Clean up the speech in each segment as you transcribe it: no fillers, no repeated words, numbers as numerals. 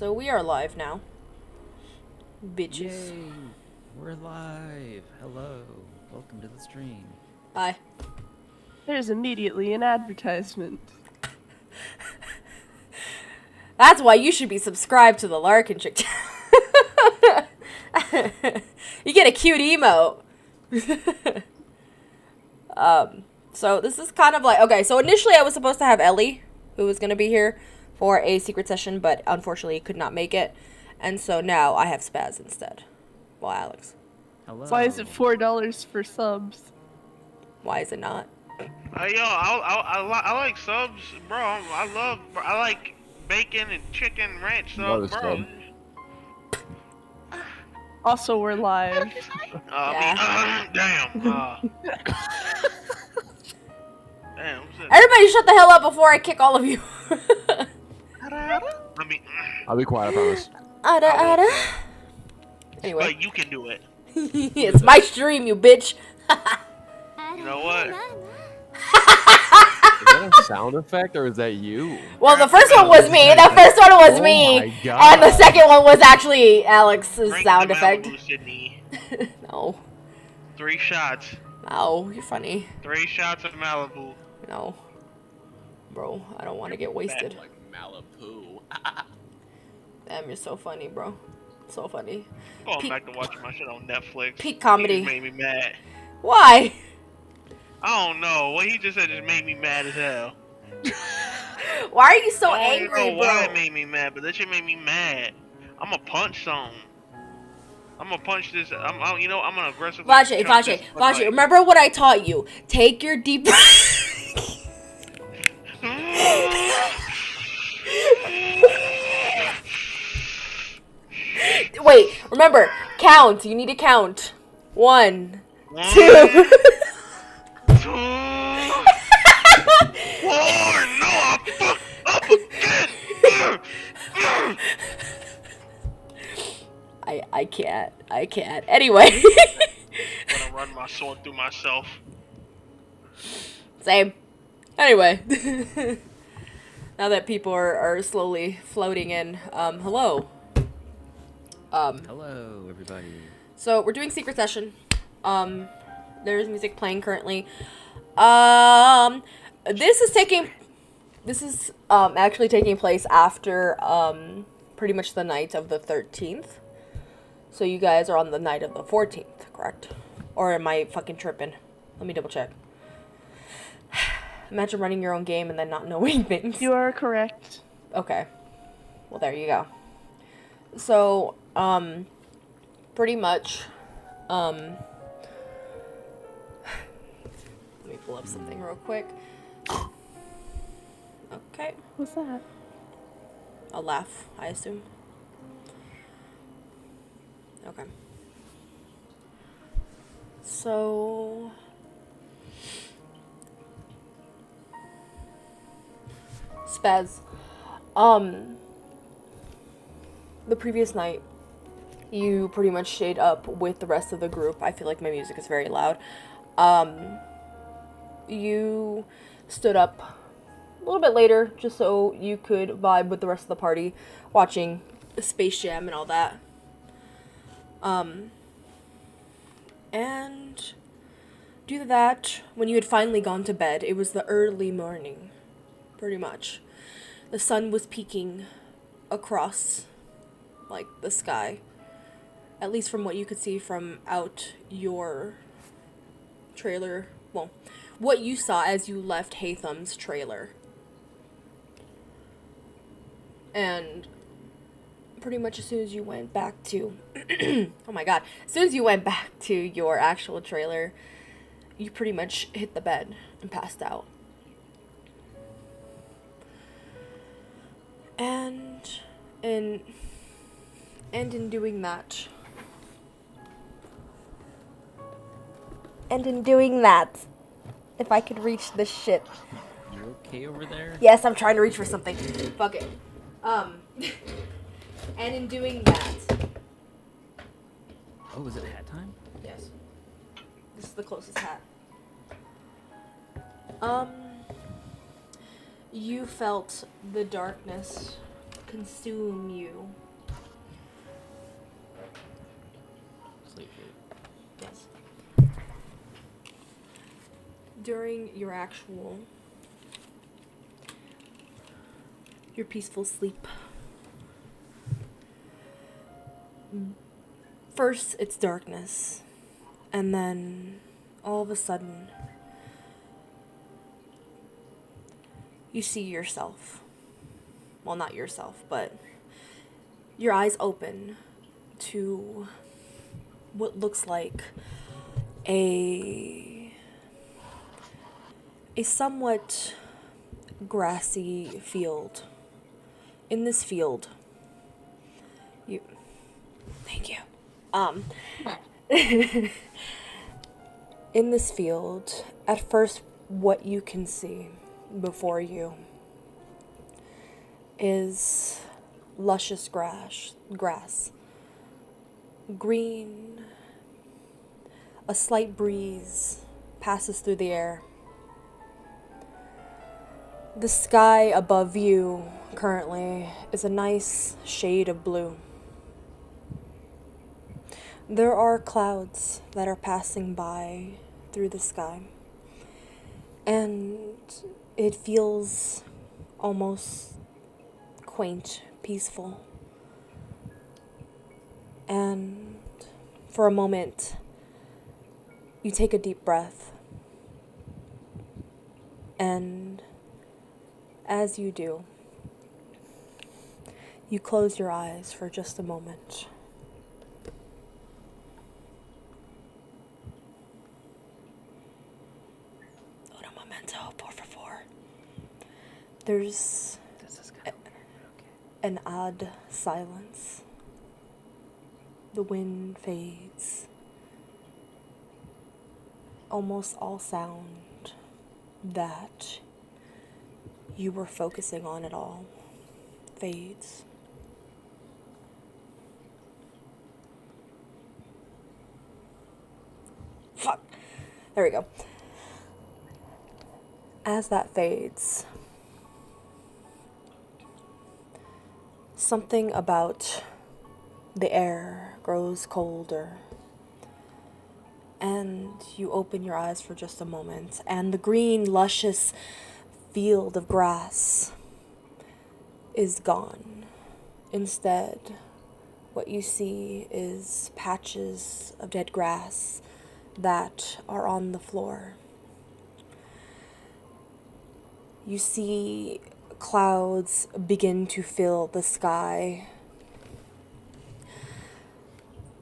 so we are live now. Bitches. Yay! We're live! Hello. Welcome to the stream. Hi. There's immediately an advertisement. That's why you should be subscribed to the Larkin Chick. You get a cute emote. So this is kind of like, okay, so initially I was supposed to have Ellie, who was going to be here for a secret session, but unfortunately could not make it. And so now I have Spaz instead. Well, Alex. Hello. Why is it $4 for subs? Why is it not? Yo, I like subs, bro. I like bacon and chicken ranch subs, bro. Also, we're live. Damn. Damn. Everybody shut the hell up before I kick all of you. I'll be quiet, I promise. Anyway. But you can do it. It's my stream, you bitch. You know what? Is that a sound effect or is that you? Well, the first one was me. The first one was me. My God. And the second one was actually Alex's Drink sound the effect. Malibu, Sydney. No. 3 shots. No, you're funny. 3 shots of Malibu. No. Bro, I don't want to get wasted. Like Malibu. Damn, you're so funny, bro. So funny. Going back to watching my shit on Netflix. Peak comedy. He just made me mad. Why? I don't know. What he just said just made me mad as hell. Why are you so I don't angry, even know why it bro? made me mad, but that shit made me mad. I'm gonna punch something. I'm gonna punch this. I'm gonna aggressively. Vache, remember what I taught you. Take your deep Wait, remember, count. You need to count. 1, 2. 2, 4. No, I fucked up again. I can't. Anyway. I'm gonna run my sword through myself. Same. Anyway. Now that people are slowly floating in, hello. Hello, everybody. So we're doing secret session. There's music playing currently. This is actually taking place after pretty much the night of the 13th. So you guys are on the night of the 14th, correct? Or am I fucking tripping? Let me double check. Imagine running your own game and then not knowing things. You are correct. Okay. Well, there you go. So, pretty much, let me pull up something real quick. Okay. What's that? A laugh, I assume. Okay. So, Spaz, the previous night, you pretty much stayed up with the rest of the group. I feel like my music is very loud. You stood up a little bit later just so you could vibe with the rest of the party, watching Space Jam and all that. And due to that, when you had finally gone to bed, it was the early morning, pretty much. The sun was peeking across, like, the sky, at least from what you could see from out your trailer. Well, what you saw as you left Hatham's trailer. And pretty much as soon as you went back to oh my god, as soon as you went back to your actual trailer, you pretty much hit the bed and passed out. And in doing that, if I could reach this shit. You okay over there? Yes, I'm trying to reach for something. Fuck it. And in doing that. Oh, is it hat time? Yes. This is the closest hat. You felt the darkness consume you. Sleep shit. Yes. During your peaceful sleep. First, it's darkness. And then, all of a sudden, you see yourself. Well, not yourself, but your eyes open to what looks like a somewhat grassy field. In this field, thank you. In this field, at first, what you can see before you is luscious grass, green. A slight breeze passes through the air. The sky above you currently is a nice shade of blue. There are clouds that are passing by through the sky, and it feels almost quaint, peaceful. And for a moment, you take a deep breath, and as you do, you close your eyes for just a moment. Un momento, por favor. There's an odd silence. The wind fades. Almost all sound that you were focusing on at all fades. Fuck. There we go. As that fades, something about the air grows colder. And you open your eyes for just a moment, and the green, luscious field of grass is gone. Instead, what you see is patches of dead grass that are on the floor. You see clouds begin to fill the sky,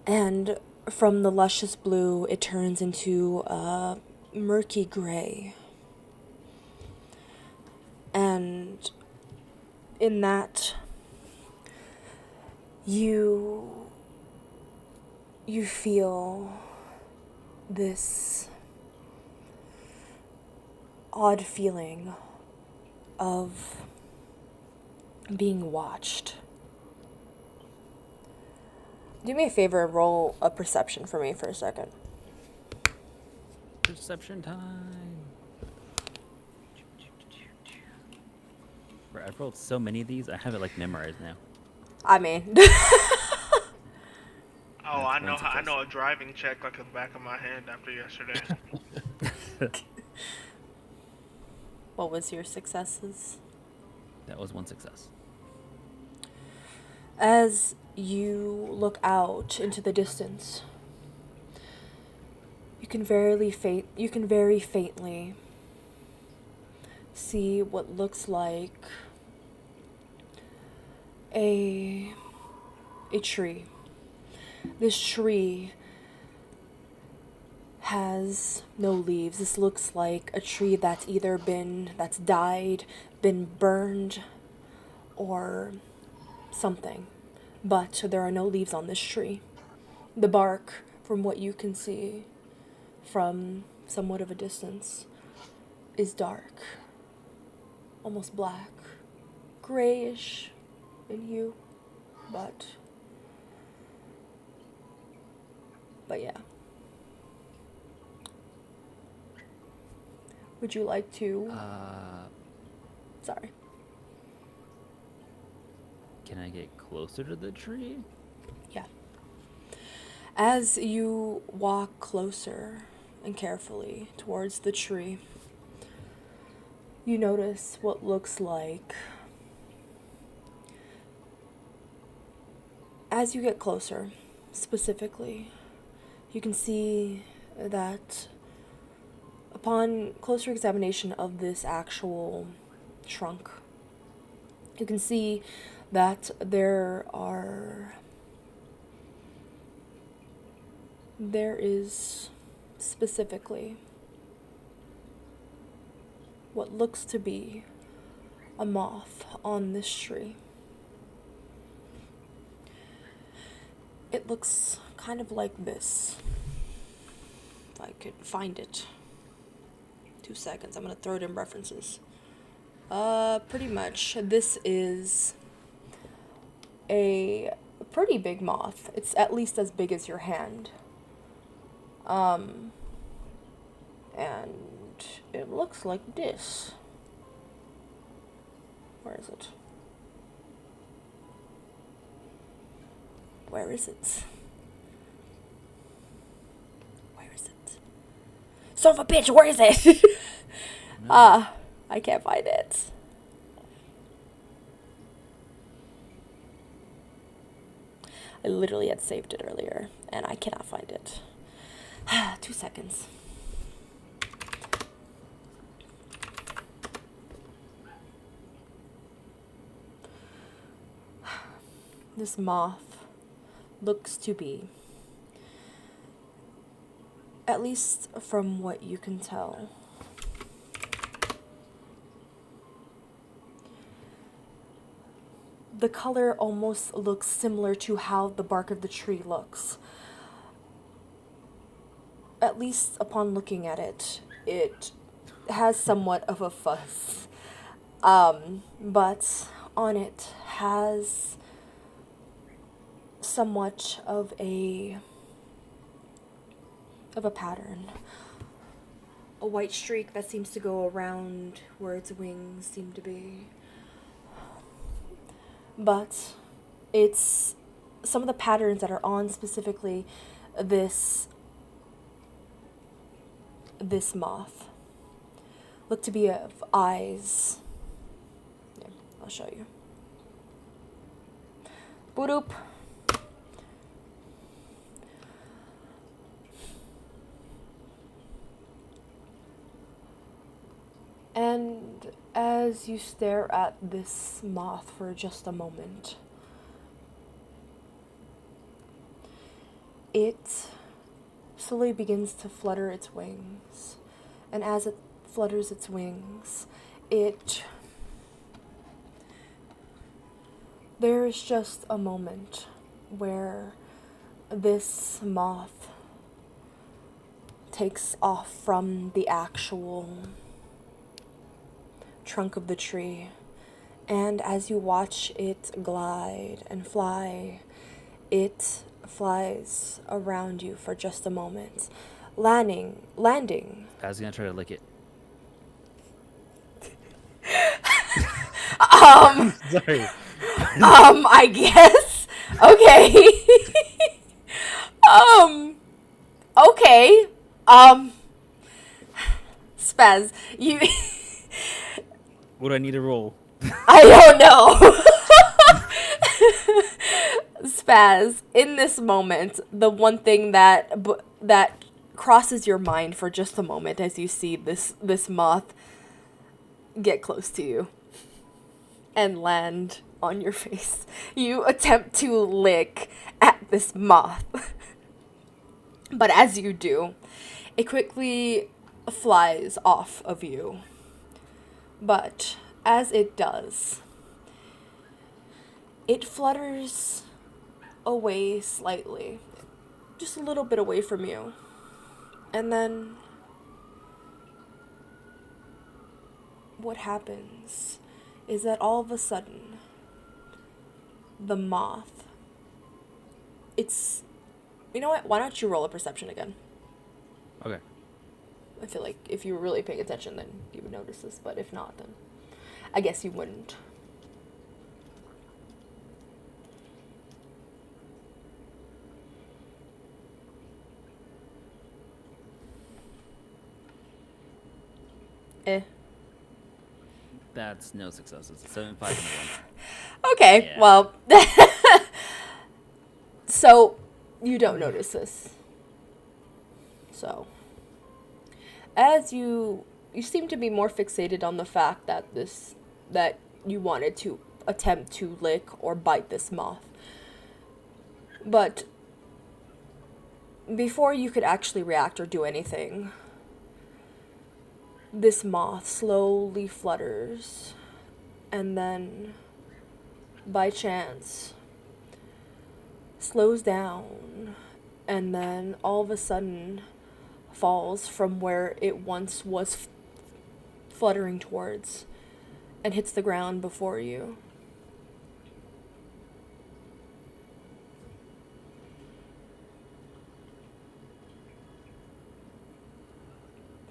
and from the luscious blue, it turns into a murky gray. And in that, you feel this odd feeling of being watched. Do me a favor and roll a perception for me for a second. Perception time. Bro, I've rolled so many of these, I have it like memorized now. I mean, Oh, That's I know. one I success. know a driving check like the back of my hand after yesterday. what was your successes? That was one success. As you look out into the distance, you can very faintly see what looks like a tree. This tree has no leaves. This looks like a tree that's died, been burned, or something. But there are no leaves on this tree. The bark, from what you can see from somewhat of a distance, is dark, almost black, grayish in hue, but yeah. Would you like to? Sorry. Can I get closer to the tree? Yeah. As you walk closer and carefully towards the tree, you notice what looks like. As you get closer, specifically, you can see that upon closer examination of this actual trunk, you can see that there is specifically what looks to be a moth on this tree. It looks kind of like this. If I could find it. 2 seconds. I'm gonna throw it in references. Pretty much. This is a pretty big moth. It's at least as big as your hand. And it looks like this. Where is it? Where is it? Where is it? Son of a bitch, where is it? I can't find it. I literally had saved it earlier, and I cannot find it. 2 seconds. This moth looks to be, at least from what you can tell, the color almost looks similar to how the bark of the tree looks. At least upon looking at it, it has somewhat of a fuzz. But on it has somewhat of a pattern. A white streak that seems to go around where its wings seem to be. But it's some of the patterns that are on specifically this moth look to be of eyes. Yeah, I'll show you. Boop. And as you stare at this moth for just a moment, it slowly begins to flutter its wings. And as it flutters its wings, there is just a moment where this moth takes off from the actual trunk of the tree, and as you watch it glide and fly, it flies around you for just a moment, landing. I was gonna try to lick it. Sorry. I guess. Okay. Okay. Spaz, you. What do I need to roll? I don't know. Spaz, in this moment, the one thing that crosses your mind for just a moment as you see this moth get close to you and land on your face. You attempt to lick at this moth. But as you do, it quickly flies off of you. But as it does, it flutters away slightly, just a little bit away from you. And then what happens is that all of a sudden, the moth, you know what, why don't you roll a perception again? Okay. I feel like if you were really paying attention, then you would notice this, but if not, then I guess you wouldn't. Eh. That's no successes. 7, 5, and Okay, Yeah. well. So, you don't notice this. So, as you seem to be more fixated on the fact that you wanted to attempt to lick or bite this moth. But before you could actually react or do anything, this moth slowly flutters and then, by chance, slows down and then all of a sudden falls from where it once was fluttering towards and hits the ground before you.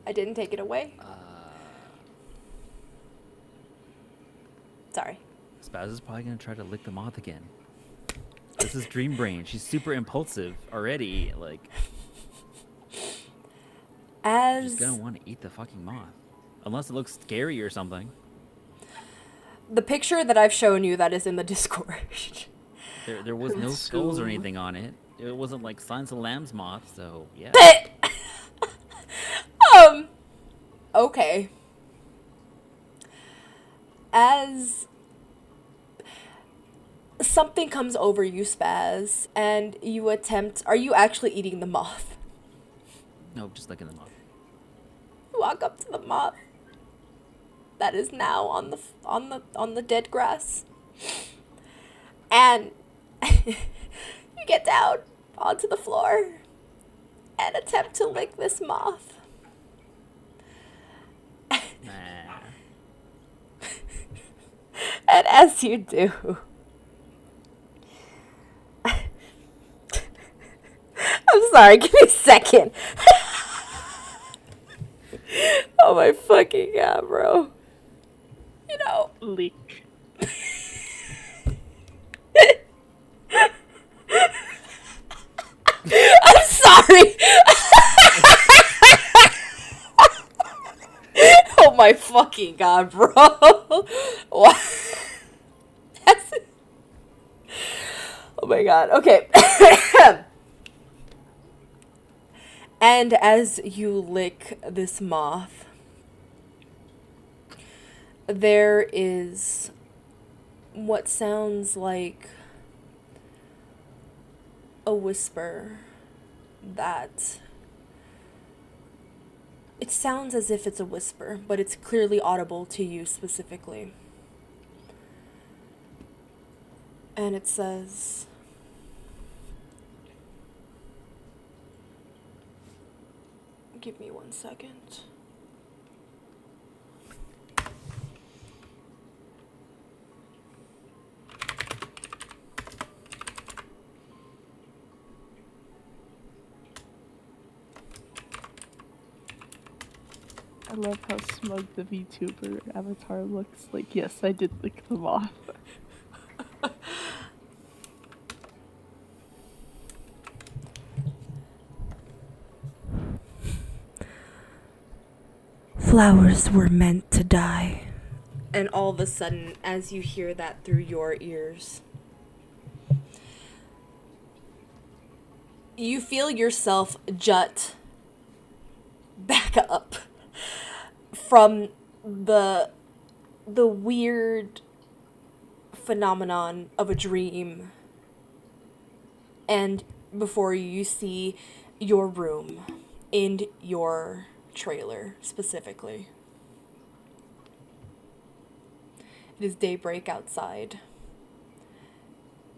I didn't take it away. Sorry. Spaz is probably gonna try to lick the moth again. This is Dream Brain. She's super impulsive already. Like, she's As gonna want to eat the fucking moth, unless it looks scary or something. the picture that I've shown you that is in the Discord. There was no skulls or anything on it. It wasn't like Silence of the Lambs moth, so yeah. Okay. As something comes over you, Spaz, and you attempt. Are you actually eating the moth? No, just licking the moth. You walk up to the moth that is now on the dead grass, and you get down onto the floor and attempt to lick this moth. Nah. And as you do, I'm sorry, give me a second. Oh my fucking god, bro. You know, Leak. I'm sorry. Oh my fucking god, bro. What? Oh my god. Okay. And as you lick this moth, there is what sounds like a whisper that it sounds as if it's a whisper, but it's clearly audible to you specifically. And it says, give me 1 second. I love how smug the VTuber avatar looks. Like, yes, I did lick them off. Flowers were meant to die. And all of a sudden, as you hear that through your ears, you feel yourself jut back up from the weird phenomenon of a dream, and before you see your room in your trailer specifically. It is daybreak outside,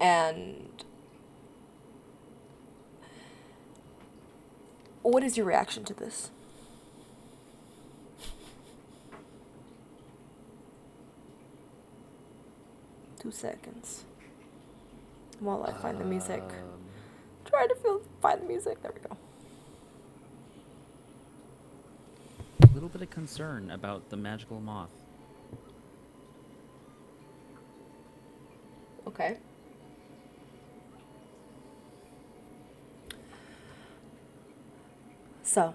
and what is your reaction to this? Two seconds while I find the music. Try to find the music. There we go. A little bit of concern about the magical moth. Okay. So,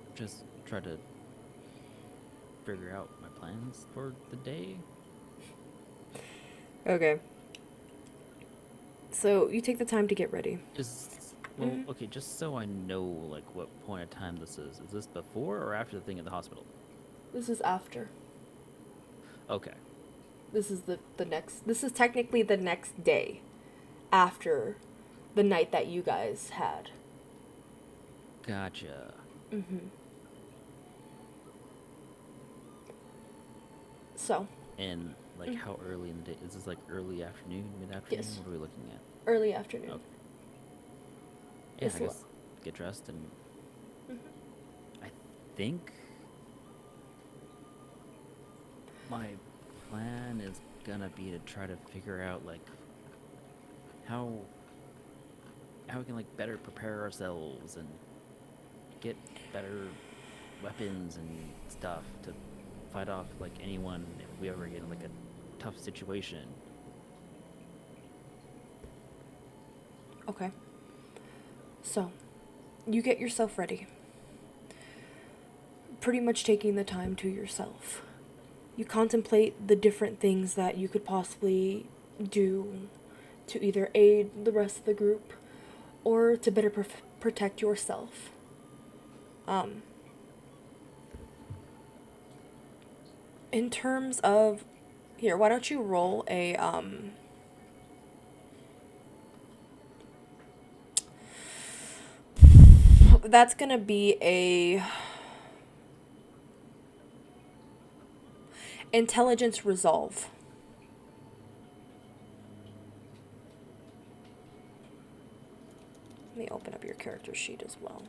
just try to figure out my plans for the day. Okay. So you take the time to get ready. Okay, just so I know, like, what point of time this is. Is this before or after the thing at the hospital? This is after. Okay. This is this is technically the next day after the night that you guys had. Gotcha. So, And, like, how early in the day? Is this, like, early afternoon, mid-afternoon? Yes. What are we looking at? early afternoon. Okay. Yeah, It's I guess get dressed and I think my plan is gonna be to try to figure out like how we can like better prepare ourselves and get better weapons and stuff to fight off like anyone if we ever get in like a tough situation. Okay. So, you get yourself ready. Pretty much taking the time to yourself. You contemplate the different things that you could possibly do to either aid the rest of the group or to better protect yourself. In terms of, here, why don't you roll a, that's gonna be a intelligence resolve. Let me open up your character sheet as well,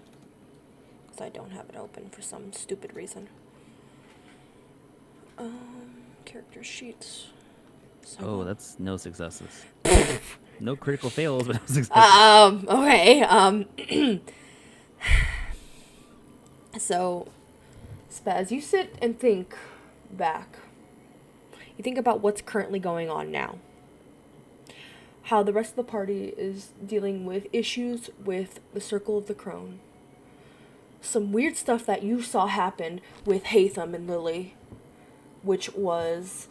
because I don't have it open for some stupid reason. Character sheets. Oh, that's no successes. No critical fails, but no successes. Okay. So, Spaz, you sit and think back. You think about what's currently going on now. How the rest of the party is dealing with issues with the Circle of the Crone. Some weird stuff that you saw happen with Hatham and Lily, which was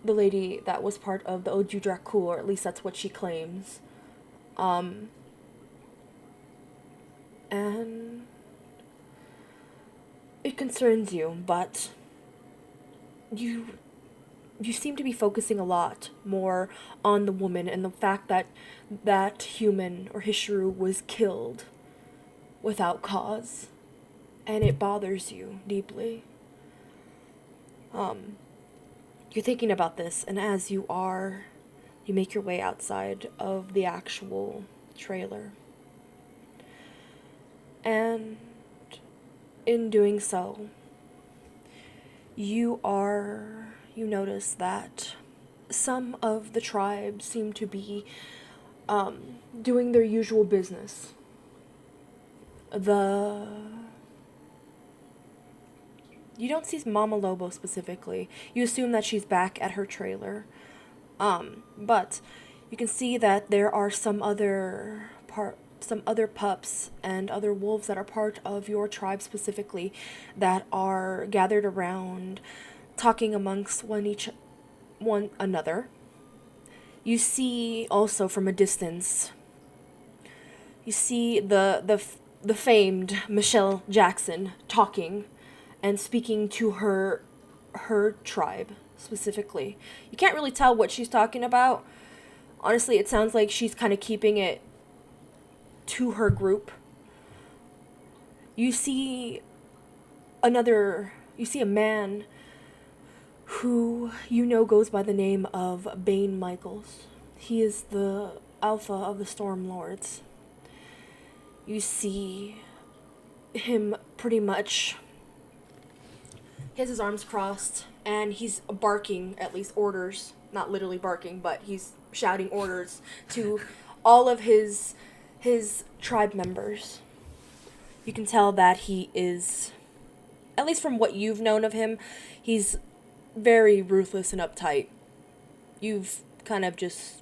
the lady that was part of the Oju Dracul, or at least that's what she claims. And it concerns you, but you seem to be focusing a lot more on the woman and the fact that that human or Hishiru was killed without cause, and it bothers you deeply. You're thinking about this, and as you make your way outside of the actual trailer. And in doing so, you notice that some of the tribes seem to be doing their usual business. You don't see Mama Lobo specifically. You assume that she's back at her trailer. But you can see that there are some other pups and other wolves that are part of your tribe specifically that are gathered around talking amongst one another. You see also from a distance, you see the famed Michelle Jackson talking and speaking to her tribe specifically. You can't really tell what she's talking about. Honestly, it sounds like she's kind of keeping it to her group. You see a man who goes by the name of Bane Michaels. He is the alpha of the Storm Lords. You see him pretty much, he has his arms crossed and he's barking, at least orders, not literally barking, but he's shouting orders to all of his tribe members. You can tell that he is, at least from what you've known of him, he's very ruthless and uptight. You've kind of just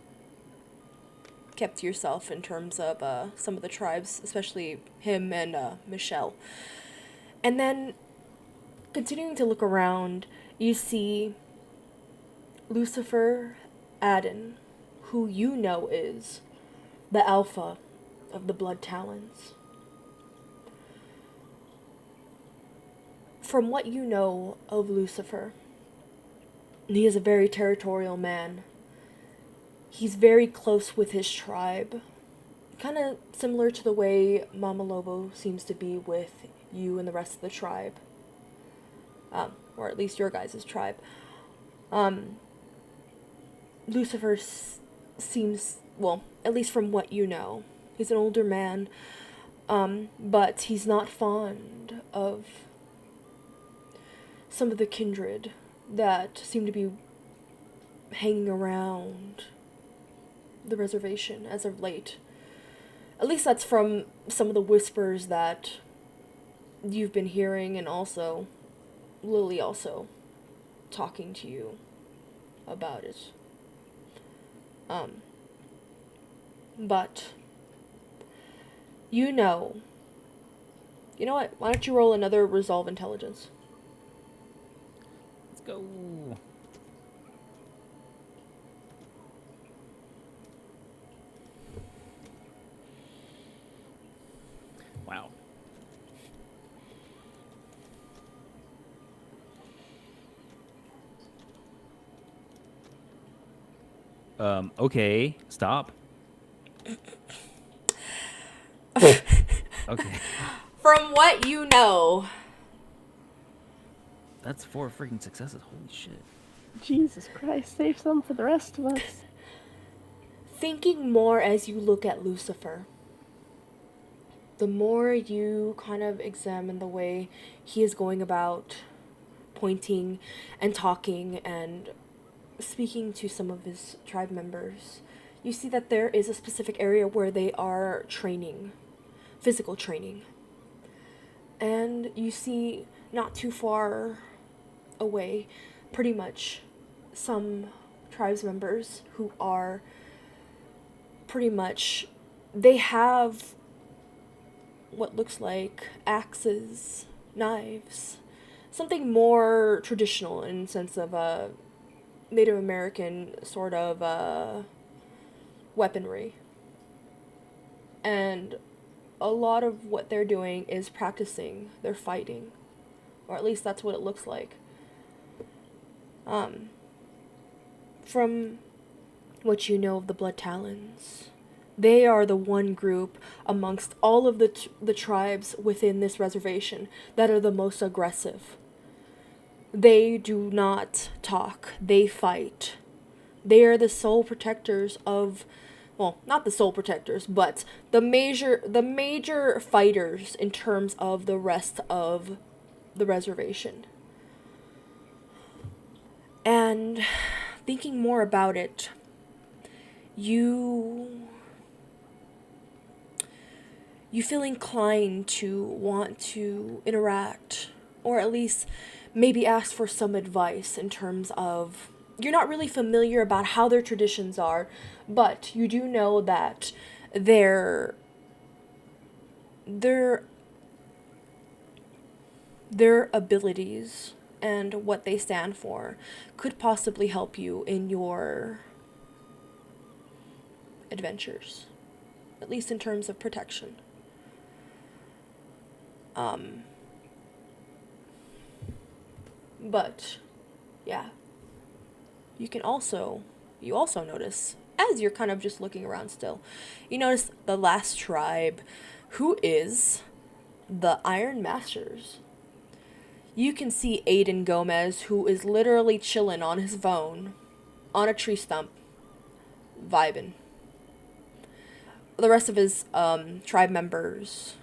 kept to yourself in terms of some of the tribes, especially him and Michelle. And then, continuing to look around, you see Lucifer Adden, who you know is the alpha of the Blood Talons. From what you know of Lucifer, he is a very territorial man. He's very close with his tribe. Kind of similar to the way Mama Lobo seems to be with you and the rest of the tribe. Or at least your guys' tribe. Lucifer seems, well, at least from what you know, he's an older man, but he's not fond of some of the kindred that seem to be hanging around the reservation as of late. At least that's from some of the whispers that you've been hearing, and also Lily also talking to you about it. But you know what? Why don't you roll another resolve intelligence? Let's go. Wow. Okay, stop. Okay. From what you know, That's 4 freaking successes. Holy shit. Jesus Christ, save some for the rest of us. thinking more as you look at Lucifer, the more you kind of examine the way he is going about pointing and talking and speaking to some of his tribe members, you see that there is a specific area where they are training, physical training. And you see not too far away, pretty much, some tribes members who are pretty much, they have what looks like axes, knives, something more traditional in the sense of a Native American sort of weaponry. And a lot of what they're doing is practicing their fighting, or at least that's what it looks like. From what you know of the Blood Talons, they are the one group amongst all of the tribes within this reservation that are the most aggressive. They do not talk, they fight. They are the sole protectors of, well, not the sole protectors, but the major fighters in terms of the rest of the reservation. And thinking more about it, you feel inclined to want to interact, or at least maybe ask for some advice in terms of, you're not really familiar about how their traditions are, but you do know that their abilities and what they stand for could possibly help you in your adventures, at least in terms of protection. But yeah, you also notice, as you're kind of just looking around still, you notice the last tribe, who is the Iron Masters. You can see Aiden Gomez, who is literally chilling on his phone on a tree stump, vibing. The rest of his tribe members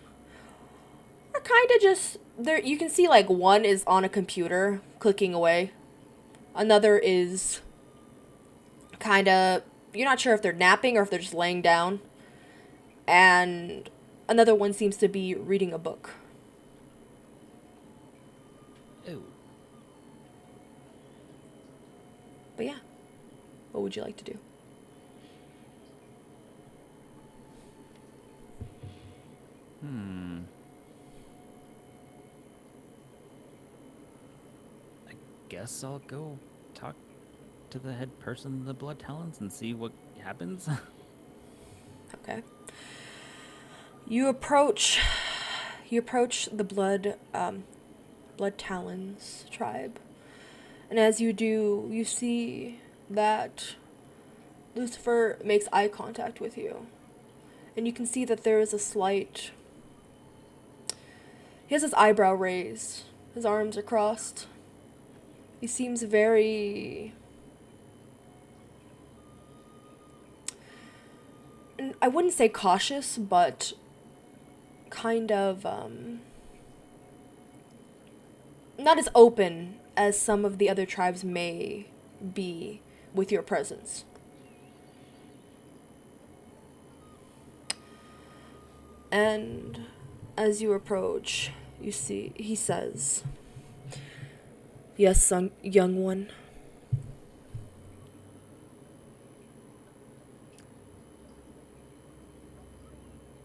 are kind of just there. You can see like one is on a computer clicking away, another is kind of, you're not sure if they're napping or if they're just laying down, and another one seems to be reading a book. Oh. But yeah, what would you like to do? guess I'll go talk to the head person of the Blood Talons and see what happens. Okay. You approach the Blood Talons tribe. And as you do, you see that Lucifer makes eye contact with you. And you can see that there is a slight... He has his eyebrow raised. His arms are crossed. He seems very... I wouldn't say cautious, but kind of, not as open as some of the other tribes may be with your presence. And as you approach, you see, he says, "Yes, young one."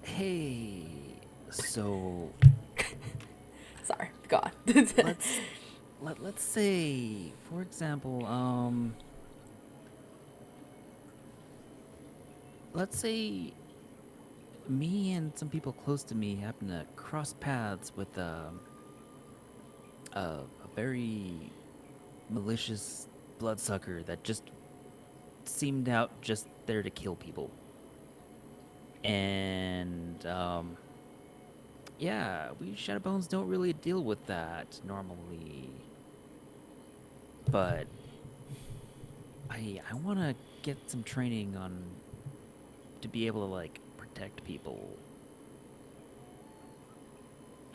Hey, so Sorry, go on. let's say, for example, let's say me and some people close to me happen to cross paths with a very malicious bloodsucker that just seemed out just there to kill people. And yeah, we Shadowbones don't really deal with that normally. But I want to get some training on to be able to like protect people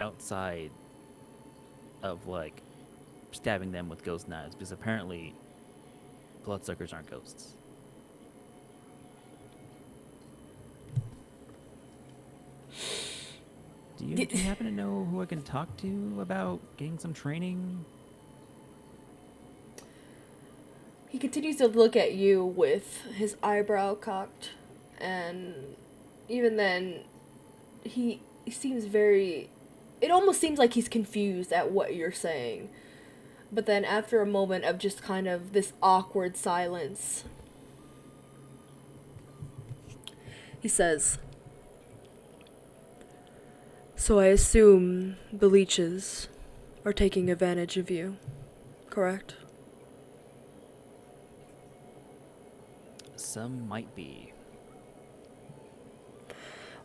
outside of like stabbing them with ghost knives, because apparently bloodsuckers aren't ghosts. Do you happen to know who I can talk to about getting some training? He continues to look at you with his eyebrow cocked, and even then, he seems very... It almost seems like he's confused at what you're saying. But then after a moment of just kind of this awkward silence, he says, "So I assume the leeches are taking advantage of you, correct?" Some might be.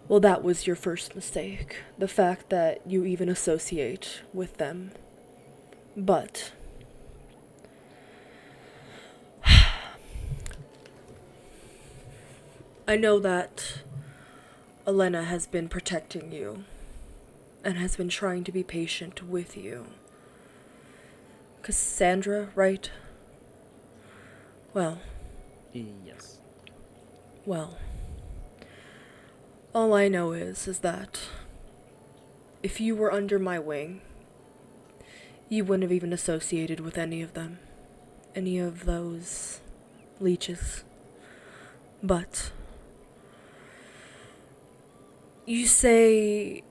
Well, that was your first mistake. The fact that you even associate with them. But I know that Elena has been protecting you and has been trying to be patient with you. Cassandra, right? Well, Yes. well. All I know is that if you were under my wing, you wouldn't have even associated with any of them. Any of those leeches. But you say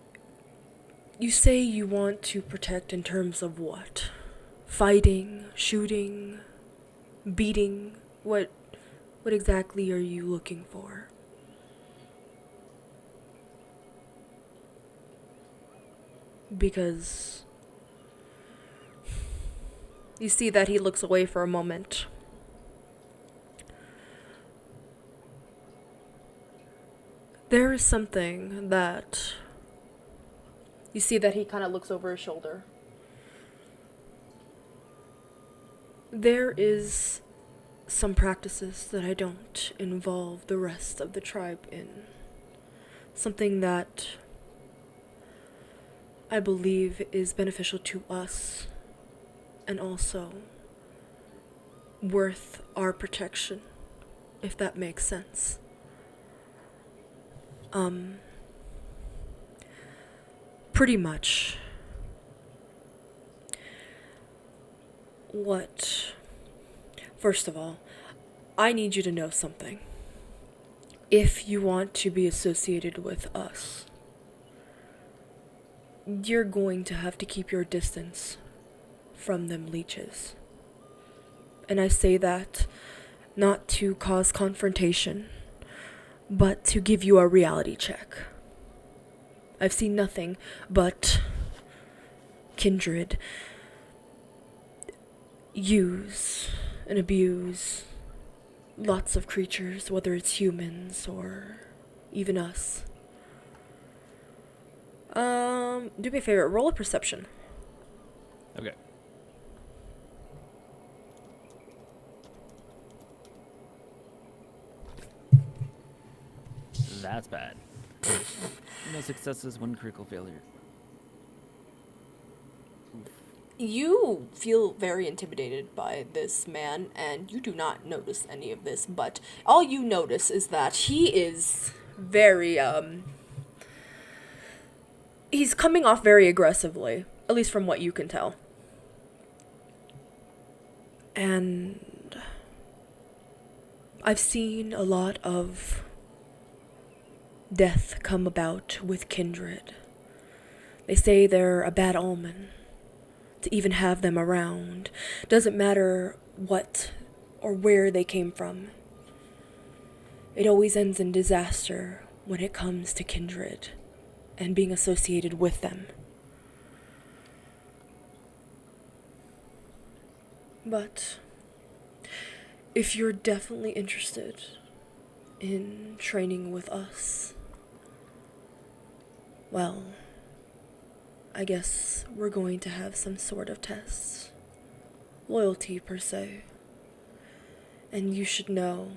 you want to protect in terms of what? Fighting, shooting, beating? What exactly are you looking for? Because you see that he looks away for a moment. There is something that... You see that he kind of looks over his shoulder. There is some practices that I don't involve the rest of the tribe in. Something that I believe is beneficial to us and also worth our protection, if that makes sense. Pretty much what... First of all, I need you to know something. If you want to be associated with us, you're going to have to keep your distance from them leeches. And I say that not to cause confrontation, but to give you a reality check. I've seen nothing but kindred use and abuse lots of creatures, whether it's humans or even us. Do me a favor, roll a perception. Okay. That's bad. No successes, one critical failure. You feel very intimidated by this man, and you do not notice any of this, but all you notice is that he is very, he's coming off very aggressively, at least from what you can tell. And I've seen a lot of death come about with kindred. They say they're a bad omen to even have them around. Doesn't matter what or where they came from. It always ends in disaster when it comes to kindred and being associated with them. But if you're definitely interested in training with us, well, I guess we're going to have some sort of test. Loyalty, per se. And you should know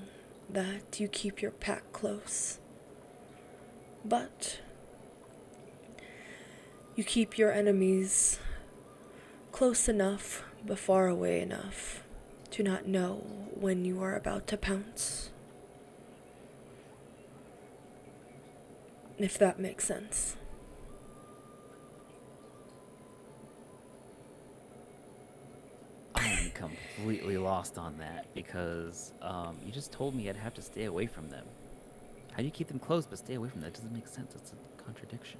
that you keep your pack close. But you keep your enemies close enough but far away enough to not know when you are about to pounce. If that makes sense. I'm completely lost on that because you just told me I'd have to stay away from them. How do you keep them close but stay away from them? That doesn't make sense. It's a contradiction.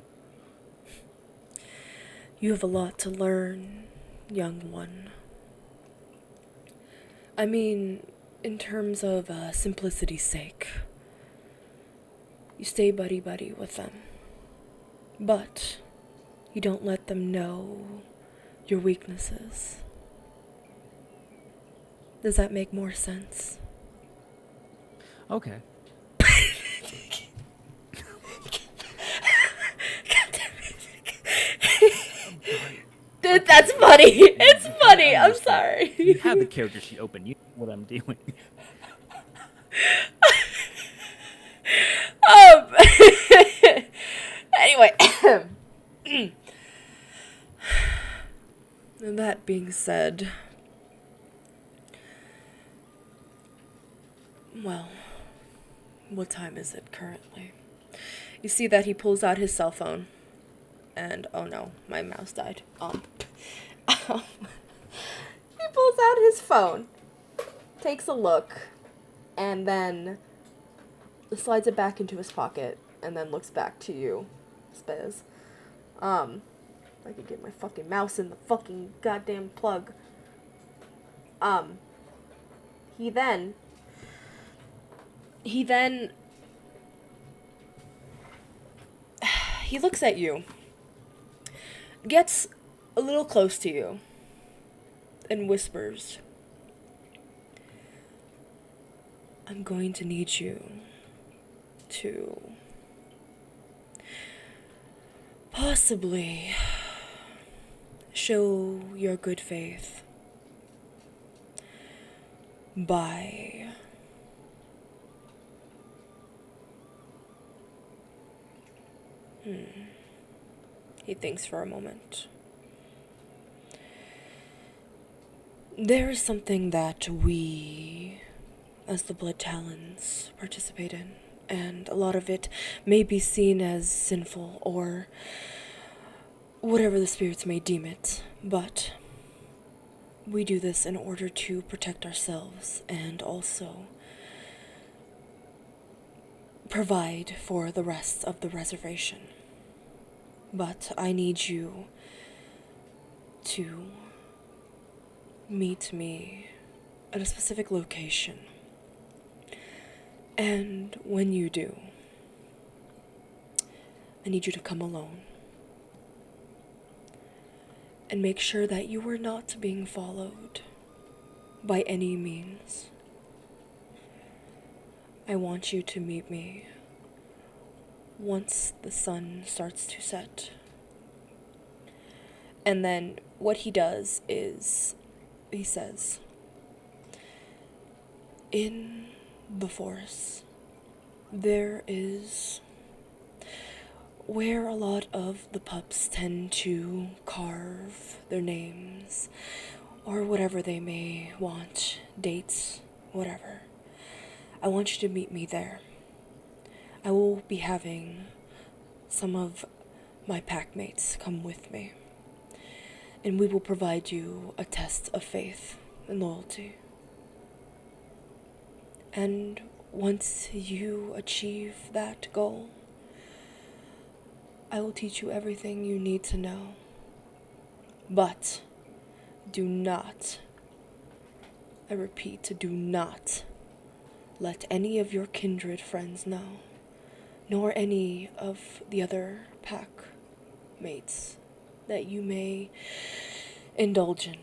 You have a lot to learn, young one. I mean, in terms of simplicity's sake, you stay buddy-buddy with them. But you don't let them know your weaknesses. Does that make more sense? Okay. That's funny. It's funny. I'm sorry. You have the character sheet open. You know what I'm doing. Anyway. And that being said, well, what time is it currently? You see that he pulls out his cell phone. And, oh no, my mouse died. He pulls out his phone, takes a look, and then slides it back into his pocket, and then looks back to you, Spaz. If I could get my fucking mouse in the fucking goddamn plug. He then he looks at you, gets a little close to you, and whispers, I'm going to need you to possibly show your good faith by He thinks for a moment. There is something that we, as the Blood Talons, participate in, and a lot of it may be seen as sinful or whatever the spirits may deem it, but we do this in order to protect ourselves and also provide for the rest of the reservation. But I need you to meet me at a specific location. And when you do, I need you to come alone. And make sure that you are not being followed by any means. I want you to meet me once the sun starts to set. And then what he does is, he says, in the forest, there is where a lot of the pups tend to carve their names, or whatever they may want, dates, whatever. I want you to meet me there. I will be having some of my pack mates come with me, and we will provide you a test of faith and loyalty. And once you achieve that goal, I will teach you everything you need to know. But do not, I repeat, do not let any of your kindred friends know, nor any of the other pack mates that you may indulge in.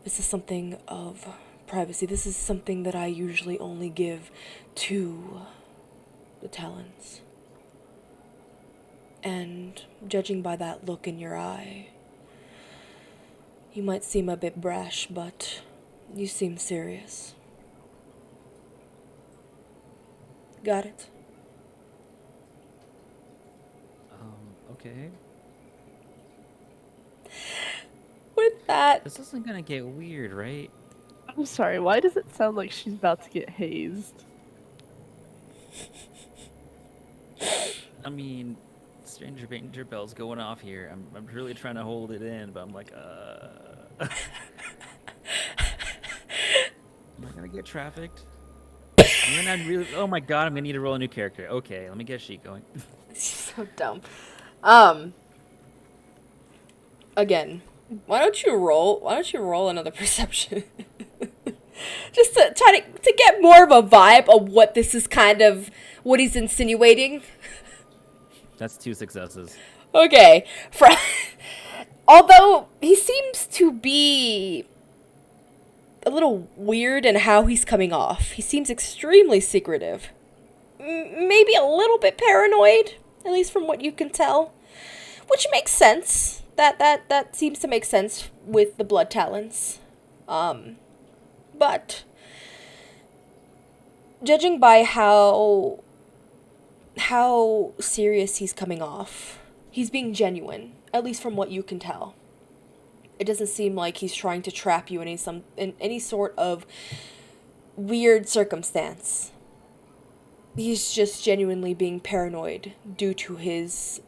This is something of privacy. This is something that I usually only give to the Talons. And judging by that look in your eye, you might seem a bit brash, but you seem serious. Got it? Okay. With that, This isn't gonna get weird, right? I'm sorry, why does it sound like she's about to get hazed? I mean, stranger danger bells going off here. I'm really trying to hold it in, but I'm like, Am I gonna get trafficked? I'm gonna really. Oh my god, I'm gonna need to roll a new character. Okay, let me get a sheet going. so dumb. Again, why don't you roll another perception? Just to try to get more of a vibe of what this is kind of, what he's insinuating. That's 2 successes. Okay. Although he seems to be a little weird in how he's coming off. He seems extremely secretive. Maybe a little bit paranoid, at least from what you can tell. Which makes sense. That seems to make sense with the blood talents. But judging by how serious he's coming off, he's being genuine, at least from what you can tell. It doesn't seem like he's trying to trap you in any sort of weird circumstance. He's just genuinely being paranoid due to his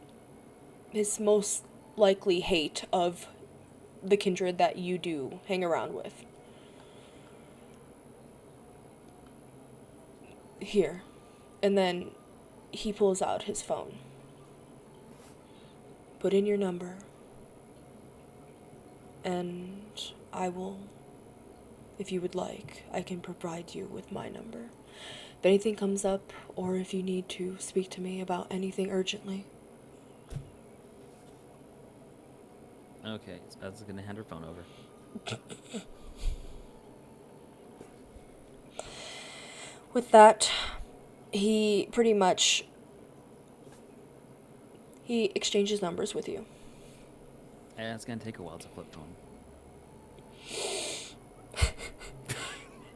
most likely hate of the kindred that you do hang around with. Here. And then he pulls out his phone. Put in your number. And I will, if you would like, I can provide you with my number. If anything comes up, or if you need to speak to me about anything urgently. Okay, Spaz is gonna hand her phone over. With that, he pretty much, he exchanges numbers with you. Yeah, it's gonna take a while. It's a flip phone.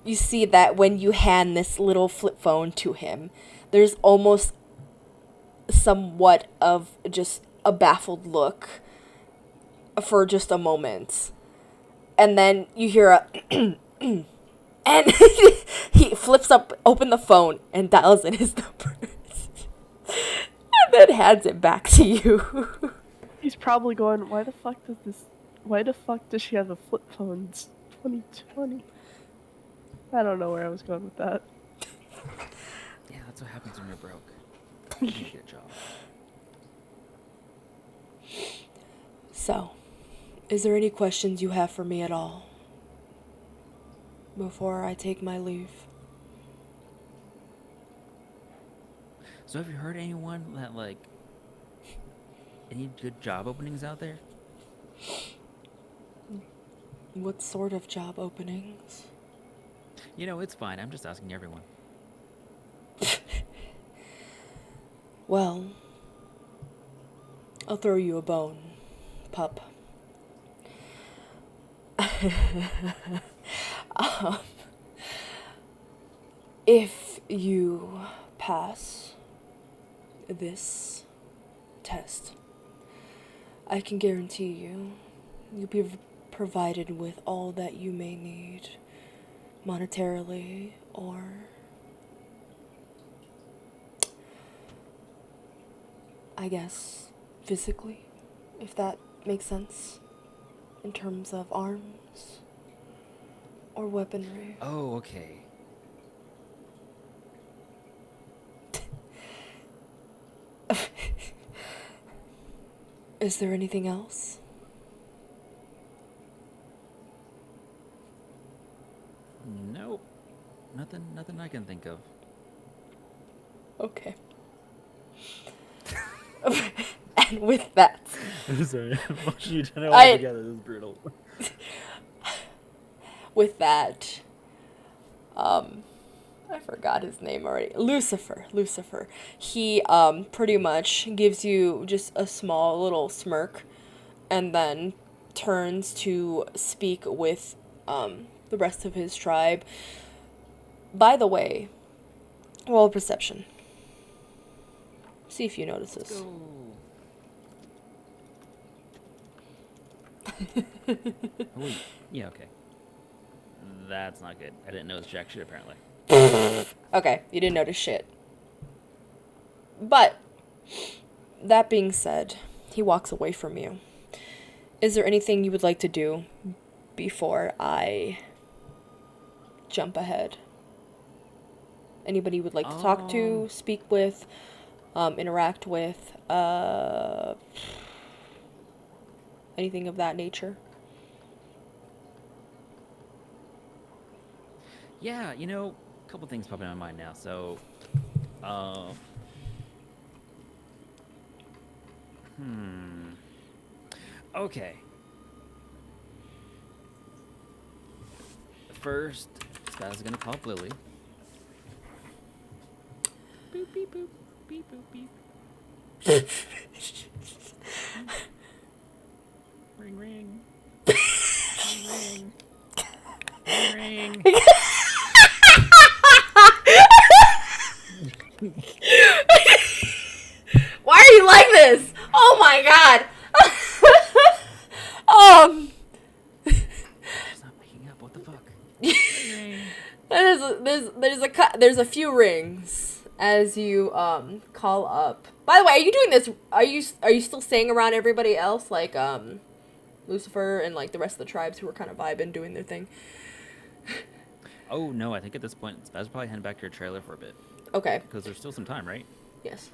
You see that when you hand this little flip phone to him, there's almost somewhat of just a baffled look for just a moment. And then you hear a and he flips open the phone and dials in his numbers. And then hands it back to you. He's probably going, why the fuck does she have a flip phone? It's 2020. I don't know where I was going with that. Yeah, that's what happens when you're broke. You need to get a job. So, is there any questions you have for me at all? before I take my leave. So have you heard anyone that, like, any good job openings out there? What sort of job openings? You know, it's fine. I'm just asking everyone. Well, I'll throw you a bone, pup. um, if you pass this test, I can guarantee you'll be provided with all that you may need, monetarily or I guess physically, if that makes sense, in terms of arms or weaponry. Oh, okay. Is there anything else? Nope. Nothing I can think of. Okay. And with that, Sorry, watching you turn it all together is brutal. with that, I forgot his name already. Lucifer. He, pretty much gives you just a small little smirk and then turns to speak with, the rest of his tribe. By the way, roll perception. See if you notice this. Go. Wait. Yeah, okay. That's not good. I didn't notice jack shit, apparently. Okay, you didn't notice shit. But, that being said, he walks away from you. Is there anything you would like to do before I jump ahead? Anybody you would like to talk to, speak with, interact with, anything of that nature? Yeah, you know, a couple things popping in my mind now. So, okay. First, Spaz is gonna call up Lily. Boop beep boop beep boop beep. Ring ring. Ring ring. Ring ring. Why are you like this? Oh my god. She's not picking up. What the fuck? Ring ring. There's a few rings as you call up. By the way, are you doing this? Are you still staying around everybody else, like Lucifer and like the rest of the tribes who were kind of vibing, doing their thing? Oh no, I think at this point Spaz will probably head back to your trailer for a bit Okay. because there's still some time, right? Yes.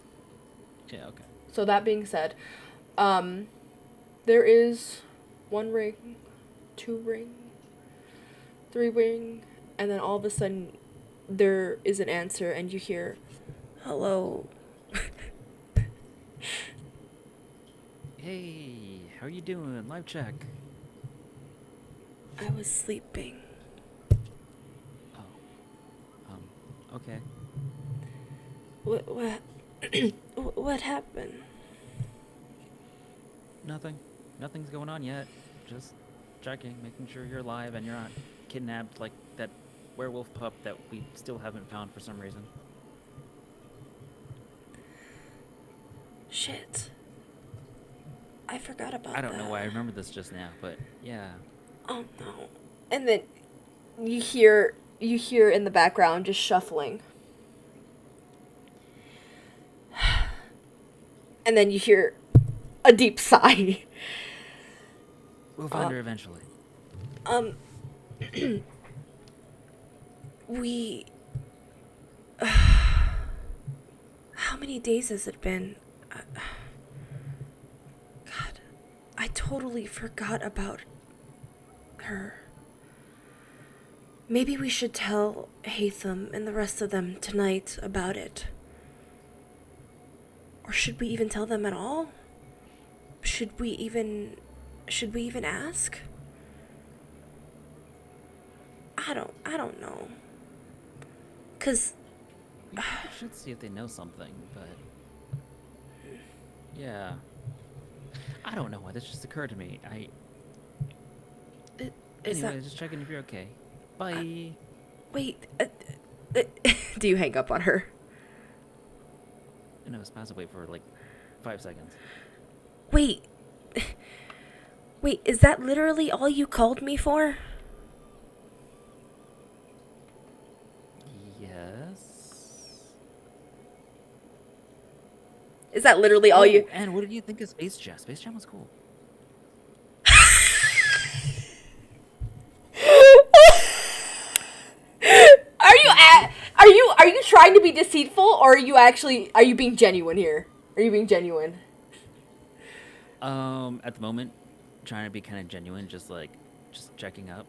Yeah. Okay. So that being said, there is 1 ring, 2 ring, 3 ring, and then all of a sudden there is an answer and you hear, "Hello." Hey, how you doing? Live check. I was sleeping. Oh. Okay. What happened? Nothing. Nothing's going on yet. Just checking, making sure you're alive and you're not kidnapped like that werewolf pup that we still haven't found for some reason. Shit. I forgot about that. I don't know why I remember this just now, but yeah. Oh no. And then you hear in the background just shuffling. And then you hear a deep sigh. We'll find her eventually. We... How many days has it been? God, I totally forgot about her. Maybe we should tell Hatham and the rest of them tonight about it. Or should we even tell them at all? Should we even ask? I don't know. 'Cause We should see if they know something, but yeah, I don't know why this just occurred to me. is Anyway, that just checking if you're okay. Bye. wait, do you hang up on her? No, Spaz away for like 5 seconds. Wait. Wait, is that literally all you called me for? Yes. Is that literally all you... And what did you think of Space Jam? Space Jam was cool. Are you trying to be deceitful, or are you being genuine here? Are you being genuine? At the moment, trying to be kind of genuine, just checking up.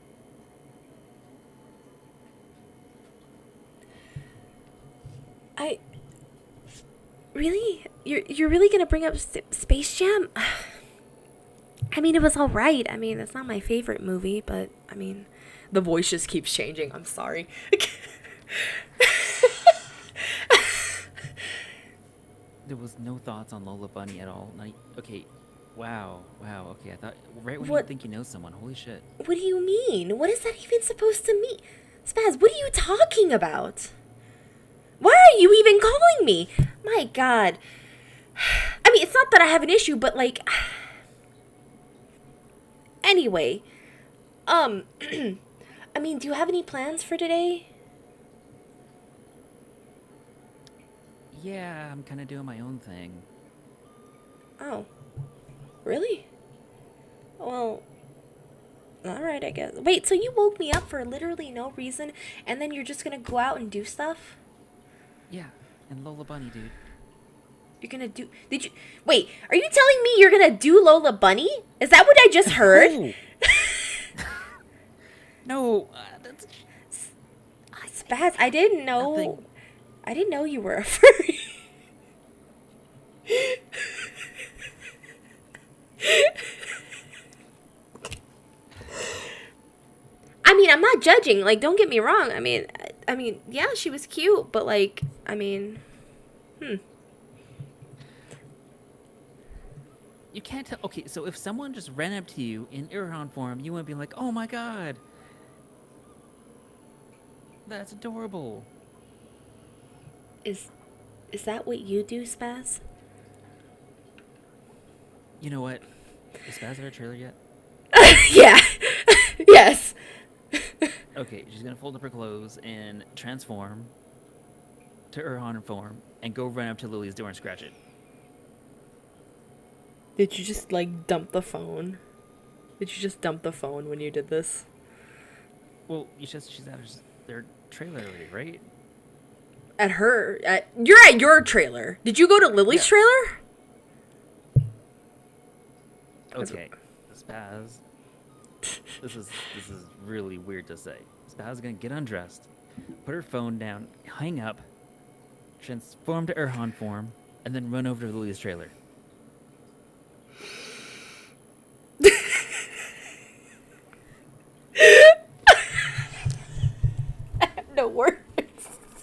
Really? You're really gonna bring up Space Jam? I mean, it was alright. I mean, it's not my favorite movie, but, I mean, the voice just keeps changing. I'm sorry. There was no thoughts on Lola Bunny at all. Okay, wow, okay, I thought, right when What? you think you know someone, holy shit. What do you mean? What is that even supposed to mean? Spaz, what are you talking about? Why are you even calling me? My God. I mean, it's not that I have an issue, but, like... Anyway. I mean, do you have any plans for today? Yeah, I'm kind of doing my own thing. Oh. Really? Well... Alright, I guess. Wait, so you woke me up for literally no reason, and then you're just gonna go out and do stuff? Yeah, and Lola Bunny, dude. You're gonna do... Did you... Wait, are you telling me you're gonna do Lola Bunny? Is that what I just heard? No, no, that's Spaz, I didn't know... nothing. I didn't know you were a furry. I mean, I'm not judging. Like, don't get me wrong. I mean, yeah, she was cute, but like, I mean, You can't tell. Okay, so if someone just ran up to you in Irhan form, you wouldn't be like, "Oh my god, that's adorable." Is that what you do, Spaz? You know what? Is Spaz at our trailer yet? Yeah. Yes. Okay, she's gonna fold up her clothes and transform to Irhan form and go run up to Lily's door and scratch it. Did you just like dump the phone? Did you just dump the phone when you did this? Well, she's at their trailer already, right? You're at your trailer. Did you go to Lily's Yeah. trailer? Okay, Spaz. This is really weird to say. Spaz is gonna get undressed, put her phone down, hang up, transform to Irhan form, and then run over to Lily's trailer. No words.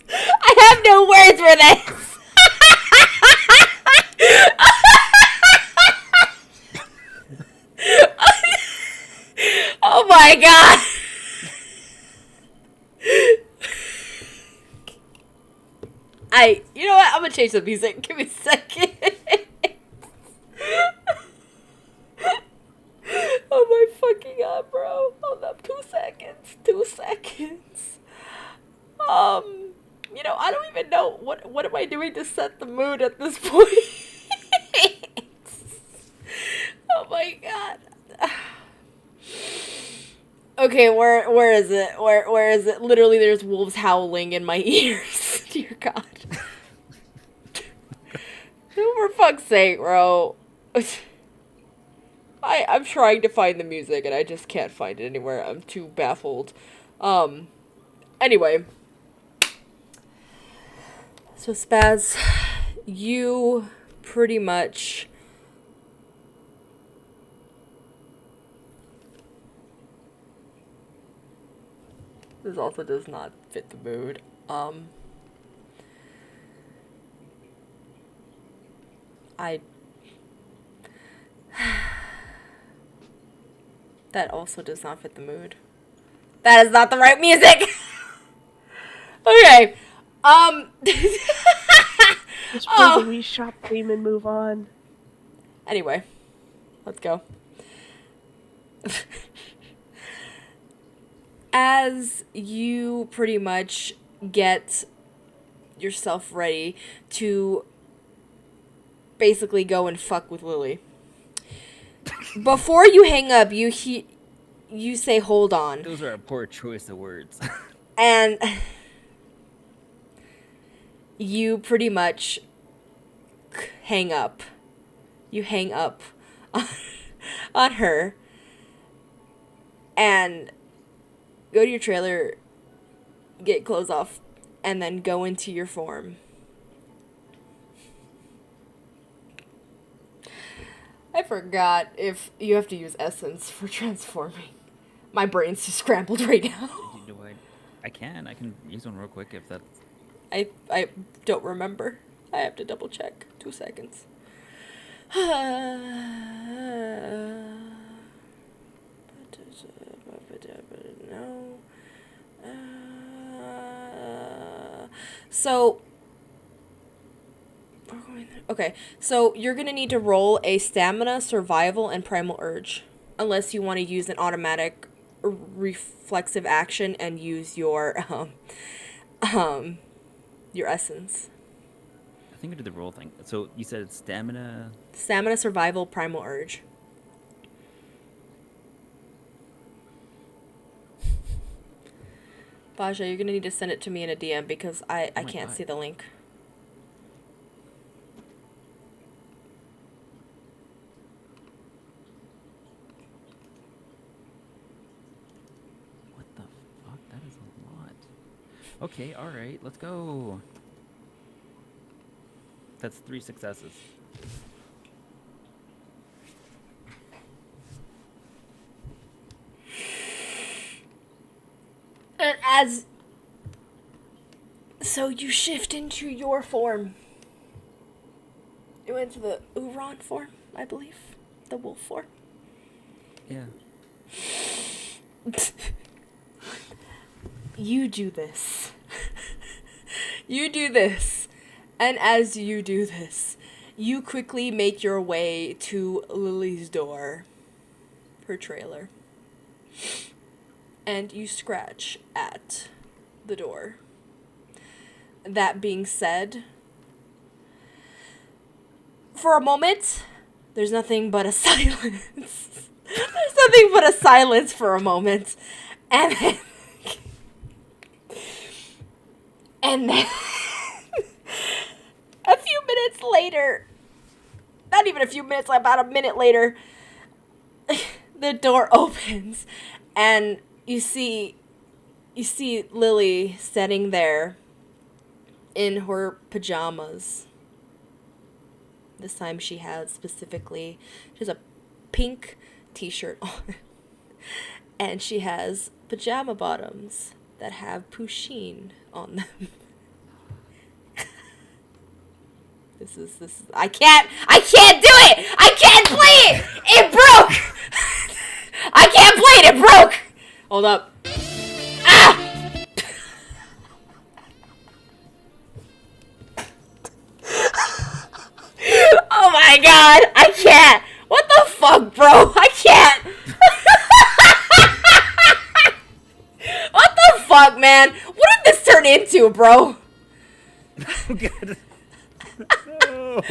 I have no words for this. Oh my god. You know what? I'm gonna change the music. Give me a second. Oh my fucking god, bro. Hold up, 2 seconds. 2 seconds. You know, I don't even know what am I doing to set the mood at this point. Oh my god. Okay, where is it? Where is it? Literally there's wolves howling in my ears. Dear God. For fuck's sake, bro. I'm trying to find the music and I just can't find it anywhere. I'm too baffled. Anyway. So, Spaz, you pretty much... This also does not fit the mood. That also does not fit the mood. That is not the right music! Okay. Just play the Wii Shop theme and move on. Anyway. Let's go. As you pretty much get yourself ready to basically go and fuck with Lily. Before you hang up, you say hold on. Those are a poor choice of words. And you pretty much hang up. You hang up on her and go to your trailer, get clothes off, and then go into your form. I forgot if you have to use essence for transforming. My brain's just scrambled right now. I can use one real quick if that's... I don't remember. I have to double check. 2 seconds. No. So... Okay, so you're gonna need to roll a stamina, survival, and primal urge. Unless you want to use an automatic reflexive action and use your essence. I think I did the roll thing. So you said it's stamina... Stamina, survival, primal urge. Baja, you're gonna need to send it to me in a DM because I can't see the link. What the fuck? That is a lot. Okay, alright, let's go. That's 3 successes. And so you shift into your form. You went to the Uron form, I believe. The wolf form. Yeah. You do this. You do this. And as you do this, you quickly make your way to Lily's door. Her trailer. And you scratch at the door. That being said, for a moment, there's nothing but a silence. There's nothing but a silence for a moment. And then a few minutes later, not even a few minutes, about a minute later, the door opens and you see Lily sitting there in her pajamas. This time she has a pink t-shirt on. And she has pajama bottoms that have poutine on them. This is I can't do it! I can't play it! It broke! I can't play it! It broke! Hold up. Ah! Oh my god! I can't! What the fuck, bro? I can't! What the fuck, man? What did this turn into, bro? Oh god. No.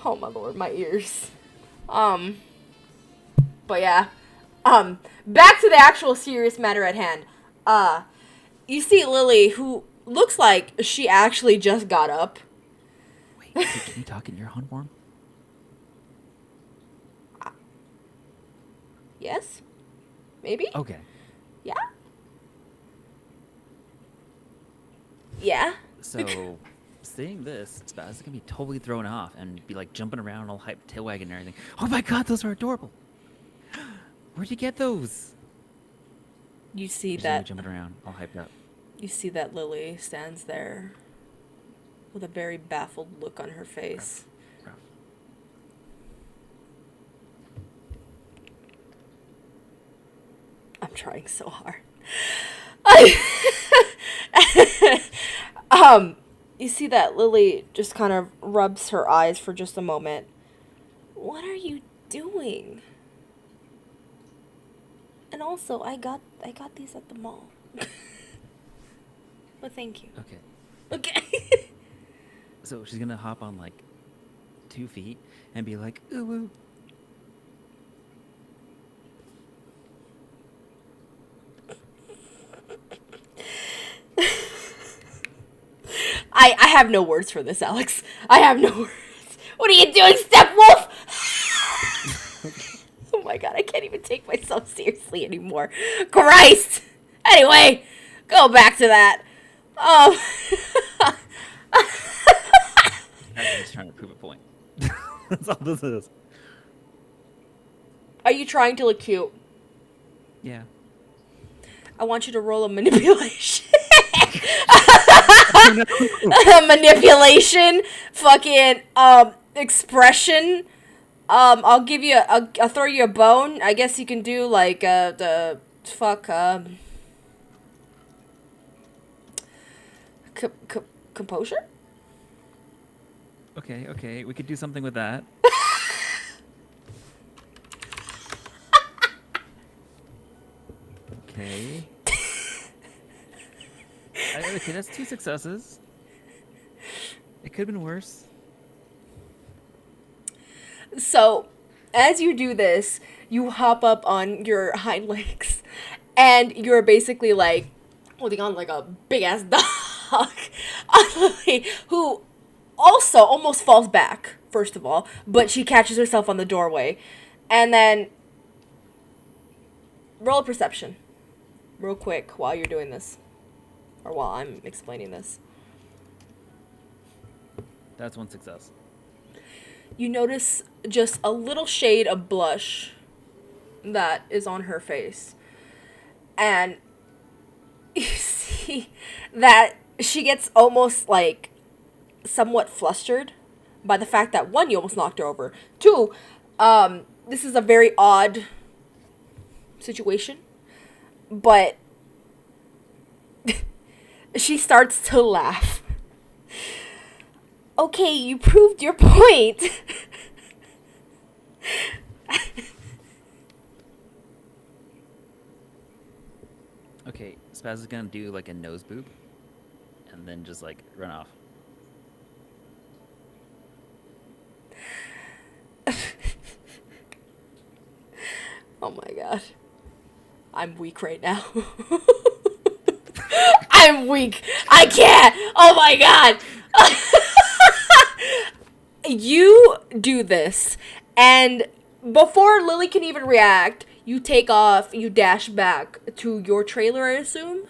Oh my lord, my ears. But yeah. Back to the actual serious matter at hand. You see Lily, who looks like she actually just got up. Wait, can you talk in your hunt form? Yes? Maybe? Okay. Yeah? Yeah? So, seeing this, Spaz is gonna be totally thrown off and be like jumping around, all hyped, tail wagging and everything. Oh my god, those are adorable! Where'd you get those? You see She's gonna be that jumping around, all hyped up. you see that Lily stands there with a very baffled look on her face. Ruff. I'm trying so hard. You see that Lily just kind of rubs her eyes for just a moment. What are you doing? And also, I got these at the mall. But thank you. Okay. Okay. So she's gonna hop on like 2 feet and be like, ooh, ooh. I have no words for this, Alex. I have no words. What are you doing, Stepwolf? Oh my god, I can't even take myself seriously anymore. Christ! Anyway, go back to that. I'm just trying to prove a point. That's all this is. Are you trying to look cute? Yeah. I want you to roll a manipulation. Manipulation, fucking expression. I'll give you I'll throw you a bone. I guess you can do like the fuck composure. Okay, we could do something with that. Okay. Okay, that's 2 successes. It could have been worse. So, as you do this, you hop up on your hind legs, and you're basically like holding on like a big ass dog, who also almost falls back. First of all, but she catches herself on the doorway, and then roll a perception, real quick, while you're doing this, or while I'm explaining this. That's 1 success. You notice just a little shade of blush that is on her face. And you see that she gets almost like somewhat flustered by the fact that 1, you almost knocked her over. 2, this is a very odd situation. But she starts to laugh. Okay, you proved your point. Okay, Spaz is gonna do like a nose boop and then just like run off. Oh my god. I'm weak right now. I'm weak. I can't. Oh my god. You do this, and before Lily can even react, you take off, you dash back to your trailer, I assume?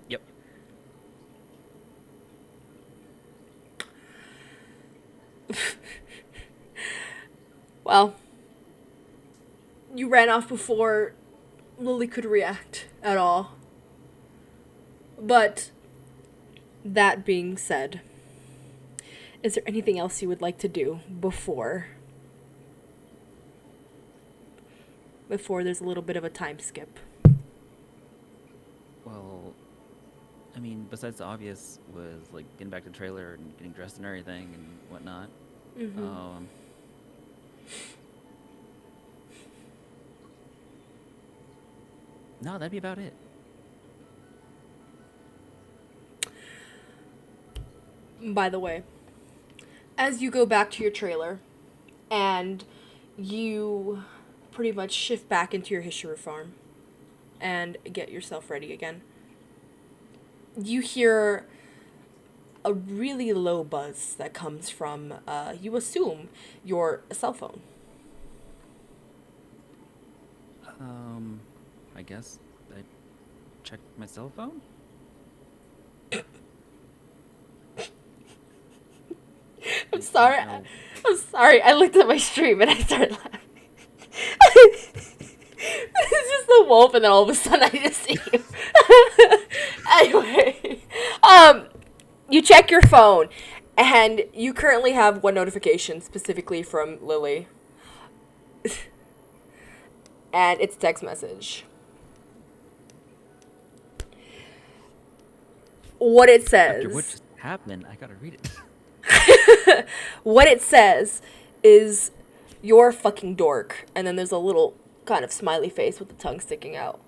Yep. Well, you ran off before Lily could react at all. But, that being said, is there anything else you would like to do before there's a little bit of a time skip? Well, I mean, besides the obvious was like getting back to the trailer and getting dressed and everything and whatnot. Mm-hmm. No, that'd be about it. By the way, as you go back to your trailer and you pretty much shift back into your history farm and get yourself ready again, you hear a really low buzz that comes from, you assume, your cell phone. I guess I checked my cell phone. I'm sorry. No. I'm sorry. I looked at my stream and I started laughing. It's just the wolf, and then all of a sudden I just see you. Anyway, you check your phone, and you currently have one notification specifically from Lily, and it's a text message. What it After what says. just happened, I gotta read it. What it says is, "You're a fucking dork," and then there's a little kind of smiley face with the tongue sticking out.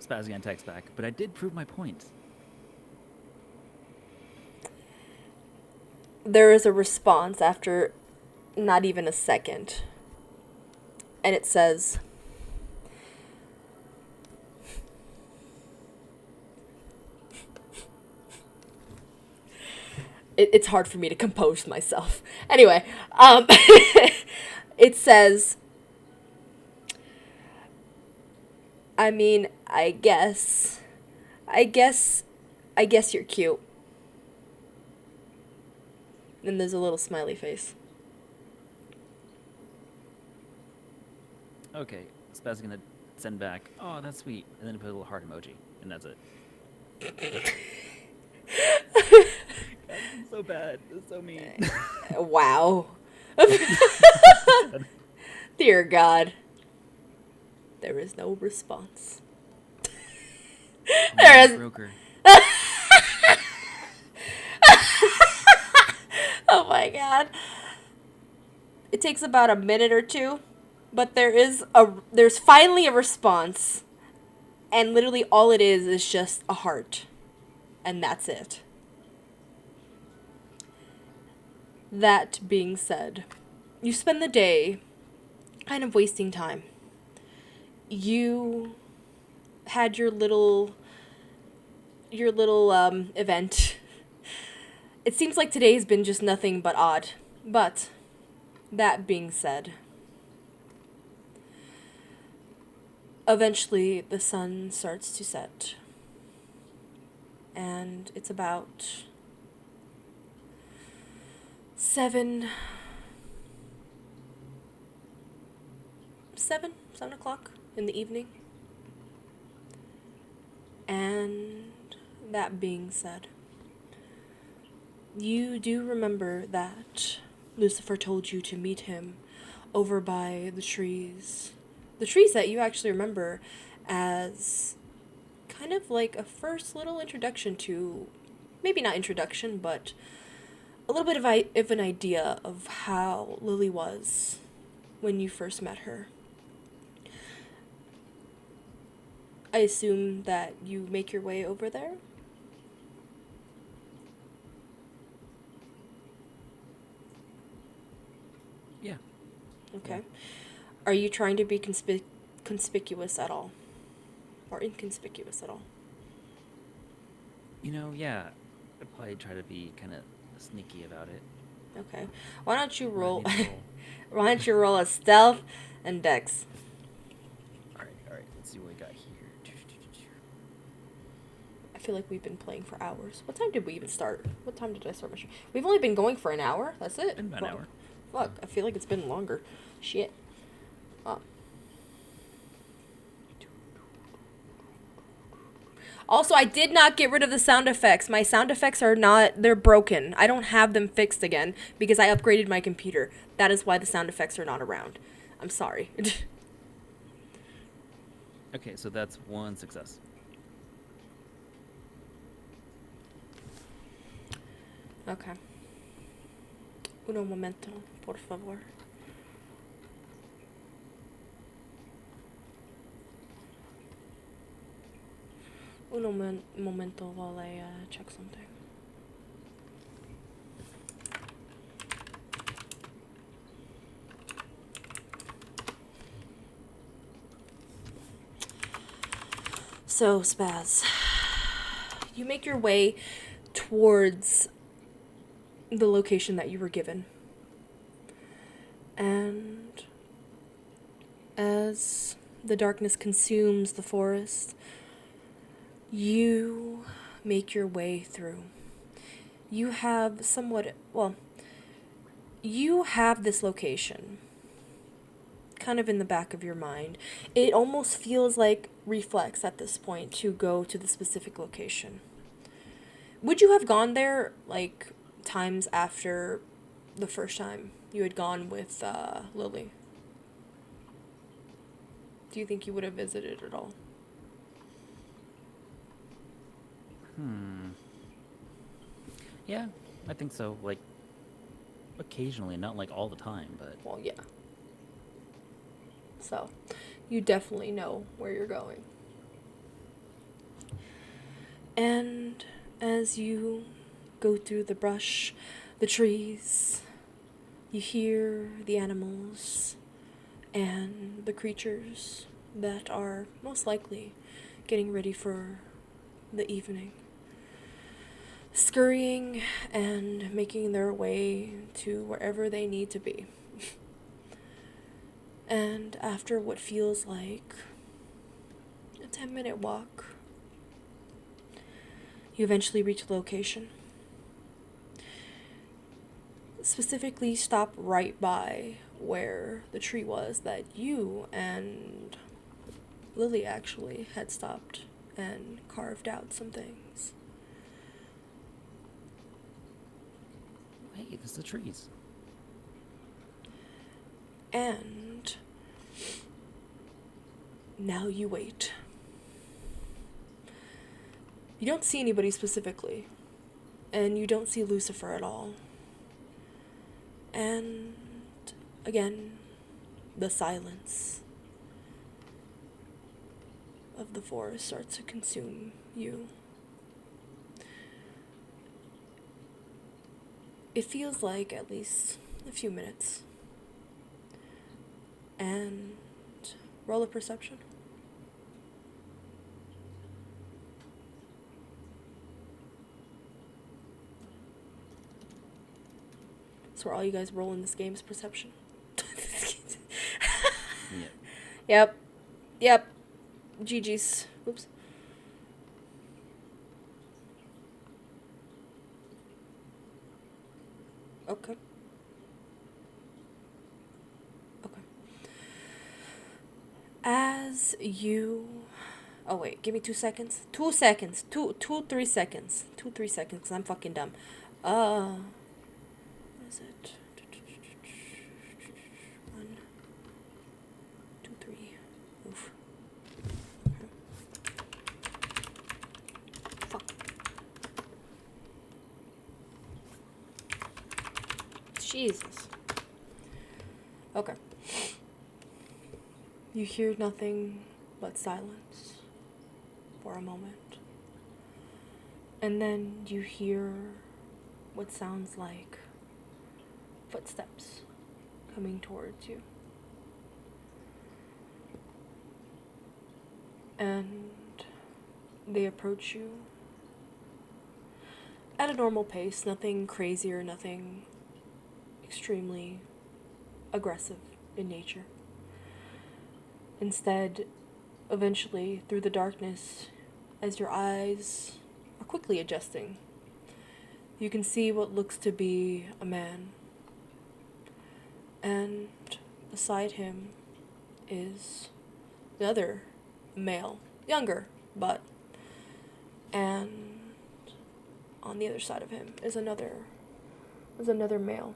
Spaz gonna text back, but I did prove my point. There is a response after not even a second. And it says, it's hard for me to compose myself. Anyway, it says, I mean, I guess you're cute. And there's a little smiley face. Okay, Spaz gonna send back, oh, that's sweet, and then put a little heart emoji, and that's it. I'm so bad. It's so mean. Wow. Dear God. There is no response. There is. Broker. Oh my God. It takes about a minute or two, but there's finally a response, and literally all it is just a heart, and that's it. That being said, you spend the day kind of wasting time. You had your little event. It seems like today has been just nothing but odd. But that being said, eventually the sun starts to set. And it's about 7 o'clock in the evening. And that being said, you do remember that Lucifer told you to meet him over by the trees. The trees that you actually remember as kind of like a first little introduction to, maybe not introduction, but a little bit of an idea of how Lily was when you first met her. I assume that you make your way over there? Yeah. Okay. Are you trying to be conspicuous at all? Or inconspicuous at all? Yeah. I'd probably try to be kind of sneaky about it. Okay. Why don't you roll... I need to roll. Why don't you roll a stealth and dex? Alright. Let's see what we got here. I feel like we've been playing for hours. What time did we even start? What time did I start my stream? We've only been going for an hour. That's it. Been about an hour. Fuck. I feel like it's been longer. Shit. Also, I did not get rid of the sound effects. My sound effects they're broken. I don't have them fixed again because I upgraded my computer. That is why the sound effects are not around. I'm sorry. Okay, so that's one success. Okay. Uno momento, por favor. Momento while I check something. So, Spaz, you make your way towards the location that you were given. And as the darkness consumes the forest, you make your way through. You have somewhat, well, you have this location kind of in the back of your mind. It almost feels like reflex at this point to go to the specific location. Would you have gone there, like, times after the first time you had gone with Lily? Do you think you would have visited at all? Yeah, I think so. Like, occasionally, not like all the time, but Well, yeah. So, you definitely know where you're going. And as you go through the brush, the trees, you hear the animals and the creatures that are most likely getting ready for the evening, scurrying and making their way to wherever they need to be. And after what feels like a 10-minute walk, you eventually reach the location. Specifically, stop right by where the tree was that you and Lily actually had stopped and carved out some things. hey, it's the trees. And now you wait. You don't see anybody specifically, and you don't see Lucifer at all. And again, the silence of the forest starts to consume you. It feels like at least a few minutes. And roll a perception. So are all you guys roll in this game's perception? Yeah. Yep. GG's. Oops. Okay. Okay. As you... Oh, wait. Give me 2 seconds. 2 seconds. 3 seconds. 3 seconds, because I'm fucking dumb. What is it? 1, 2, 3. Oof. Fuck. Jesus. Okay. You hear nothing but silence for a moment. And then you hear what sounds like footsteps coming towards you. And they approach you at a normal pace, nothing crazy or nothing extremely aggressive in nature. Instead, eventually, through the darkness, as your eyes are quickly adjusting, you can see what looks to be a man. And beside him is another male, younger, but, and on the other side of him is another male.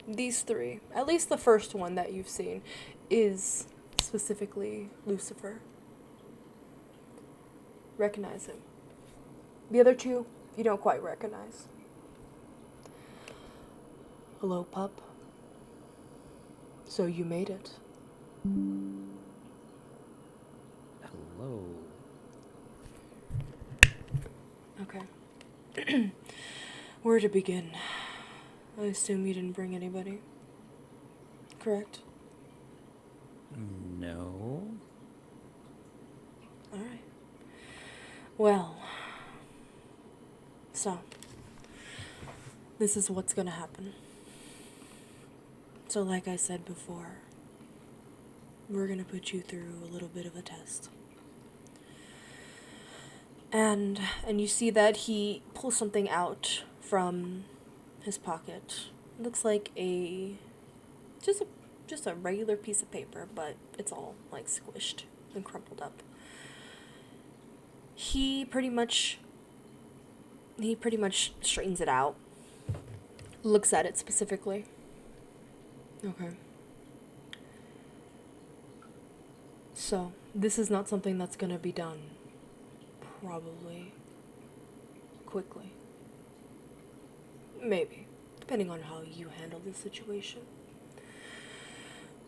These three, at least the first one that you've seen, is specifically Lucifer. Recognize him. The other two, you don't quite recognize. Hello, pup. So you made it. Hello. Okay. Where to begin? I assume you didn't bring anybody. Correct? No. Alright. Well, so, this is what's gonna happen. So like I said before, we're gonna put you through a little bit of a test. And you see that he pulls something out from his pocket. It looks like just a regular piece of paper, but it's all like squished and crumpled up. He pretty much straightens it out. Looks at it specifically. Okay. So, this is not something that's gonna be done probably quickly. Maybe, depending on how you handle the situation.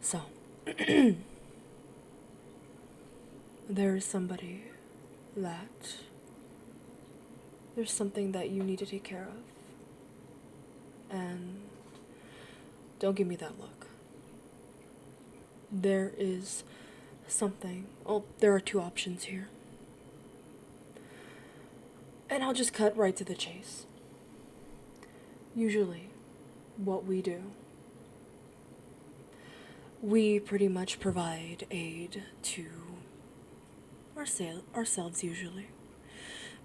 So, there is somebody that there's something that you need to take care of. And don't give me that look. There is something. Oh, there are two options here. And I'll just cut right to the chase. Usually, what we do, we pretty much provide aid to ourselves usually.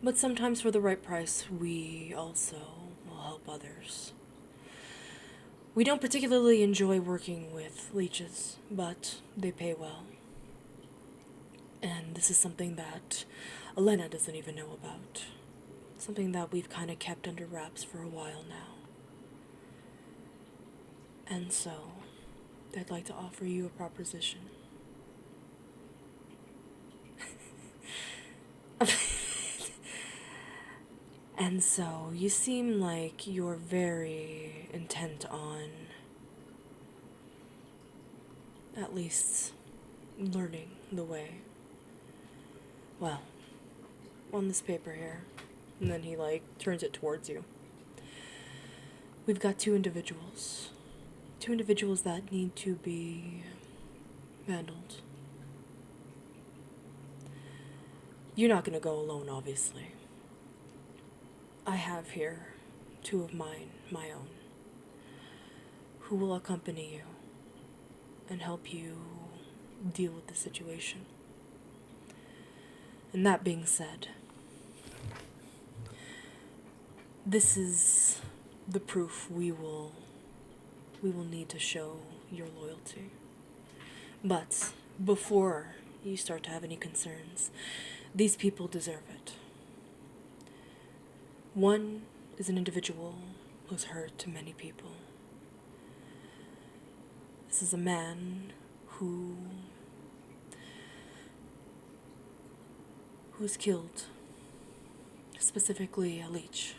But sometimes for the right price, we also will help others. We don't particularly enjoy working with leeches, but they pay well. And this is something that Elena doesn't even know about. Something that we've kind of kept under wraps for a while now. And so, they'd like to offer you a proposition. And so, you seem like you're very intent on at least learning the way. Well, on this paper here. And then he, turns it towards you. We've got two individuals. Two individuals that need to be handled. You're not gonna go alone, obviously. I have here two of mine, my own, who will accompany you and help you deal with the situation. And that being said, this is the proof we will need to show your loyalty. But before you start to have any concerns, these people deserve it. One is an individual who's hurt many people. This is a man who was killed, specifically a leech.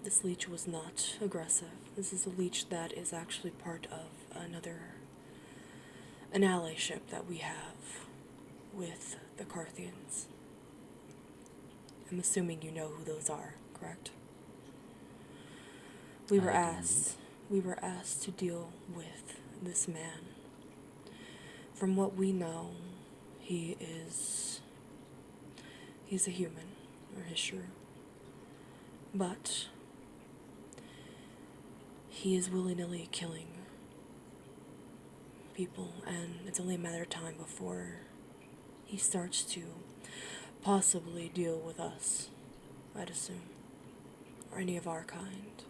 This leech was not aggressive. This is a leech that is actually part of an allyship that we have with the Carthians. I'm assuming you know who those are, correct? We were asked to deal with this man. From what we know, he's a human, or his shrew. But he is willy-nilly killing people, and it's only a matter of time before he starts to possibly deal with us, I'd assume, or any of our kind.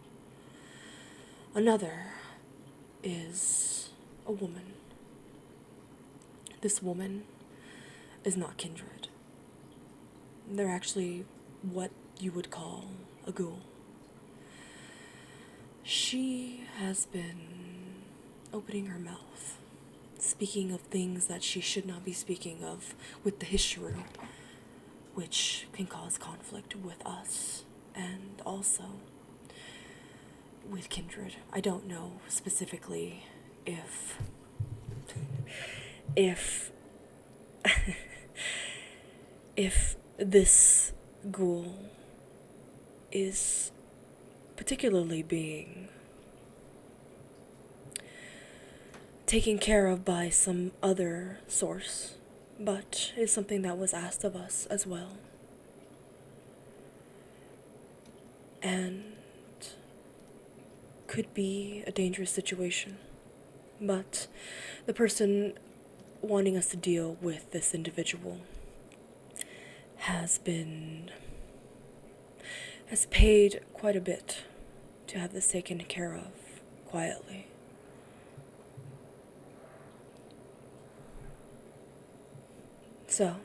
Another is a woman. This woman is not kindred. They're actually what you would call a ghoul. She has been opening her mouth, speaking of things that she should not be speaking of with the Hishru, which can cause conflict with us and also with kindred. I don't know specifically if if this ghoul is particularly being taken care of by some other source, but is something that was asked of us as well. And could be a dangerous situation. But the person wanting us to deal with this individual has paid quite a bit to have this taken care of quietly. So,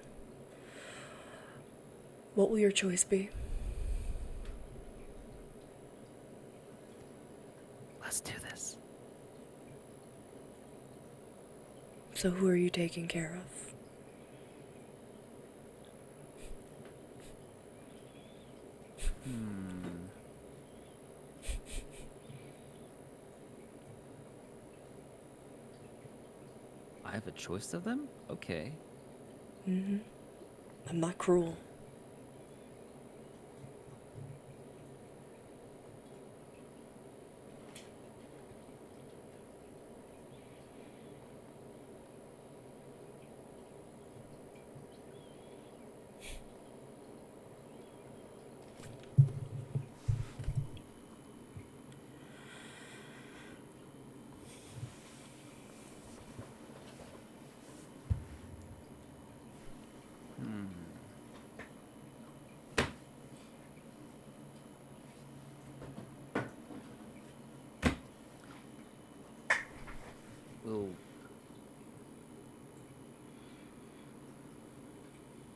what will your choice be? Let's do this. So who are you taking care of? I have a choice of them? Okay. I'm not cruel.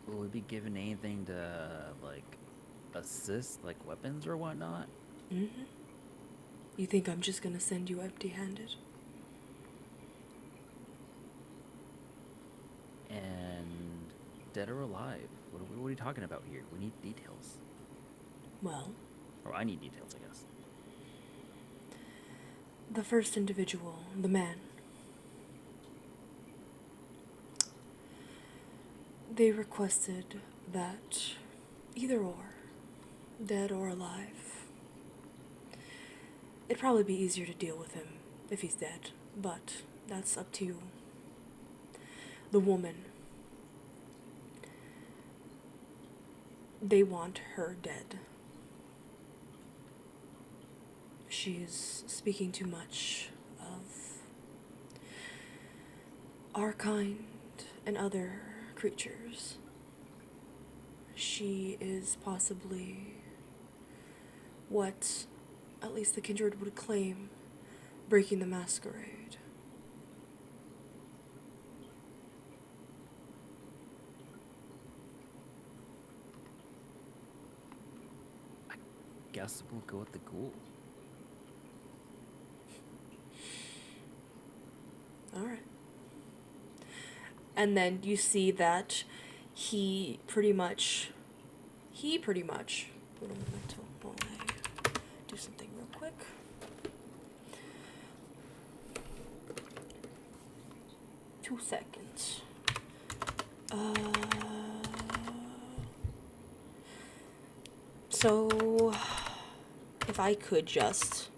Will we be given anything to, like, assist, like weapons or whatnot? You think I'm just gonna send you empty-handed? And dead or alive? What are you talking about here? We need details. Well, Or I need details, I guess. the first individual, the man, they requested that either or, dead or alive. It'd probably be easier to deal with him if he's dead, but that's up to you. The woman, they want her dead. She's speaking too much of our kind and other creatures. She is possibly what at least the kindred would claim breaking the masquerade. Guess we'll go with the ghoul. Alright. And then you see that he pretty much. Wait a moment while I do something real quick. Two seconds. So, if I could just.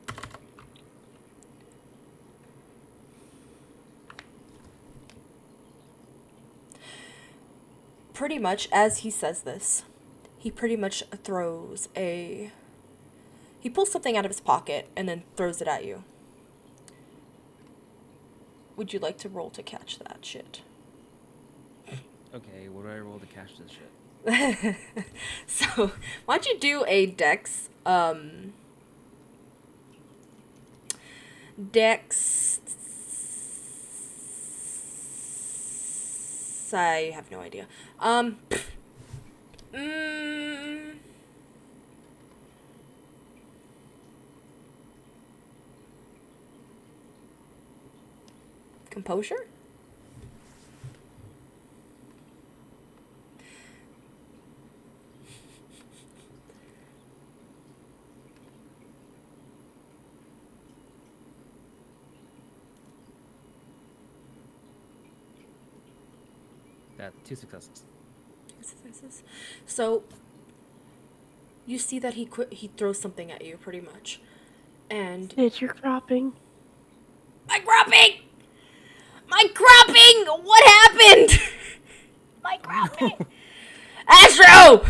Pretty much as he says this, he pretty much throws a. He pulls something out of his pocket and then throws it at you. Would you like to roll to catch that shit? Okay, what do I roll to catch this shit? So, why don't you do a dex, I have no idea. Composure? Got 2 successes. So you see that he throws something at you pretty much. And Did you're cropping? my cropping! My cropping! What happened? My cropping! Astro!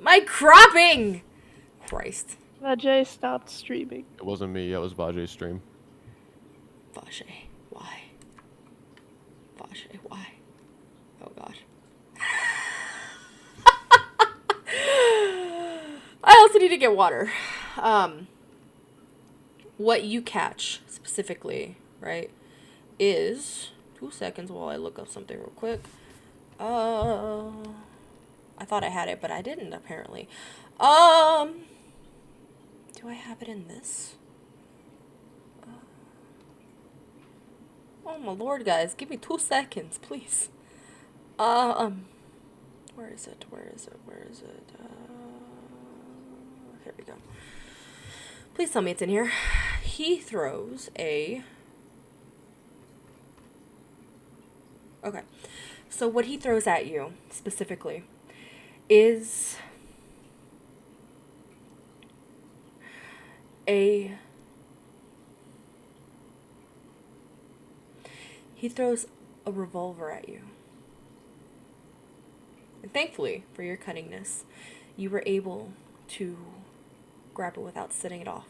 My cropping! Christ. Vajay stopped streaming. It wasn't me. It was Vajay's stream. Vache, why? Vache, why? Oh god. I also need to get water. What you catch specifically, right, is 2 seconds while I look up something real quick. I thought I had it, but I didn't apparently. Do I have it in this? Oh my lord, guys, give me 2 seconds, please. Where is it? Where is it? Where is it? Here we go. Please tell me it's in here. He throws a... Okay. So what he throws at you, specifically, is a... He throws a revolver at you. And thankfully, for your cunningness, you were able to grab it without setting it off.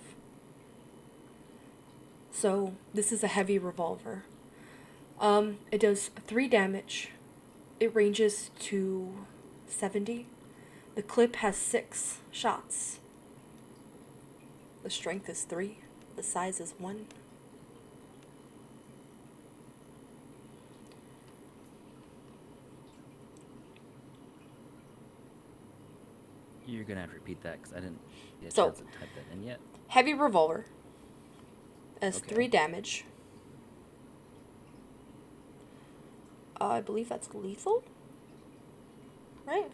So, this is a heavy revolver. It does 3 damage. It ranges to 70. The clip has 6 shots. The strength is 3. The size is 1. You're gonna have to repeat that because I didn't get a So- chance to type that in yet. Heavy revolver. Has Okay. 3 damage. I believe that's lethal? Right?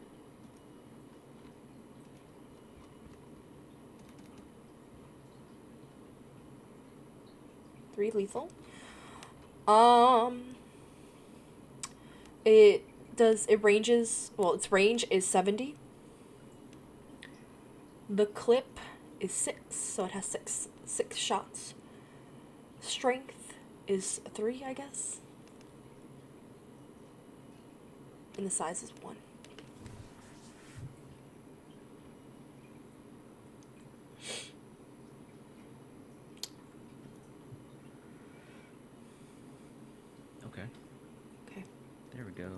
Three lethal. It ranges, well, its range is 70. The clip is 6, so it has six shots. Strength is 3, I guess. And the size is 1. Okay. Okay. There we go.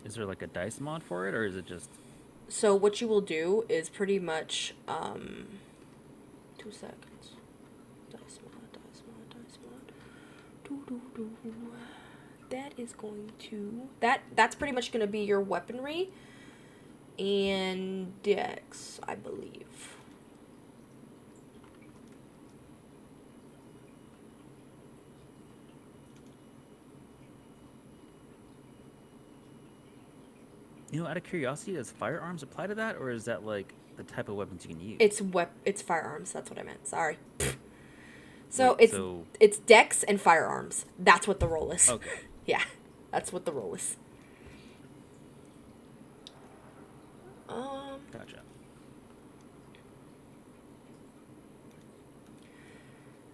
Is there like a dice mod for it, or is it just... So what you will do is pretty much 2 seconds. Dice mod. Doo. That is going to that's pretty much gonna be your weaponry and dex, I believe. You know, out of curiosity, does firearms apply to that, or is that like the type of weapons you can use? It's firearms, that's what I meant. Sorry. So Wait, it's dex and firearms. That's what the roll is. Okay. Yeah. That's what the roll is. Gotcha.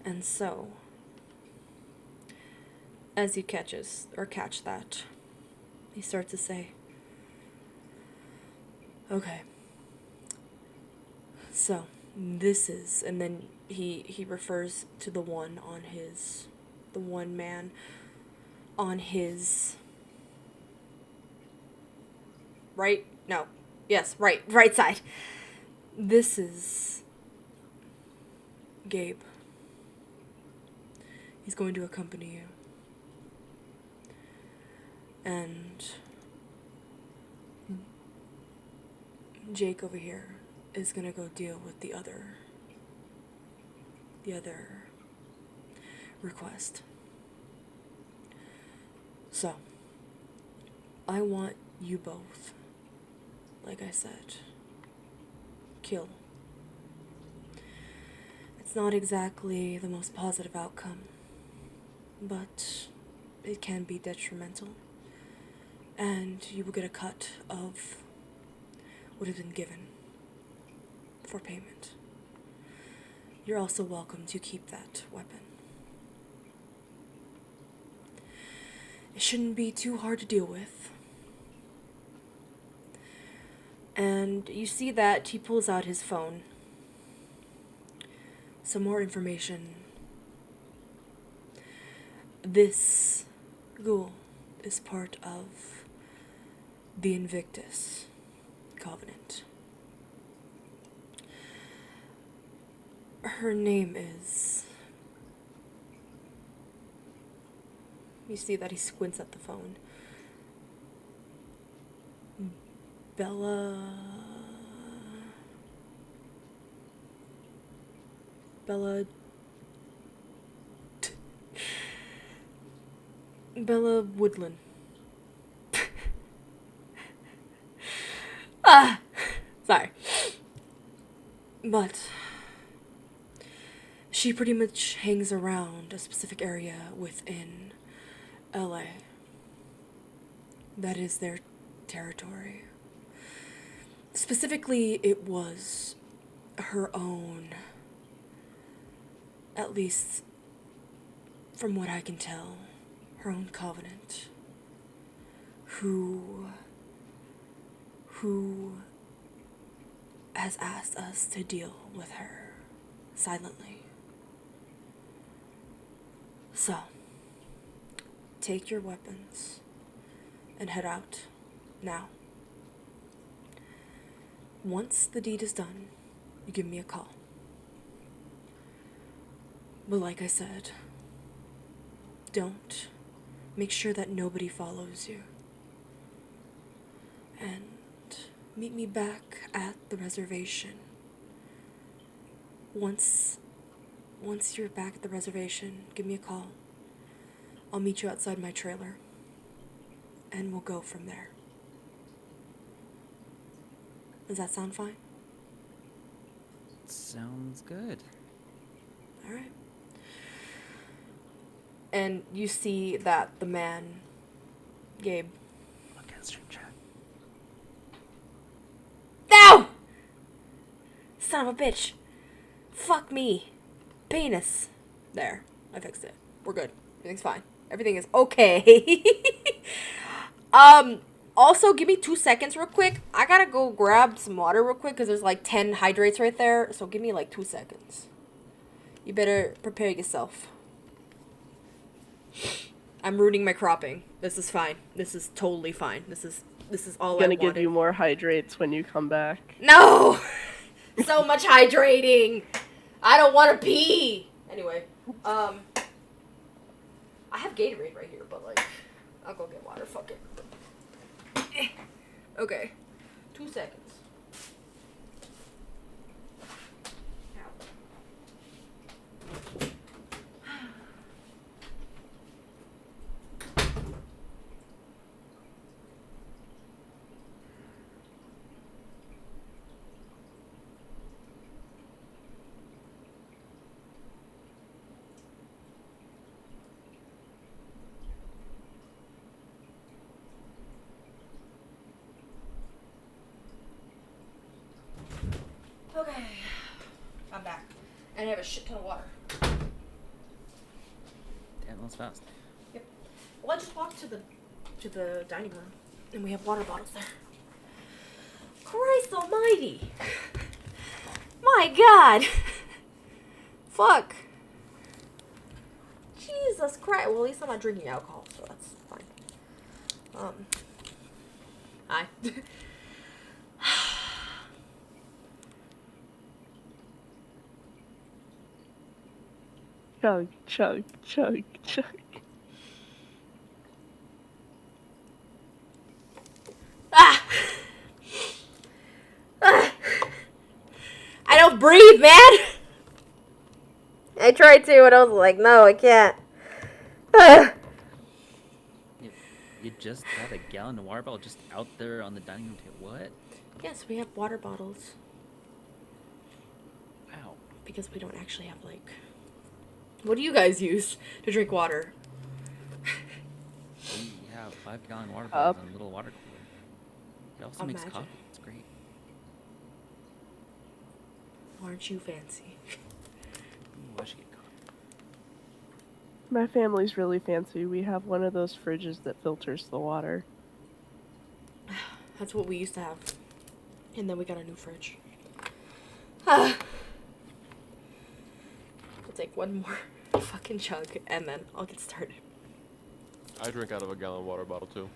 And so, as you catch that, he starts to say, okay, so this is, and then he refers to the one man on his right side. This is Gabe. He's going to accompany you. And Jake over here is gonna go deal with the other request. So, I want you both, like I said, kill. It's not exactly the most positive outcome, but it can be detrimental, and you will get a cut of what has been given for payment. You're also welcome to keep that weapon. It shouldn't be too hard to deal with. And you see that he pulls out his phone some more information. This ghoul is part of the Invictus Covenant. Her name is... You see that he squints at the phone. Bella... Bella Woodland. Ah! Sorry. But she pretty much hangs around a specific area within LA. That is their territory. Specifically, it was her own, at least from what I can tell, her own covenant, who has asked us to deal with her silently. So, take your weapons and head out now. Once the deed is done, you give me a call. But like I said, make sure that nobody follows you. And meet me back at the reservation. Once you're back at the reservation, give me a call. I'll meet you outside my trailer. And we'll go from there. Does that sound fine? Sounds good. Alright. And you see that the man, Gabe. Look at stream chat. No! Son of a bitch. Fuck me. Penis. There. I fixed it. We're good. Everything's fine. Everything is okay. Also, give me 2 seconds real quick. I gotta go grab some water real quick because there's like 10 hydrates right there. So give me like 2 seconds. You better prepare yourself. I'm ruining my cropping. This is fine. This is totally fine. This is all I Gonna wanted. give you more hydrates when you come back. No! So much hydrating! I don't want to pee! Anyway, I have Gatorade right here, but like, I'll go get water, fuck it. Okay, 2 seconds. Okay, I'm back. And I have a shit ton of water. Damn, that was fast. Yep. Well, I just walked to the dining room, and we have water bottles there. Christ almighty! My God! Fuck! Jesus Christ! Well, at least I'm not drinking alcohol, so that's fine. Hi. Chug, chug, chug, chug. Ah! Ah! I don't breathe, man! I tried to, and I was like, no, I can't. Ah! You just had a gallon of water bottle just out there on the dining room table. What? Yes, we have water bottles. Wow. Because we don't actually have, like... What do you guys use to drink water? We have 5-gallon water bottles Cup. and a little water cooler. It also makes Imagine. coffee. It's great. Aren't you fancy? Ooh, I should get coffee. My family's really fancy. We have one of those fridges that filters the water. That's what we used to have. And then we got a new fridge. Ah. one more fucking chug, and then I'll get started. I drink out of a gallon water bottle too.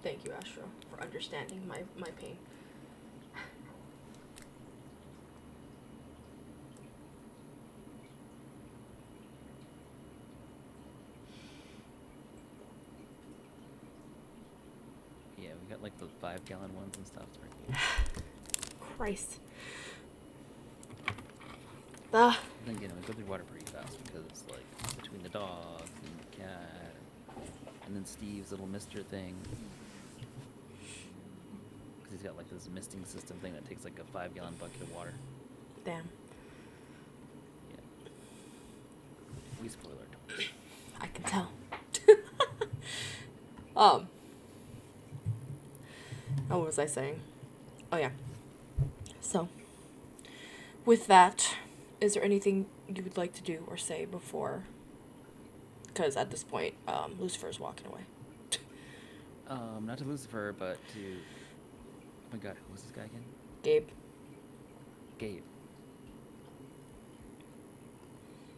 Thank you, Astro, for understanding my pain. Yeah, we got like the 5-gallon ones and stuff. It's pretty cool. Christ. Then again, we go through water pretty fast because, like, between the dogs and the cat, and then Steve's little mister thing. Because he's got, like, this misting system thing that takes, like, a 5-gallon bucket of water. Damn. Yeah. We spoiled our toys. I can tell. What was I saying? Oh, yeah. So, with that, is there anything you would like to do or say before? Because at this point, Lucifer's walking away. Not to Lucifer, but to... Oh my god, who was this guy again? Gabe. Gabe.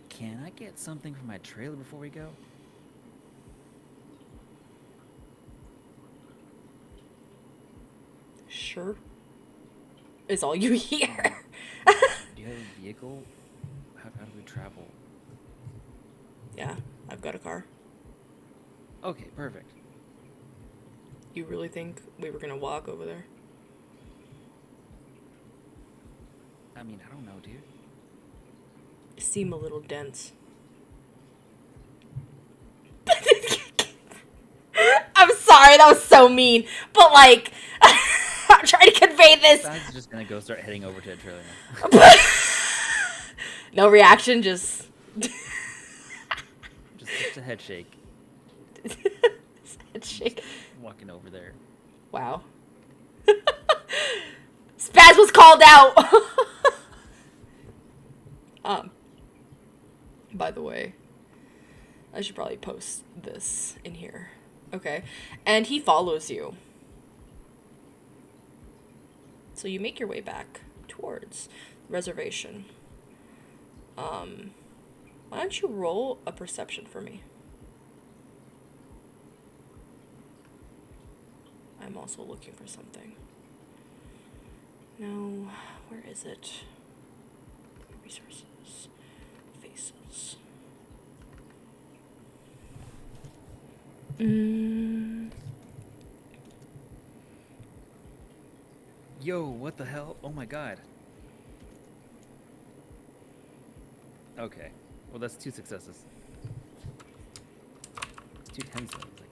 Can I get something from my trailer before we go? Sure. Is all you hear. Do you have a vehicle? How do we travel? Yeah, I've got a car. Okay, perfect. You really think we were gonna walk over there? I mean, I don't know, dude. You seem a little dense. I'm sorry, that was so mean. But like, I'm trying to convey this. Brad's just gonna go start heading over to a trailer now. No reaction, just just a head shake. head shake. Walking over there. Wow. Spaz was called out. By the way, I should probably post this in here. Okay. And he follows you. So you make your way back towards the reservation. Why don't you roll a perception for me? I'm also looking for something. No, where is it? Resources. Faces. Yo, what the hell? Oh my god. Okay. Well, that's 2 successes. It's 2 tens though. It's like,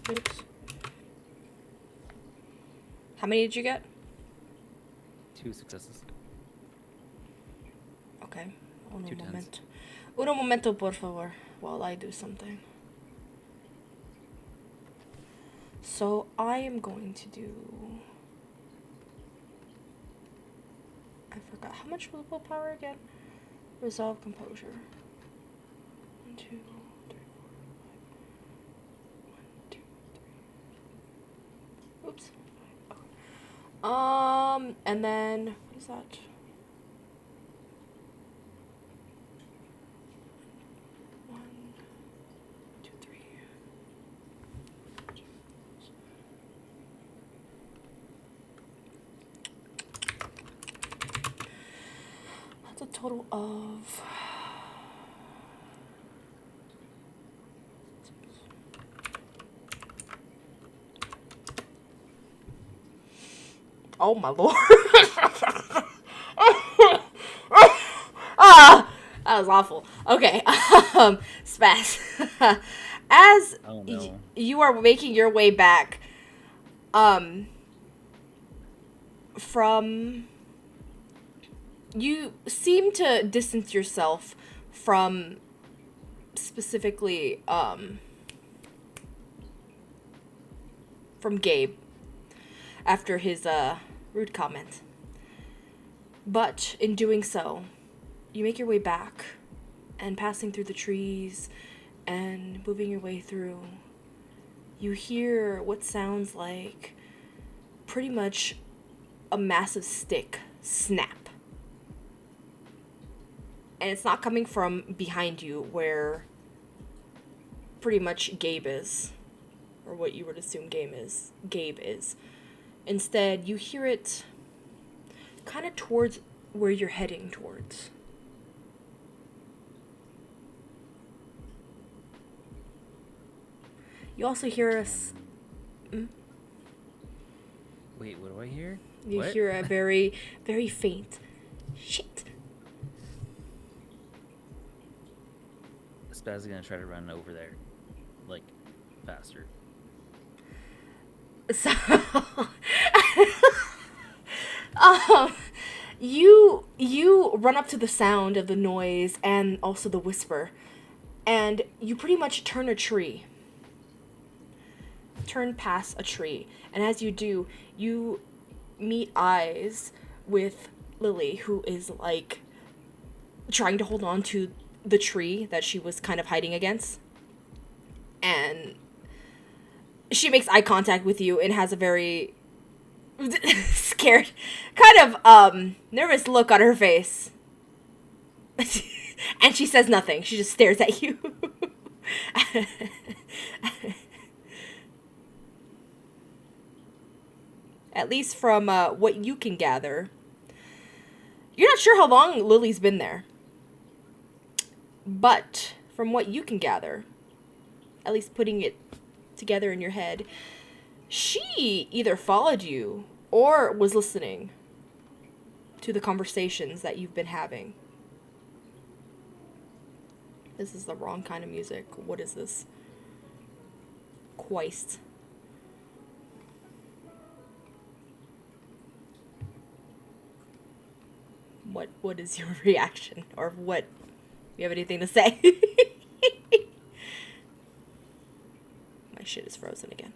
damn. Oops. How many did you get? 2 successes. Okay. Uno 2 tens. momento. Uno momento, por favor, while I do something. So I am going to do... I forgot. How much was willpower again? Resolve composure. 1, 2, 3, 4, 5. 1, 2, 3. Oops. Okay. And then what is that? 1, 2, 3. That's a total of... Oh my lord. Ah, that was awful. Okay. Spaz. As Oh no. you are making your way back, from... You seem to distance yourself from specifically, from Gabe after his, rude comment. But in doing so, you make your way back and passing through the trees and moving your way through, you hear what sounds like pretty much a massive stick snap. And it's not coming from behind you where pretty much Gabe is. Or what you would assume Gabe is. Instead, you hear it kind of towards where you're heading towards. You also hear us. Wait, what do I hear? You What? hear a very, very faint shit. Spaz is gonna try to run over there, like, faster. So, you run up to the sound of the noise and also the whisper, and you pretty much turn past a tree, and as you do, you meet eyes with Lily, who is like trying to hold on to the tree that she was kind of hiding against, and she makes eye contact with you and has a very scared, kind of nervous look on her face. And she says nothing. She just stares at you. At least from what you can gather. You're not sure how long Lily's been there. But from what you can gather, at least putting it together in your head, she either followed you or was listening to the conversations that you've been having. This is the wrong kind of music. What is this? Christ. What is your reaction? Or what? You have anything to say? My shit is frozen again.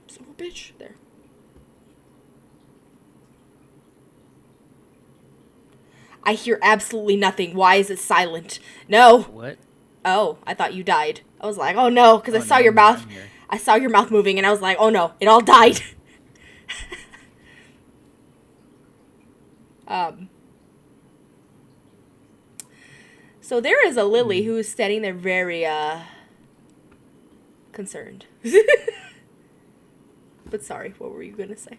Son of a bitch. There. I hear absolutely nothing. Why is it silent? No. What? Oh, I thought you died. I was like, oh no, because I saw your I'm here, mouth. I'm here. I saw your mouth moving, and I was like, oh no, it all died. So there is a Lily who is standing there very, concerned. But sorry, what were you gonna say?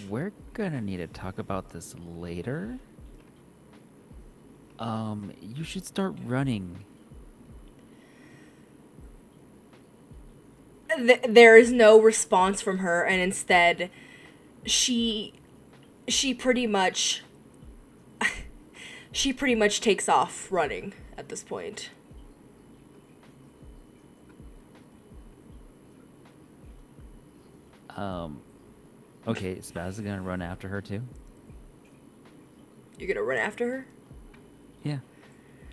We're gonna need to talk about this later. You should start running. There is no response from her, and instead, she pretty much takes off running at this point. Okay, Spaz is gonna run after her too. You're gonna run after her? Yeah.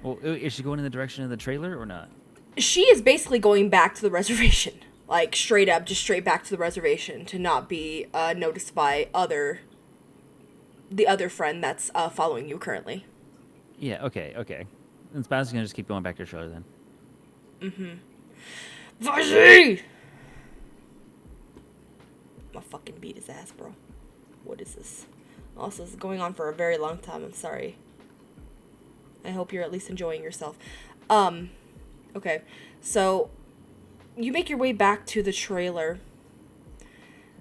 Well, is she going in the direction of the trailer or not? She is basically going back to the reservation. Like, straight up, just straight back to the reservation to not be noticed by the other friend that's following you currently. Yeah, okay. And Spaz is gonna just keep going back to the trailer then. Vaji! I'm gonna fucking beat his ass, bro. What is this? Also, this is going on for a very long time. I'm sorry. I hope you're at least enjoying yourself. Okay. So, you make your way back to the trailer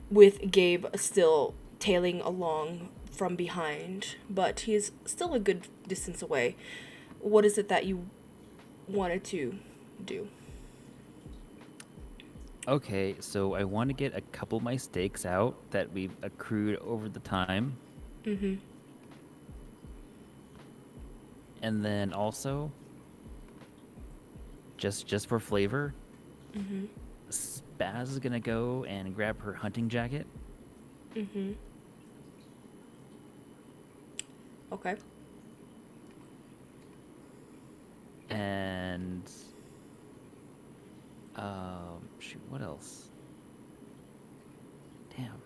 with Gabe still tailing along from behind, but he's still a good distance away. What is it that you wanted to do? Okay, so I want to get a couple of my stakes out that we've accrued over the time. Mm-hmm. And then also, just for flavor, Mm-hmm. Spaz is gonna go and grab her hunting jacket. Mm-hmm. Okay. And shoot, what else? Damn.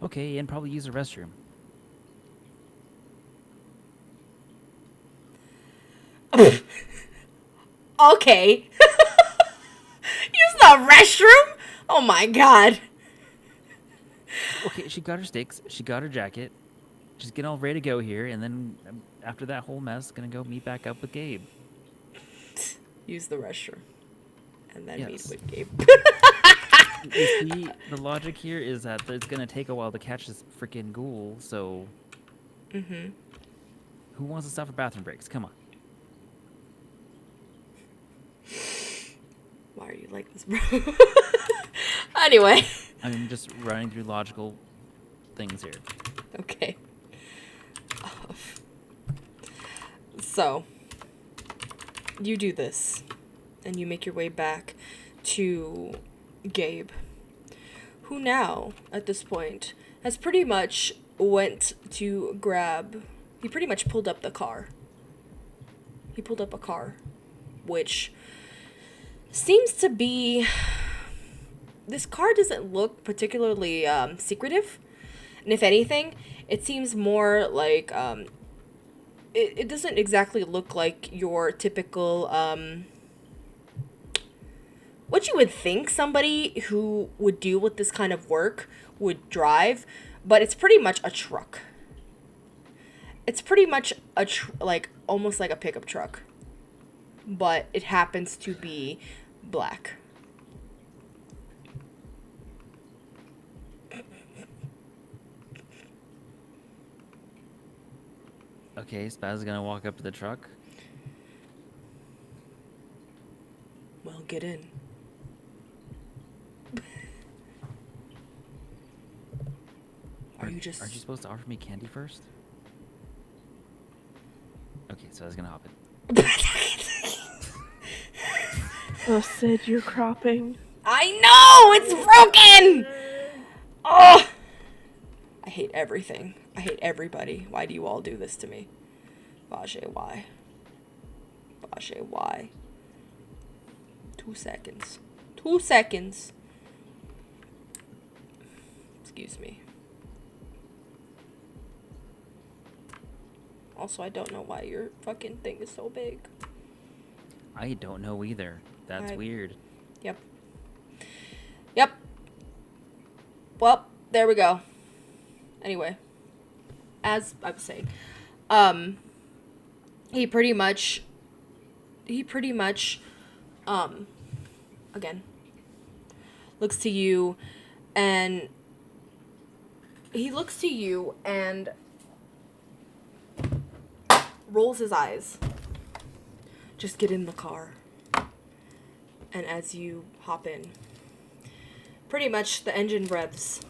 Okay, and probably use the restroom. Okay. Use the restroom? Oh my god. Okay, she got her sticks. She got her jacket. She's getting all ready to go here, and then after that whole mess, gonna go meet back up with Gabe. Use the restroom. And then meet Yes. with Gabe. You see, the logic here is that it's gonna take a while to catch this freaking ghoul, so... Mm-hmm. Who wants to stop for bathroom breaks? Come on. Why are you like this, bro? Anyway. I'm just running through logical things here. Okay. So, you do this, and you make your way back to Gabe, who now, at this point, has pretty much went to grab... He pretty much pulled up the car. He pulled up a car, which seems to be... This car doesn't look particularly secretive. And if anything, it seems more like... It doesn't exactly look like your typical... what you would think somebody who would deal with this kind of work would drive. But it's pretty much a truck. It's pretty much like almost like a pickup truck. But it happens to be black. Okay, Spaz is gonna walk up to the truck. Well, get in. Aren't you supposed to offer me candy first? Okay, so I was gonna hop in. Oh, Sid, you're cropping. I know! It's broken! Oh! I hate everything. I hate everybody. Why do you all do this to me? Vajay, why? Vajay, why? 2 seconds. 2 seconds. Excuse me. Also, I don't know why your fucking thing is so big. I don't know either. That's weird. Yep. Yep. Well, there we go. Anyway, as I was saying, he pretty much, again, looks to you, and rolls his eyes. Just get in the car. And as you hop in, pretty much the engine revs,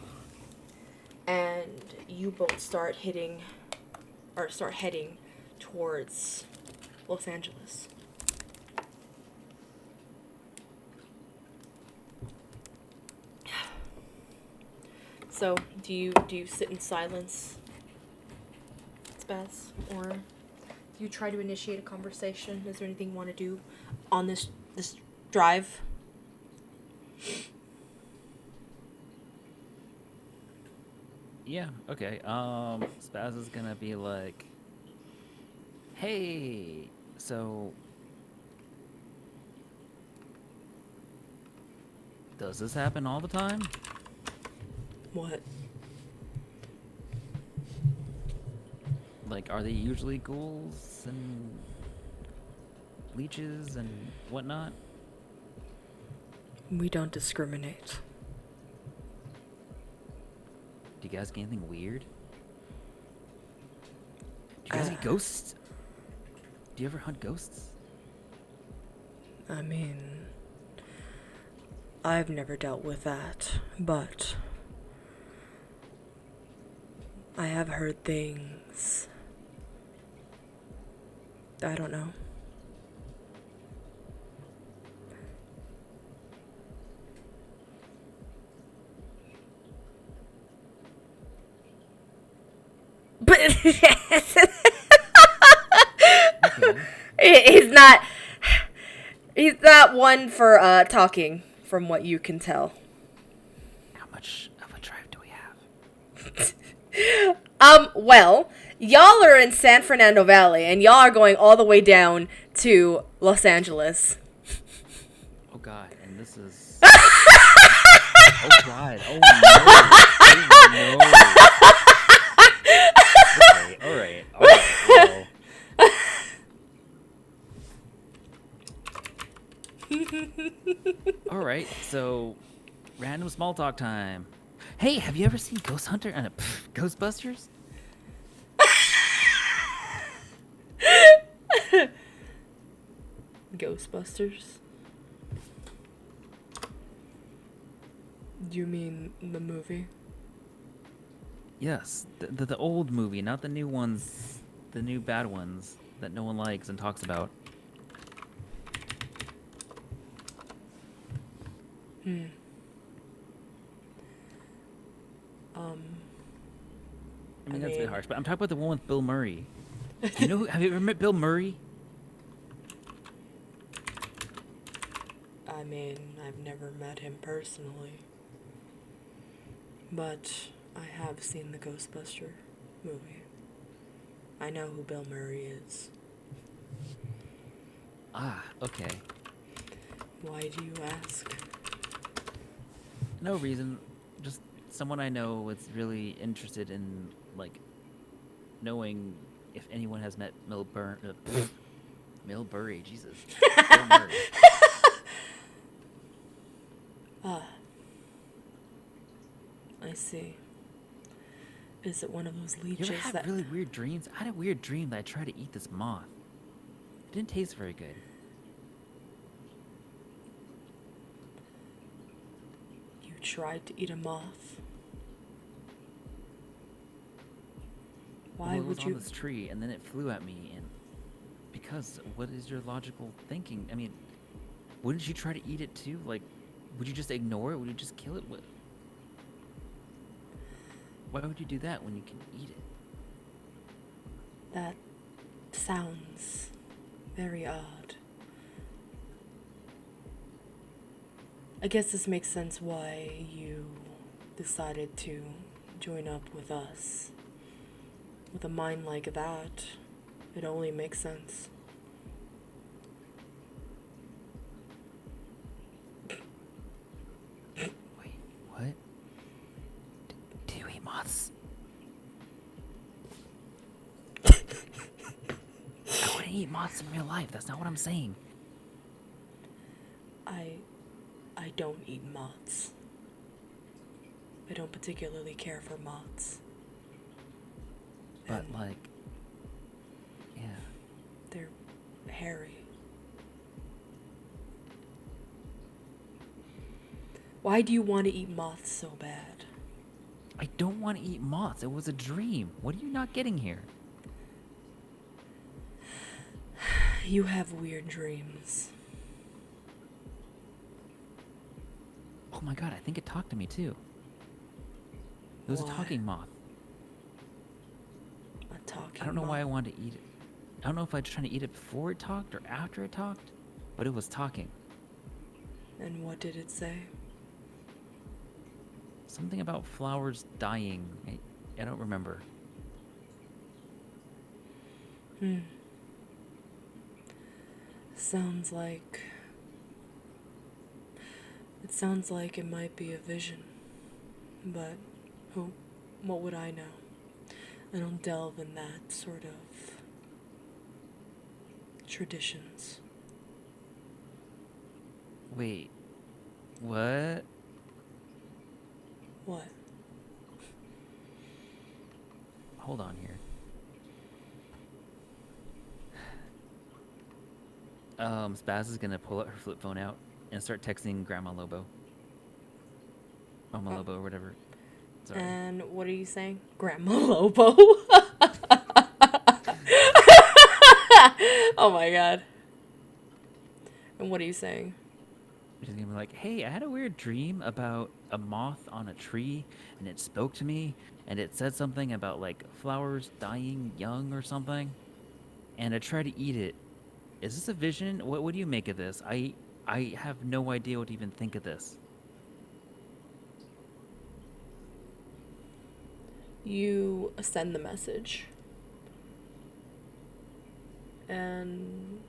and you both start heading towards Los Angeles. So, do you sit in silence, Spaz, or do you try to initiate a conversation? Is there anything you want to do on this drive? Yeah, okay. Spaz is gonna be like, hey, so does this happen all the time? What? Like, are they usually ghouls and leeches and whatnot? We don't discriminate. Do you guys get anything weird? Do you guys get ghosts? Do you ever hunt ghosts? I mean, I've never dealt with that, but I have heard things. I don't know. But he's not one for talking, from what you can tell. How much of a drive do we have? Well, y'all are in San Fernando Valley, and y'all are going all the way down to Los Angeles. god, and this is. Oh god. Oh no. Oh no. Okay. All right. Well. All right. So, random small talk time. Hey, have you ever seen Ghost Hunter and Ghostbusters? Ghostbusters? Do you mean the movie? Yes, the old movie, not the new ones, the new bad ones that no one likes and talks about. I mean, that's a bit harsh, but I'm talking about the one with Bill Murray. You know, have you ever met Bill Murray? I mean, I've never met him personally. But I have seen the Ghostbuster movie. I know who Bill Murray is. Ah, okay. Why do you ask? No reason. Just someone I know is really interested in, like, knowing if anyone has met Bill Murray, Jesus. Bill Murray. I see. Is it one of those You leeches ever have that... really weird dreams? I had a weird dream that I tried to eat this moth. It didn't taste very good. You tried to eat a moth? Why Well, it would was you... on this tree, and then it flew at me, and because what is your logical thinking? I mean, wouldn't you try to eat it too? Like, would you just ignore it? Would you just kill it? Why would you do that when you can eat it? That sounds very odd. I guess this makes sense why you decided to join up with us. With a mind like that, it only makes sense. Wait, what? Do you eat moths? I wouldn't eat moths in real life. That's not what I'm saying. I don't eat moths. I don't particularly care for moths. But, And like, yeah. they're hairy. Why do you want to eat moths so bad? I don't want to eat moths. It was a dream. What are you not getting here? You have weird dreams. Oh my god, I think it talked to me too. It was Why? a talking moth. A talking I don't know why I moth. wanted to eat it. I don't know if I was trying to eat it before it talked or after it talked, but it was talking. And what did it say? Something about flowers dying. I don't remember. Sounds like... It sounds like it might be a vision. But what would I know? I don't delve in that sort of traditions. Wait. What? What? Hold on here. Spaz is gonna pull out her flip phone out and start texting Grandma Lobo. Mama Lobo or whatever. Sorry. And what are you saying? Grandma Lobo? Oh my god. And what are you saying? She's gonna be like, hey, I had a weird dream about a moth on a tree, and it spoke to me, and it said something about, like, flowers dying young or something, and I tried to eat it. Is this a vision? What do you make of this? I have no idea what to even think of this. You send the message. And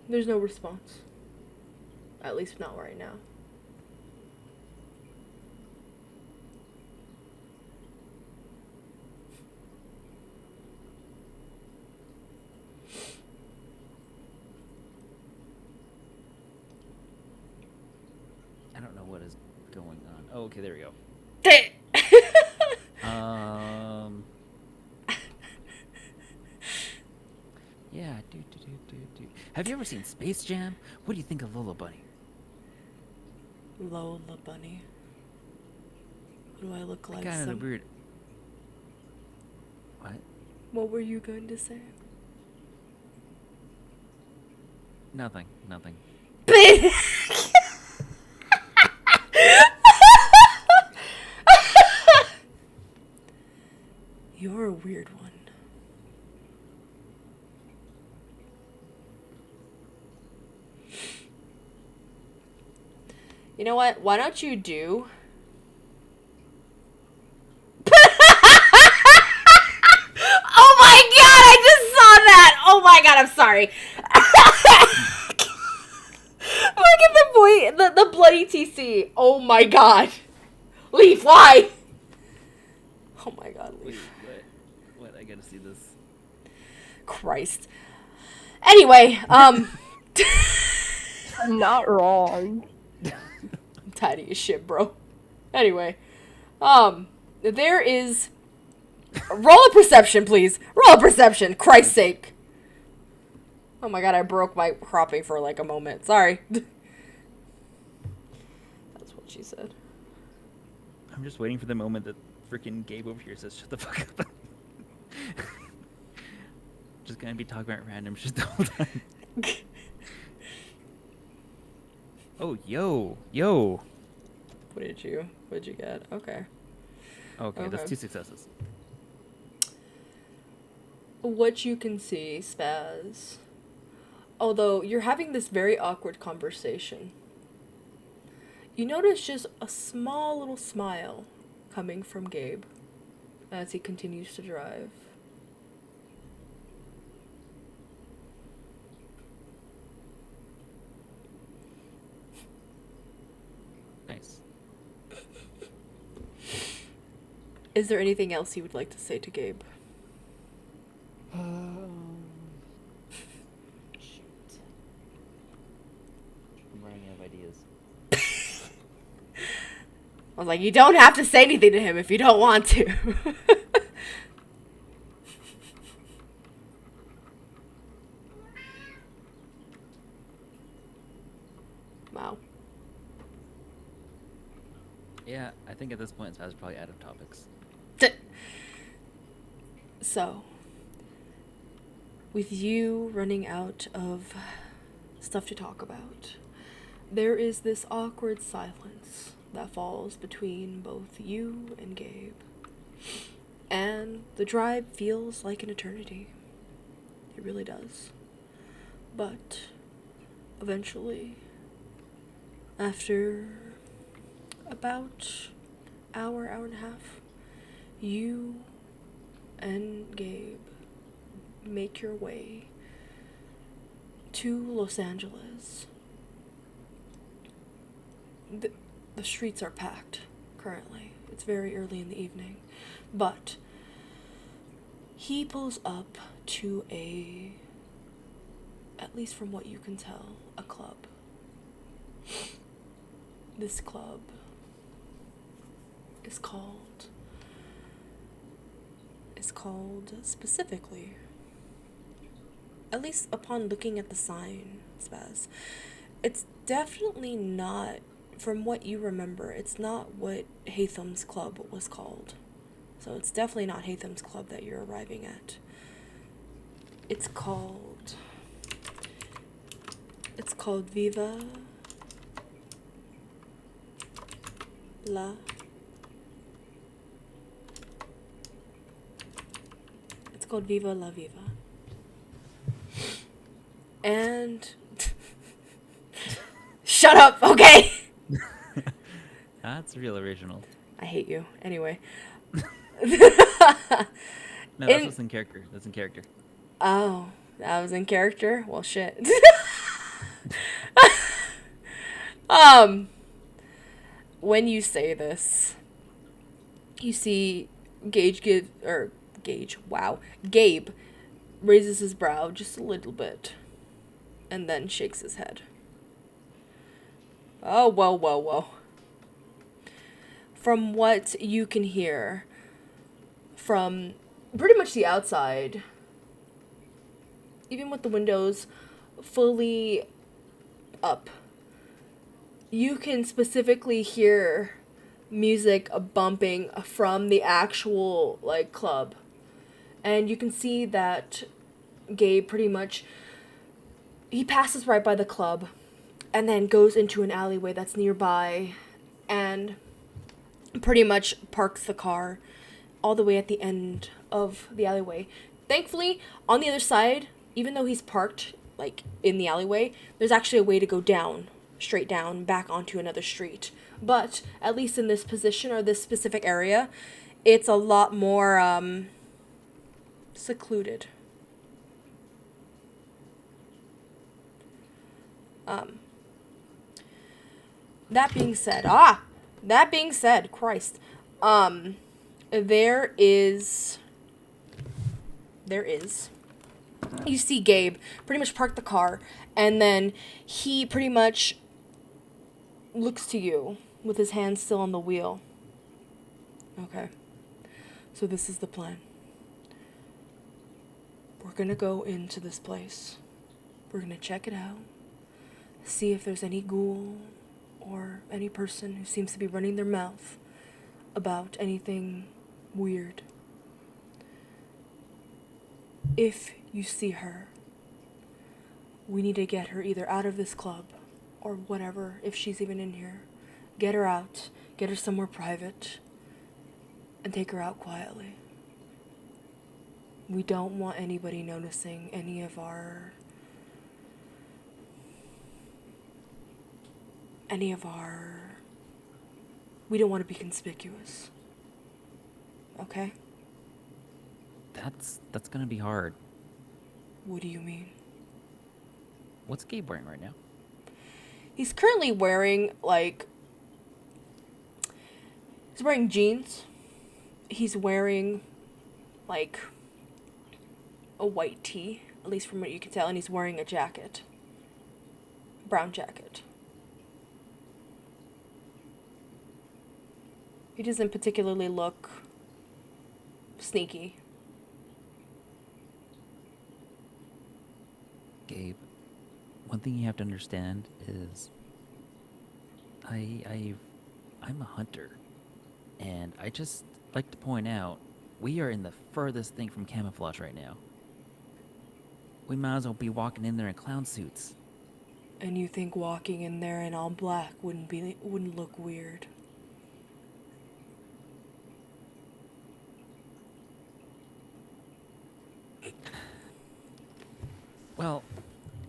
there's no response. At least not right now. I don't know what is going on. Oh, okay, there we go. Yeah, do. Have you ever seen Space Jam? What do you think of Lola Bunny? Lola Bunny. What do I look like? Kind of a weird. What? What were you going to say? Nothing. You're a weird one. You know what? Why don't you do... Oh my god, I just saw that! Oh my god, I'm sorry. Look at the boy, the bloody TC. Oh my god. Leaf, why? Oh my god, Wait, Leaf. what? I gotta see this. Christ. Anyway, I'm not wrong. I'm tidy as shit, bro. Anyway, there is... Roll a perception, please. Roll a perception, Christ's sake. Oh my god, I broke my cropping for like a moment. Sorry. That's what she said. I'm just waiting for the moment that freaking Gabe over here says, "Shut the fuck up." Just gonna be talking about random shit the whole time. Oh, yo. What did you get? Okay. Okay, that's Okay. 2 successes. What you can see, Spaz. Although you're having this very awkward conversation, you notice just a small little smile coming from Gabe as he continues to drive. Nice. Is there anything else you would like to say to Gabe? Shoot. I'm running out of ideas. I was like, you don't have to say anything to him if you don't want to. Wow. Yeah, I think at this point, Spaz is probably out of topics. So, with you running out of stuff to talk about, there is this awkward silence that falls between both you and Gabe. And the drive feels like an eternity. It really does. But eventually, after about hour and a half, you and Gabe make your way to Los Angeles. The streets are packed currently. It's very early in the evening. But he pulls up to at least from what you can tell, a club. This club is called specifically, at least upon looking at the sign, Spaz, it's definitely not, from what you remember, it's not what Hatham's club was called. So it's definitely not Hatham's club that you're arriving at. It's called Viva La It's called Viva La Viva. And shut up, okay? That's real original. I hate you. Anyway. No, that's what's in character. That's in character. Oh, that was in character? Well, shit. When you say this, you see Gabe, wow. Gabe raises his brow just a little bit and then shakes his head. Oh, whoa, whoa, whoa. From what you can hear from pretty much the outside, even with the windows fully up, you can specifically hear music bumping from the actual like club, and you can see that Gabe pretty much he passes right by the club and then goes into an alleyway that's nearby and pretty much parks the car all the way at the end of the alleyway. Thankfully, on the other side, even though he's parked like in the alleyway, there's actually a way to go down, straight down, back onto another street. But at least in this position or this specific area, it's a lot more secluded. That being said, Christ, there is, you see Gabe pretty much park the car, and then he pretty much looks to you with his hand still on the wheel. Okay, so this is the plan. We're gonna go into this place. We're gonna check it out, see if there's any ghoul or any person who seems to be running their mouth about anything weird. If you see her, we need to get her either out of this club or whatever, if she's even in here. Get her out, get her somewhere private, and take her out quietly. We don't want anybody noticing any of our we don't want to be conspicuous. Okay? That's gonna be hard. What do you mean? What's Gabe wearing right now? He's currently wearing, like, he's wearing jeans. He's wearing, like, a white tee, at least from what you can tell, and he's wearing a jacket. Brown jacket. He doesn't particularly look sneaky. Gabe, one thing you have to understand is I'm a hunter, and I just like to point out we are in the furthest thing from camouflage right now. We might as well be walking in there in clown suits. And you think walking in there in all black wouldn't look weird? Well,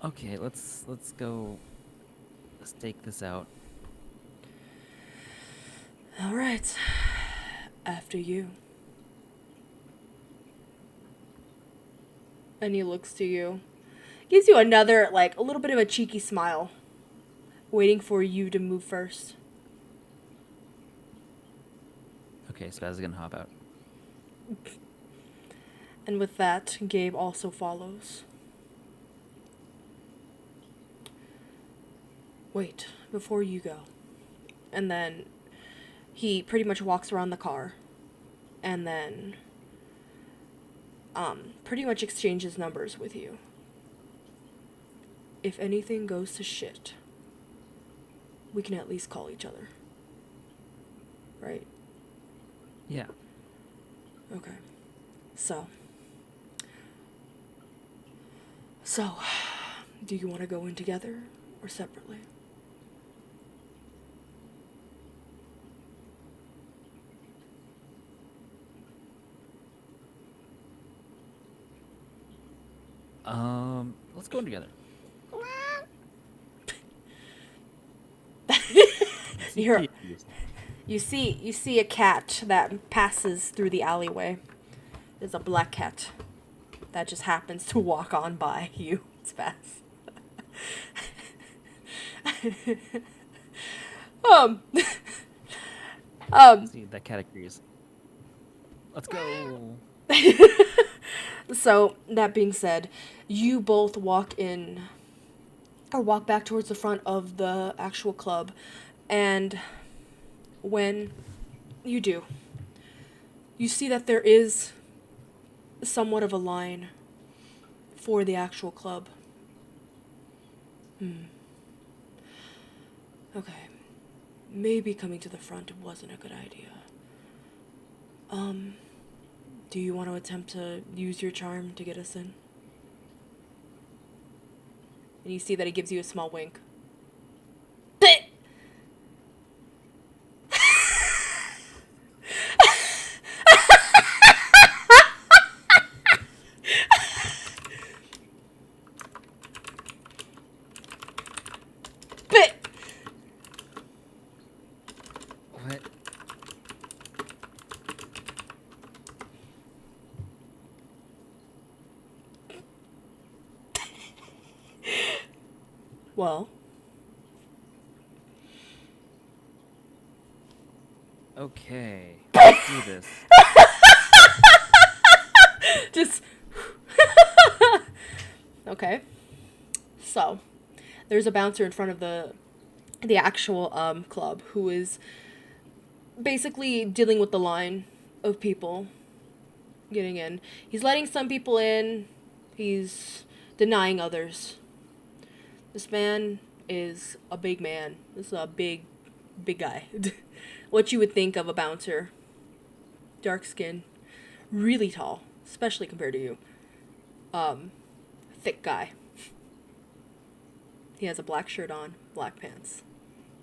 okay, let's go stake this out. All right. After you. And he looks to you. Gives you another, like, a little bit of a cheeky smile. Waiting for you to move first. Okay, Spaz is gonna hop out. And with that, Gabe also follows. Wait, before you go. And then he pretty much walks around the car. And then pretty much exchanges numbers with you. If anything goes to shit, we can at least call each other. Right? Yeah. Okay. So, do you want to go in together or separately? Let's go in together. You see a cat that passes through the alleyway. There's a black cat that just happens to walk on by you. It's fast. Um, um, See, that cat agrees. Let's go. so, that being said, you both walk in, or walk back towards the front of the actual club, and when you do, you see that there is somewhat of a line for the actual club. Okay. Maybe coming to the front wasn't a good idea. Do you want to attempt to use your charm to get us in? And you see that he gives you a small wink. What? Well, Okay. Let's do this. just okay. So, there's a bouncer in front of the actual club who is basically dealing with the line of people getting in. He's letting some people in. He's denying others. This man is a big man. This is a big guy. What you would think of a bouncer. Dark skin. Really tall. Especially compared to you. Thick guy. He has a black shirt on, black pants,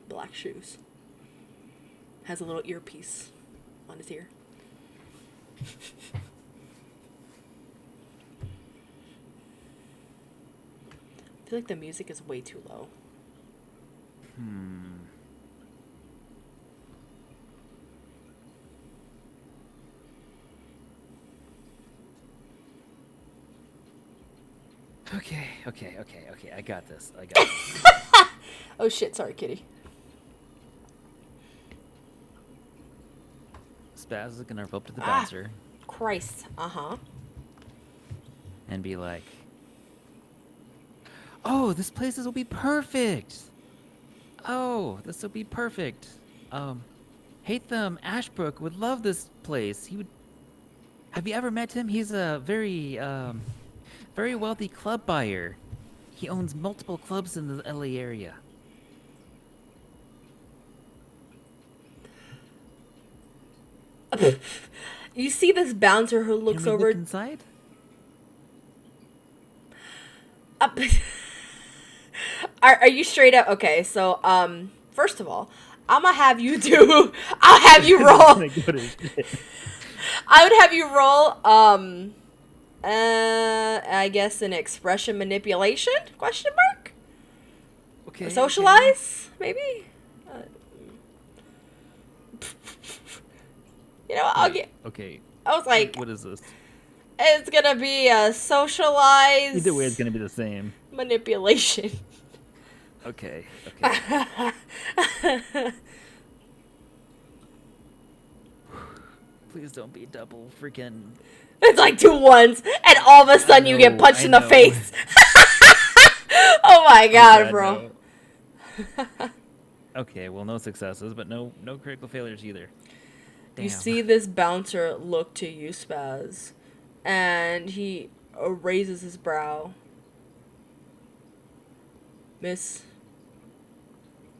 black shoes. Has a little earpiece on his ear. I feel like the music is way too low. Okay. I got this. Oh shit, sorry, kitty. Spaz is gonna go up to the Ah. bouncer Christ. Uh-huh. and be like, "Oh, this place will be perfect. Oh, this will be perfect. Hatham Ashbrook would love this place. He would. Have you ever met him? He's a very wealthy club buyer. He owns multiple clubs in the LA area." You see this bouncer who looks Can we over. look inside? Up. Are you straight up? Okay, so first of all, I'll have you roll. I would have you roll I guess an expression manipulation? Question mark? Okay. Socialize, maybe? You know, I'll get. Okay. I was like, What is this? it's gonna be a socialize. Either way, it's gonna be the same. Manipulation. Okay. Please don't be double freaking. It's like 2 ones, and all of a sudden you get punched in the face. Oh my god, bro. No. Okay, well, no successes, but no critical failures either. Damn. You see this bouncer look to you, Spaz, and he raises his brow. Miss,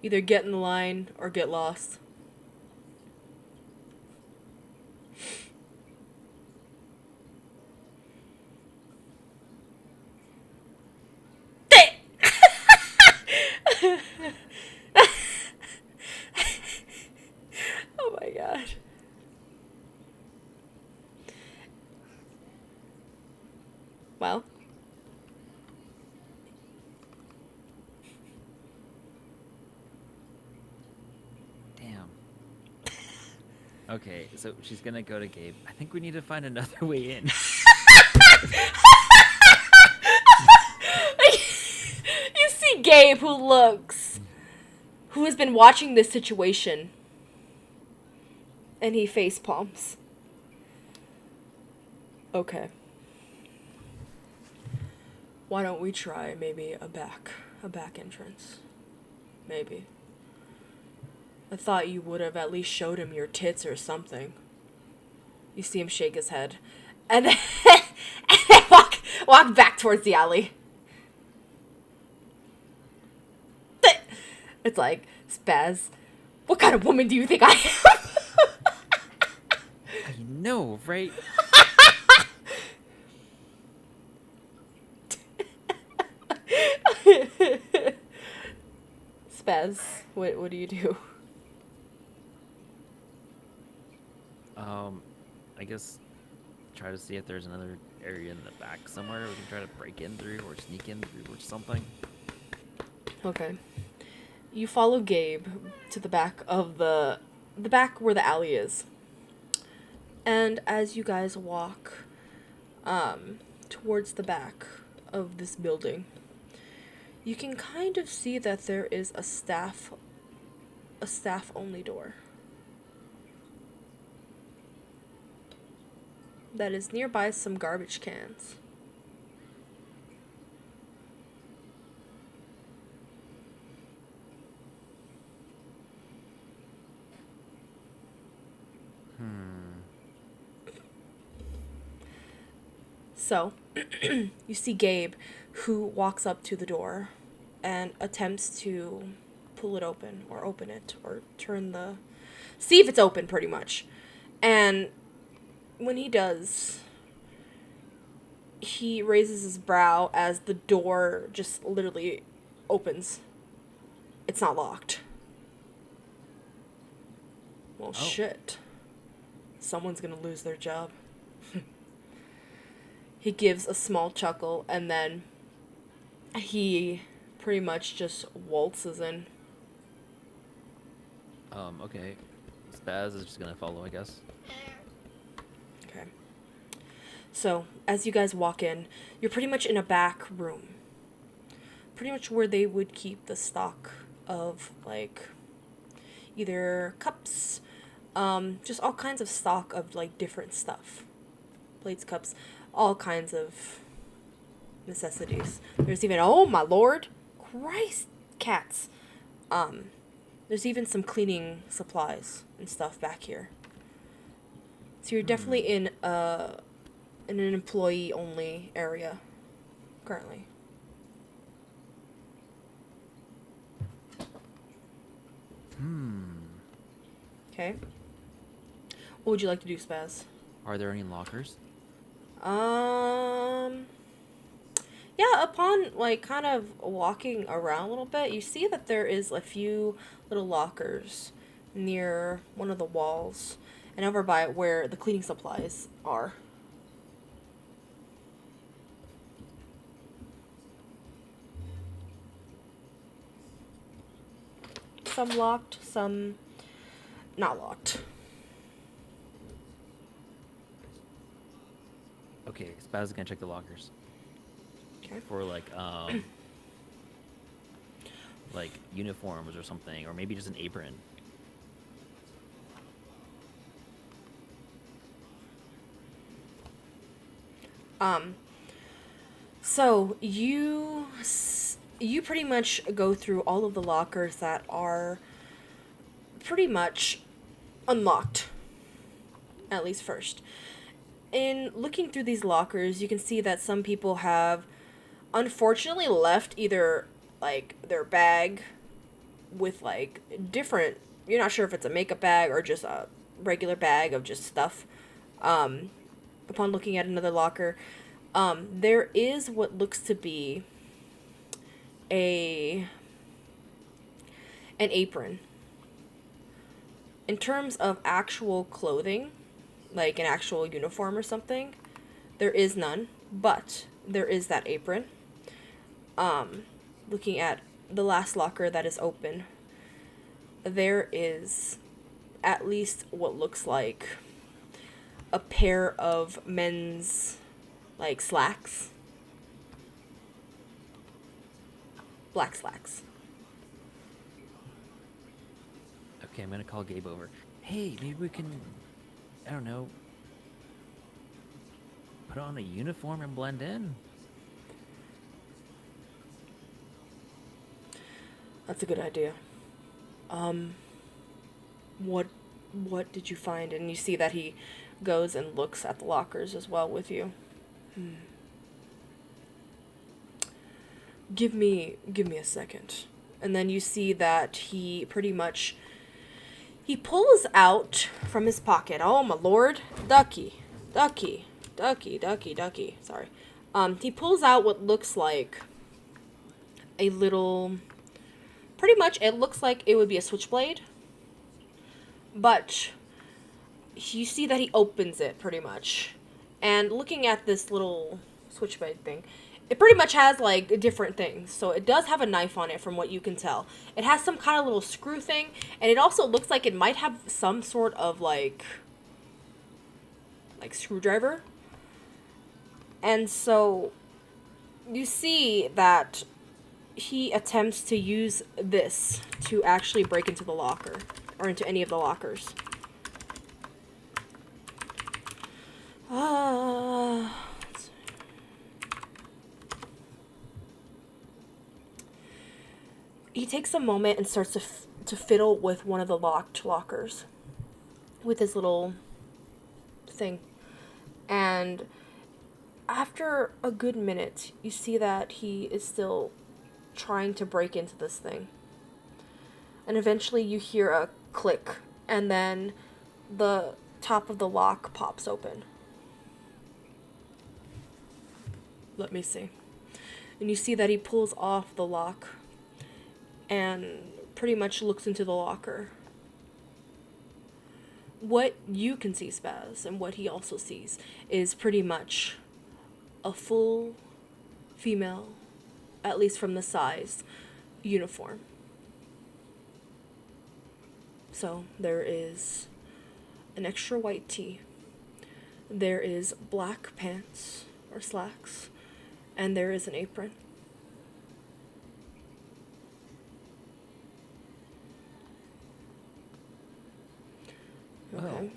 either get in the line or get lost. Oh my god. Well. Damn. Okay, so she's gonna go to Gabe. I think we need to find another way in. You see Gabe who who has been watching this situation. And he face palms. Okay. Why don't we try maybe a back entrance? Maybe. I thought you would have at least showed him your tits or something. You see him shake his head. And then, and then walk back towards the alley. It's like, Spaz, what kind of woman do you think I am? I know, right? Spaz, what do you do? I guess try to see if there's another area in the back somewhere we can try to break in through or sneak in through or something. Okay. You follow Gabe to the back of the back where the alley is. And as you guys walk towards the back of this building, you can kind of see that there is a staff only door that is nearby some garbage cans. So, you see Gabe, who walks up to the door and attempts to pull it open, or open it, or see if it's open, pretty much. And when he does, he raises his brow as the door just literally opens. It's not locked. Well, shit. Someone's gonna lose their job. He gives a small chuckle, and then he pretty much just waltzes in. Okay. Spaz is just gonna follow, I guess. Okay. So, as you guys walk in, you're pretty much in a back room. Pretty much where they would keep the stock of, like, either cups, just all kinds of stock of, like, different stuff. Plates, cups, all kinds of necessities. There's even, oh my lord, Christ, cats. There's even some cleaning supplies and stuff back here. So you're definitely in an employee only area currently. Okay. What would you like to do, Spaz? Are there any lockers? Yeah, upon, like, kind of walking around a little bit, you see that there is a few little lockers near one of the walls and over by where the cleaning supplies are. Some locked, some not locked. Okay, Spaz is gonna check the lockers. Okay. For like uniforms or something, or maybe just an apron. So you pretty much go through all of the lockers that are pretty much unlocked, at least first. In looking through these lockers, you can see that some people have unfortunately left either, like, their bag with, like, different, you're not sure if it's a makeup bag or just a regular bag of just stuff. Upon looking at another locker, there is what looks to be an apron. In terms of actual clothing, like an actual uniform or something, there is none, but there is that apron. Looking at the last locker that is open, there is at least what looks like a pair of men's, like, slacks. Black slacks. Okay, I'm gonna call Gabe over. Hey, maybe we can, I don't know, put on a uniform and blend in. That's a good idea. What did you find? And you see that he goes and looks at the lockers as well with you. Give me a second. And then you see that he pretty much he pulls out from his pocket. Oh my lord, ducky. Sorry. He pulls out what looks like a little, pretty much it looks like it would be a switchblade. But you see that he opens it pretty much. And looking at this little switchblade thing, it pretty much has like different things. So it does have a knife on it from what you can tell. It has some kind of little screw thing, and it also looks like it might have some sort of like screwdriver. And so you see that he attempts to use this to actually break into the locker, or into any of the lockers. He takes a moment and starts to fiddle with one of the locked lockers with his little thing. And after a good minute, you see that he is still trying to break into this thing. And eventually you hear a click, and then the top of the lock pops open. Let me see. And you see that he pulls off the lock and pretty much looks into the locker. What you can see, Spaz, and what he also sees, is pretty much a full female, at least from the size, uniform. So there is an extra white tee. There is black pants or slacks, and there is an apron. Okay. Well,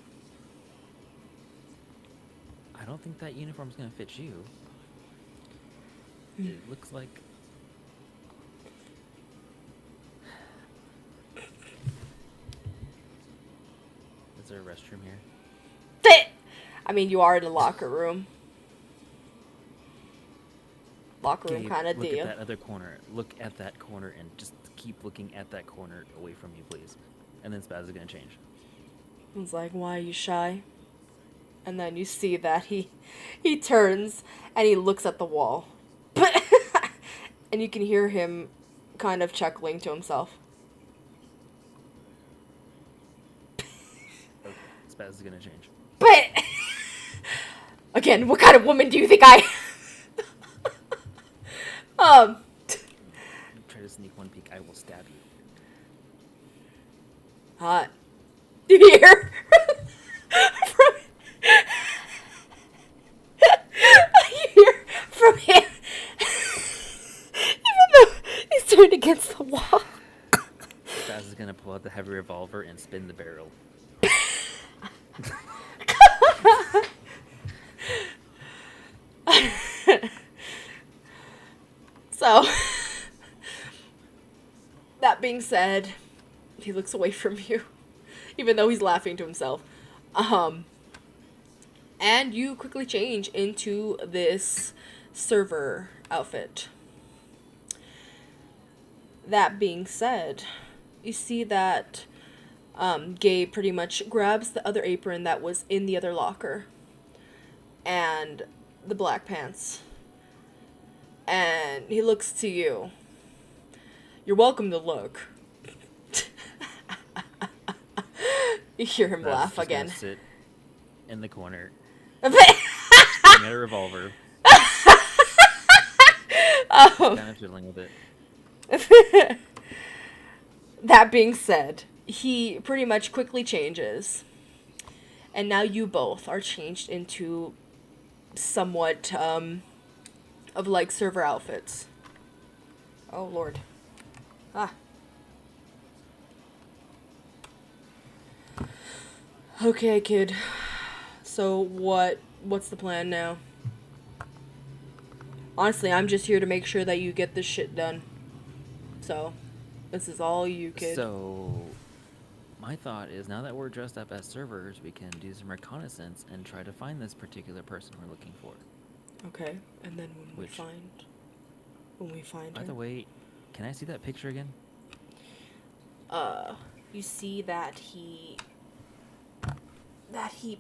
I don't think that uniform's gonna fit you. It looks like... Is there a restroom here? Fit! I mean, you are in a locker room. Locker room Gabe, kind of look deal. at that other corner. Look at that corner and just keep looking at that corner away from you, please. And then Spaz is gonna change. He's like, why are you shy? And then you see that he turns and he looks at the wall. And you can hear him kind of chuckling to himself. Okay, Spaz is gonna change. But again, what kind of woman do you think I am? Try to sneak one peek, I will stab you. Hot. Do you hear? You hear from him. Even though he's turned against the wall. Spaz is gonna pull out the heavy revolver and spin the barrel. So, that being said, he looks away from you, even though he's laughing to himself. And you quickly change into this server outfit. That being said, you see that Gabe pretty much grabs the other apron that was in the other locker and the black pants. And he looks to you. You're welcome to look. You hear him Spaz laugh is just gonna again. sit in the corner, looking at a revolver, kind of fiddling with it. That being said, he pretty much quickly changes. And now you both are changed into somewhat of like server outfits. Oh lord. Ah. Okay, kid. So what's the plan now? Honestly, I'm just here to make sure that you get this shit done. So, this is all you, kid. So, my thought is now that we're dressed up as servers, we can do some reconnaissance and try to find this particular person we're looking for. Okay, and then Which, when we find by her, the way, can I see that picture again? you see that he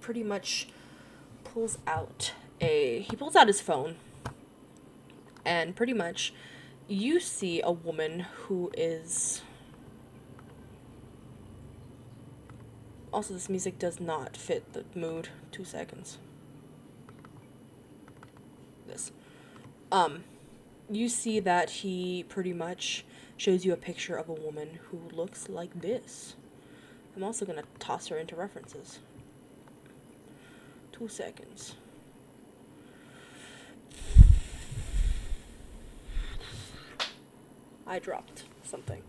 pretty much pulls out his phone, and pretty much you see a woman who is also, this music does not fit the mood. 2 seconds. This. You see that he pretty much shows you a picture of a woman who looks like this. I'm also gonna toss her into references. 2 seconds. I dropped something.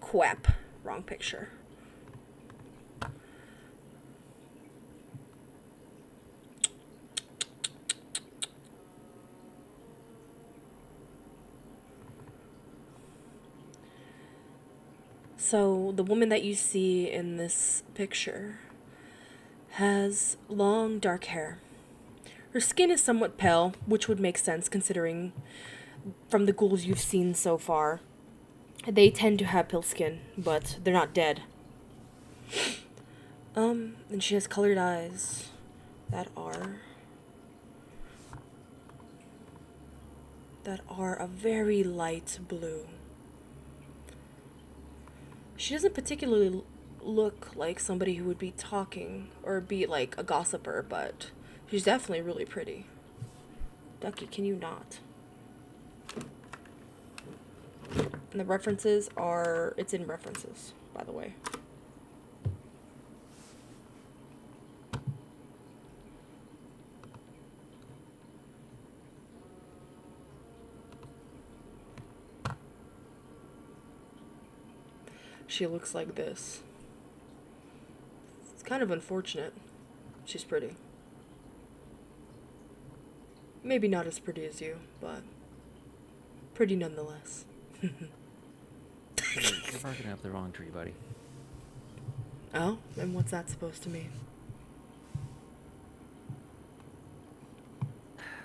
Quap. Wrong picture. So, the woman that you see in this picture has long dark hair. Her skin is somewhat pale, which would make sense considering from the ghouls you've seen so far. They tend to have pale skin, but they're not dead. And she has colored eyes that are a very light blue. She doesn't particularly look like somebody who would be talking or be like a gossiper, but she's definitely really pretty. Ducky, can you not? And the references are, it's in references, by the way. She looks like this. It's kind of unfortunate. She's pretty. Maybe not as pretty as you, but pretty nonetheless. You're barking up the wrong tree, buddy. Oh? And what's that supposed to mean?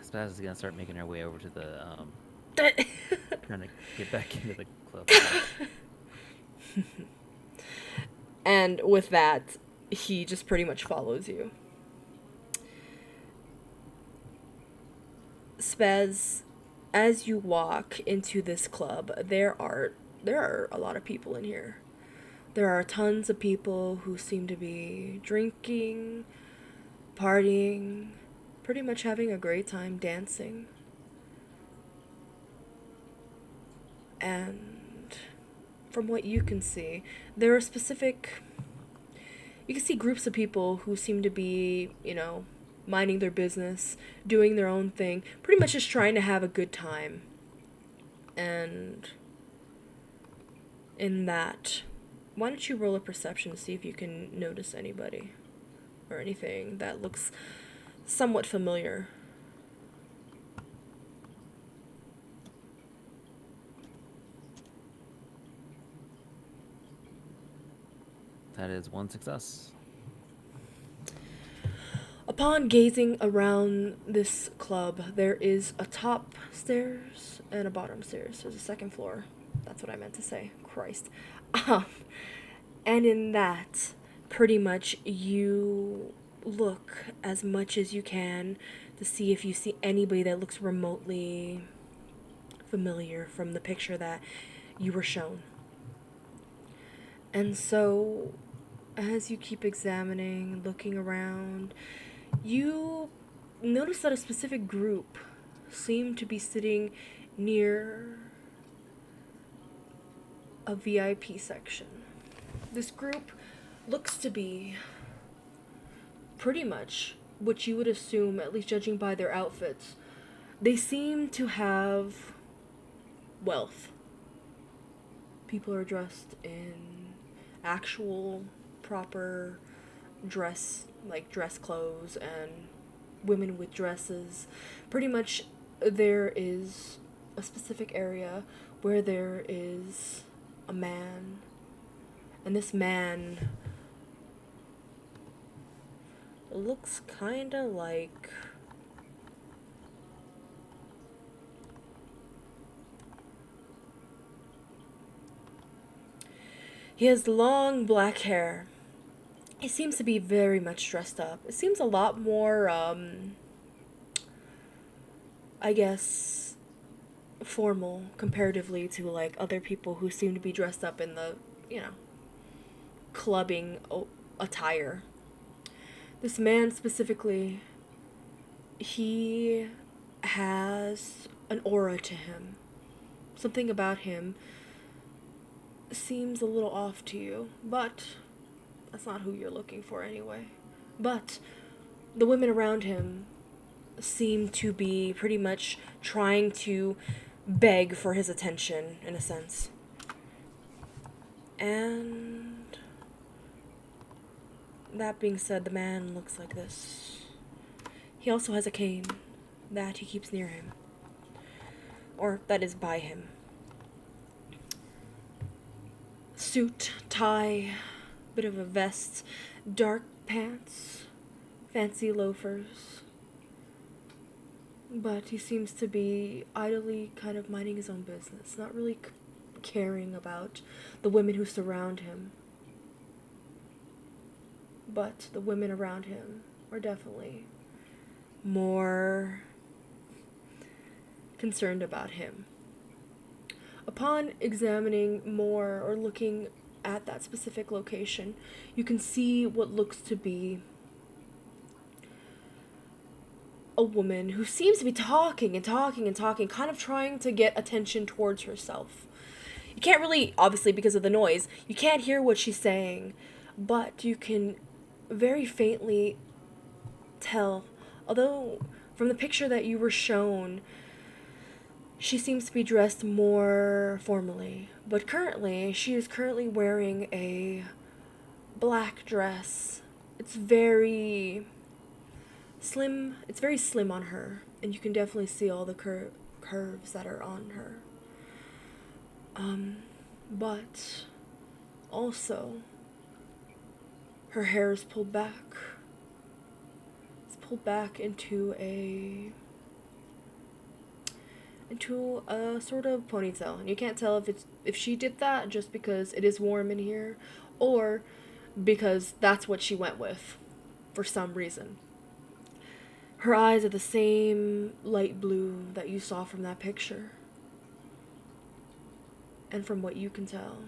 Spaz is gonna start making her way over to the, trying to get back into the club. And with that, he just pretty much follows you. Spez, as you walk into this club, there are a lot of people in here. There are tons of people who seem to be drinking, partying, pretty much having a great time dancing. And from what you can see, there are you can see groups of people who seem to be, minding their business, doing their own thing, pretty much just trying to have a good time. And in that, why don't you roll a perception to see if you can notice anybody or anything that looks somewhat familiar. That is one success. Upon gazing around this club, there is a top stairs and a bottom stairs. There's a second floor. That's what I meant to say. Christ. And in that, pretty much you look as much as you can to see if you see anybody that looks remotely familiar from the picture that you were shown. And so, as you keep examining, looking around, you notice that a specific group seemed to be sitting near a VIP section. This group looks to be pretty much what you would assume, at least judging by their outfits, They seem to have wealth. People are dressed in actual proper dress, like dress clothes, and women with dresses. Pretty much there is a specific area where there is a man, and this man looks kinda like he has long black hair. He seems to be very much dressed up. It seems a lot more I guess formal comparatively to like other people who seem to be dressed up in the, you know, clubbing attire. This man specifically, he has an aura to him. Something about him seems a little off to you, but that's not who you're looking for anyway. But the women around him seem to be pretty much trying to beg for his attention, in a sense. And that being said, the man looks like this. He also has a cane that he keeps near him. Or that is by him. Suit, tie, bit of a vest, dark pants, fancy loafers. But he seems to be idly kind of minding his own business, not really caring about the women who surround him. But the women around him are definitely more concerned about him. Upon examining more or looking at that specific location, you can see what looks to be a woman who seems to be talking and talking and talking, kind of trying to get attention towards herself. You can't really, obviously because of the noise, you can't hear what she's saying, but you can very faintly tell, although from the picture that you were shown, she seems to be dressed more formally, but she is currently wearing a black dress. It's very slim on her, and you can definitely see all the curves that are on her. But also, her hair is pulled back. It's pulled back into a sort of ponytail. And you can't tell if she did that just because it is warm in here, or because that's what she went with for some reason. Her eyes are the same light blue that you saw from that picture. And from what you can tell,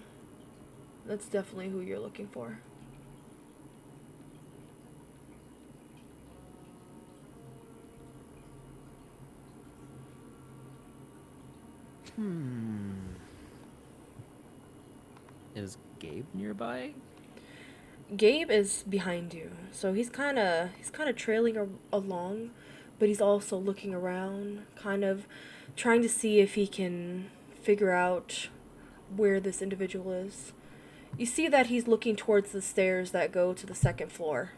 that's definitely who you're looking for. Is Gabe nearby? Gabe is behind you, so he's kind of trailing along, but he's also looking around, kind of trying to see if he can figure out where this individual is. You see that he's looking towards the stairs that go to the second floor.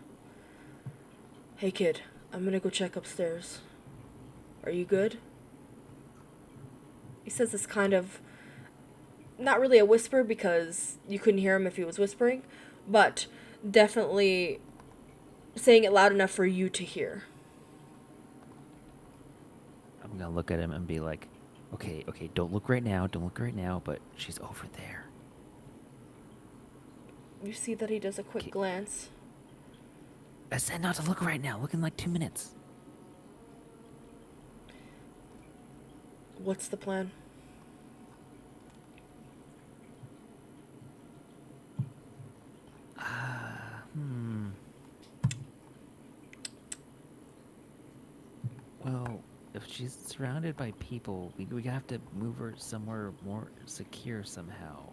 Hey kid, I'm gonna go check upstairs. Are you good? He says this kind of, not really a whisper because you couldn't hear him if he was whispering, but definitely saying it loud enough for you to hear. I'm gonna look at him and be like, okay, don't look right now, but she's over there. You see that he does a quick glance. I said not to look right now, look in like 2 minutes. What's the plan? Well, if she's surrounded by people, we have to move her somewhere more secure somehow.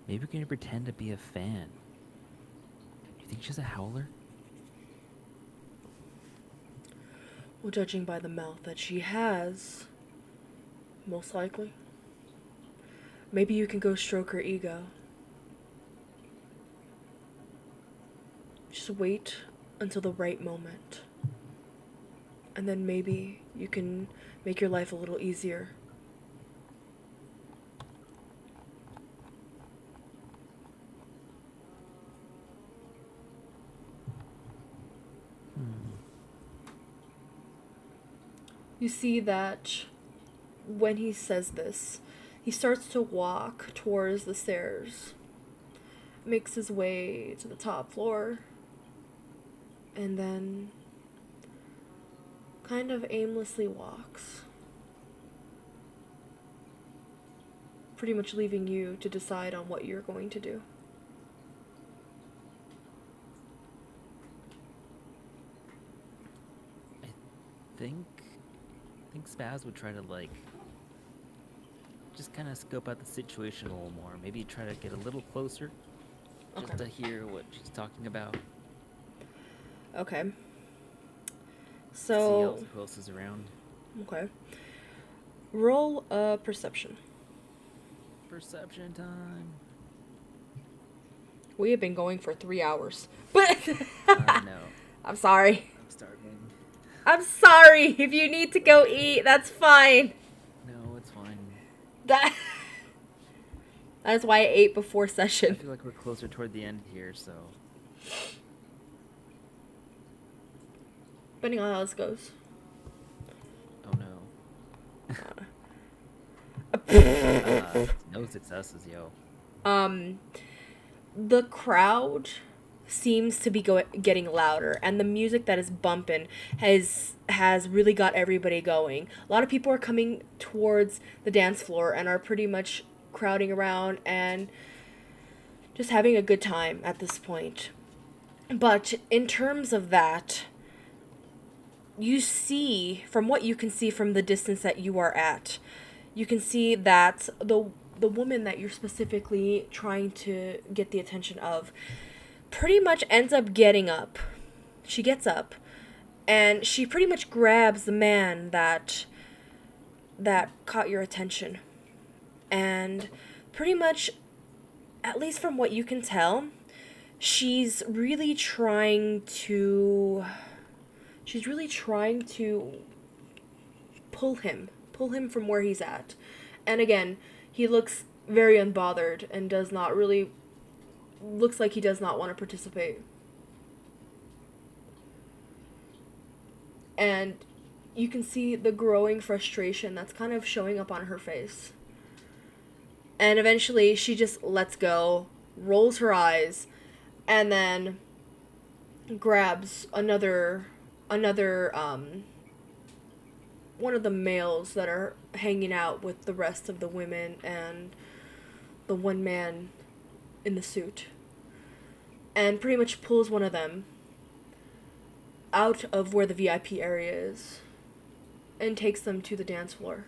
Maybe we can pretend to be a fan. Do you think she's a howler? Well, judging by the mouth that she has, most likely. Maybe you can go stroke her ego. Just wait until the right moment. And then maybe you can make your life a little easier. You see that when he says this, he starts to walk towards the stairs, makes his way to the top floor, and then kind of aimlessly walks, pretty much leaving you to decide on what you're going to do. I think Spaz would try to like just kind of scope out the situation a little more. Maybe try to get a little closer, just Okay. to hear what she's talking about. Okay. See So, who else is around. okay. Roll a perception. Perception time. We have been going for 3 hours. But No, I'm sorry. I'm starving. I'm sorry. If you need to go eat, that's fine. No, it's fine. That is why I ate before I session. feel like we're closer toward the end here, so. Depending on how this goes. Oh no. No successes, yo. The crowd seems to be getting louder, and the music that is bumping has really got everybody going. A lot of people are coming towards the dance floor and are pretty much crowding around and just having a good time at this point. But in terms of that, you see, from what you can see from the distance that you are at, you can see that the woman that you're specifically trying to get the attention of pretty much ends up getting up. She gets up, and she pretty much grabs the man that caught your attention. And pretty much, at least from what you can tell, she's really trying to pull him from where he's at. And again, he looks very unbothered and looks like he does not want to participate. And you can see the growing frustration that's kind of showing up on her face. And eventually she just lets go, rolls her eyes, and then grabs another one of the males that are hanging out with the rest of the women and the one man in the suit, and pretty much pulls one of them out of where the VIP area is and takes them to the dance floor.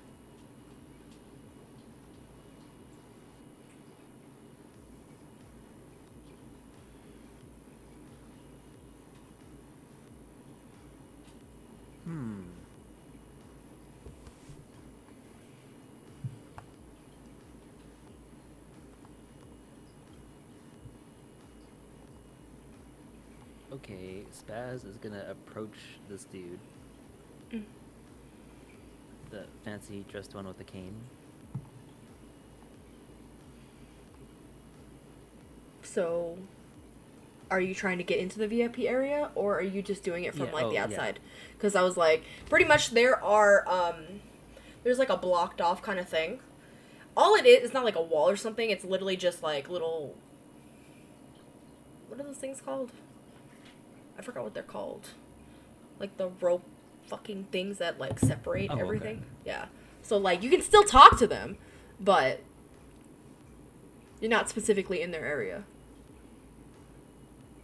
Okay, Spaz is gonna approach this dude. The fancy dressed one with the cane. So, are you trying to get into the VIP area, or are you just doing it from Yeah, the yeah. outside? Because I was like, pretty much there are there's like a blocked off kind of thing. All it is, it's not like a wall or something. It's literally just like little. What are those things called? I forgot what they're called. Like the rope fucking things that like separate Oh, okay. everything. Yeah. So like you can still talk to them, but you're not specifically in their area.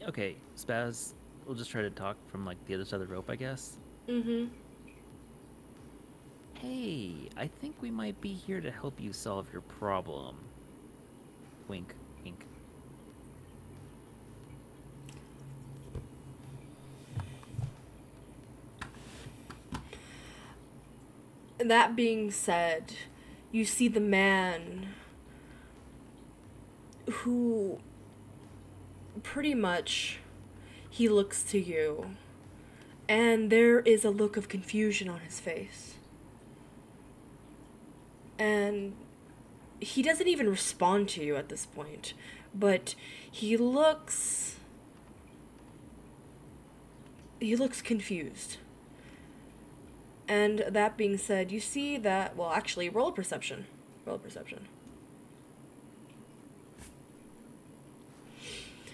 Okay, Spaz, we'll just try to talk from like the other side of the rope, I guess. Mm-hmm. Hey, I think we might be here to help you solve your problem. Wink, wink. that being said, you see the man who pretty much he looks to you, and there is a look of confusion on his face. And he doesn't even respond to you at this point, but he looks confused. And that being said, you see that, well, actually, roll perception. Roll perception.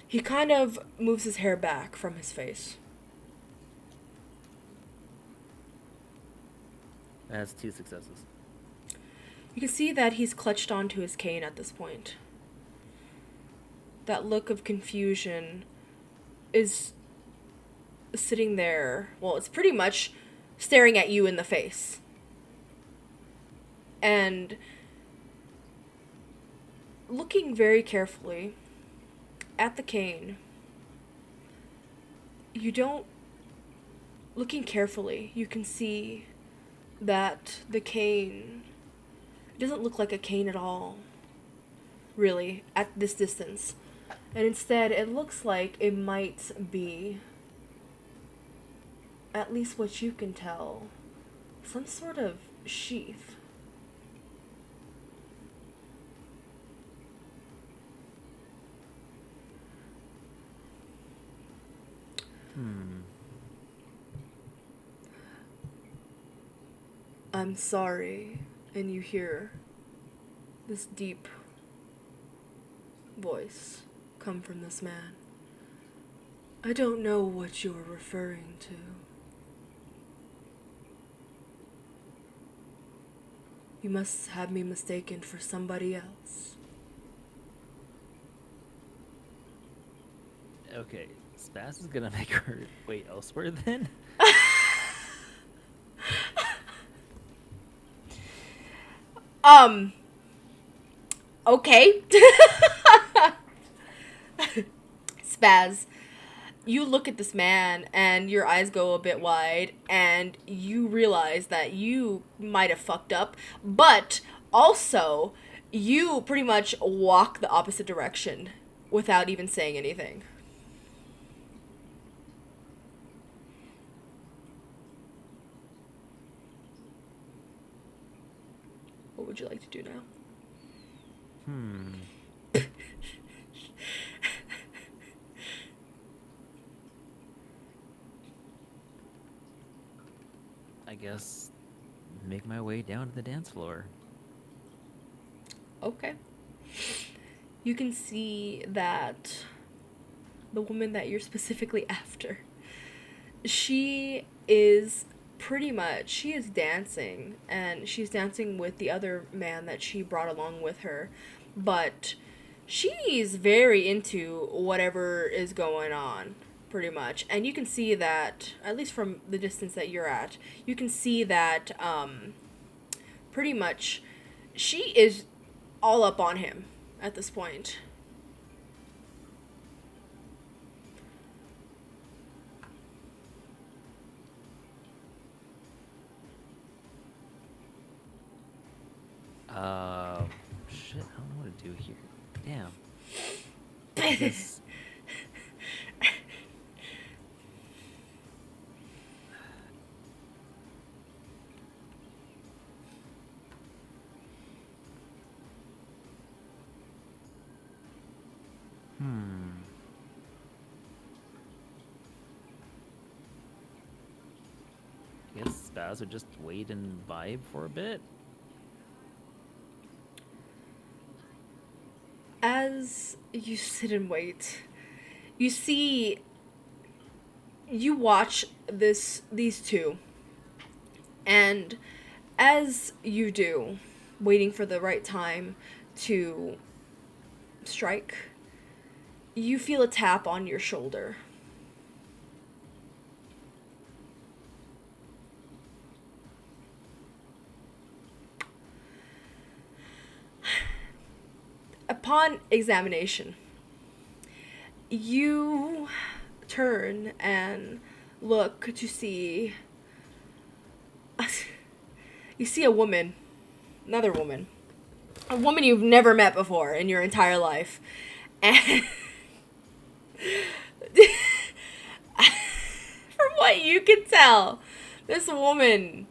He kind of moves his hair back from his face. That's 2 successes. You can see that he's clutched onto his cane at this point. That look of confusion is sitting there. Well, it's pretty much staring at you in the face. And looking very carefully at the cane, looking carefully, you can see that the cane doesn't look like a cane at all, really, at this distance. And instead, it looks like it might be, at least what you can tell, some sort of sheath. I'm sorry, and you hear this deep voice come from this man. I don't know what you're referring to. You must have me mistaken for somebody else. Okay, Spaz is gonna make her wait elsewhere then? Okay. Spaz, you look at this man and your eyes go a bit wide and you realize that you might have fucked up, but also you pretty much walk the opposite direction without even saying anything. What would you like to do now? I guess make my way down to the dance floor. Okay. You can see that the woman that you're specifically after, she is dancing, and she's dancing with the other man that she brought along with her, but she's very into whatever is going on, pretty much. And you can see that, at least from the distance that you're at, you can see that pretty much she is all up on him at this point. Shit, I don't know what to do here. Damn. I guess... I guess Spaz would just wait and vibe for a bit. As you sit and wait, you watch these two, and as you do, waiting for the right time to strike, you feel a tap on your shoulder. Upon examination, you turn and look to see You see a woman, another woman, a woman you've never met before in your entire life, and from what you can tell, this woman,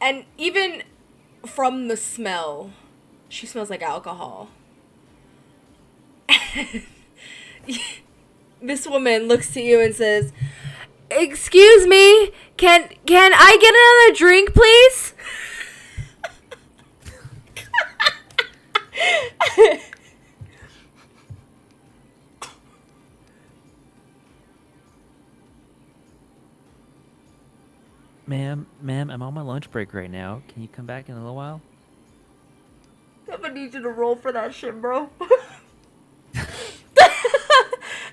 and even from the smell, she smells like alcohol. This woman looks to you and says, "Excuse me, can I get another drink, please?" Ma'am, I'm on my lunch break right now. Can you come back in a little while? I'm gonna need you to roll for that shit, bro.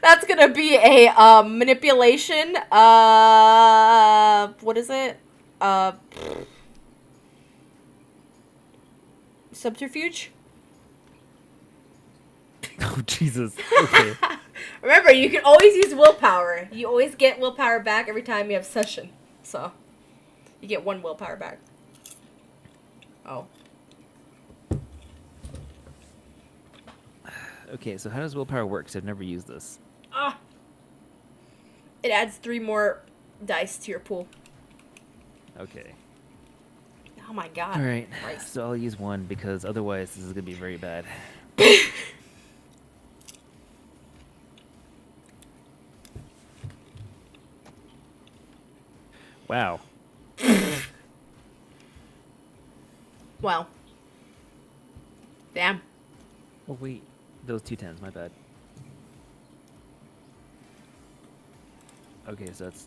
That's gonna be a manipulation. What is it? Subterfuge. Oh, Jesus. Okay. Remember, you can always use willpower. You always get willpower back every time you have session. So, you get 1 willpower back. Oh. Okay, so how does willpower work? 'Cause I've never used this. It adds 3 more dice to your pool. Okay. Oh my god. All right. Christ. So I'll use 1 because otherwise this is gonna be very bad. Wow. Wow. Damn. Oh wait, those 2 10s. My bad. Okay, so that's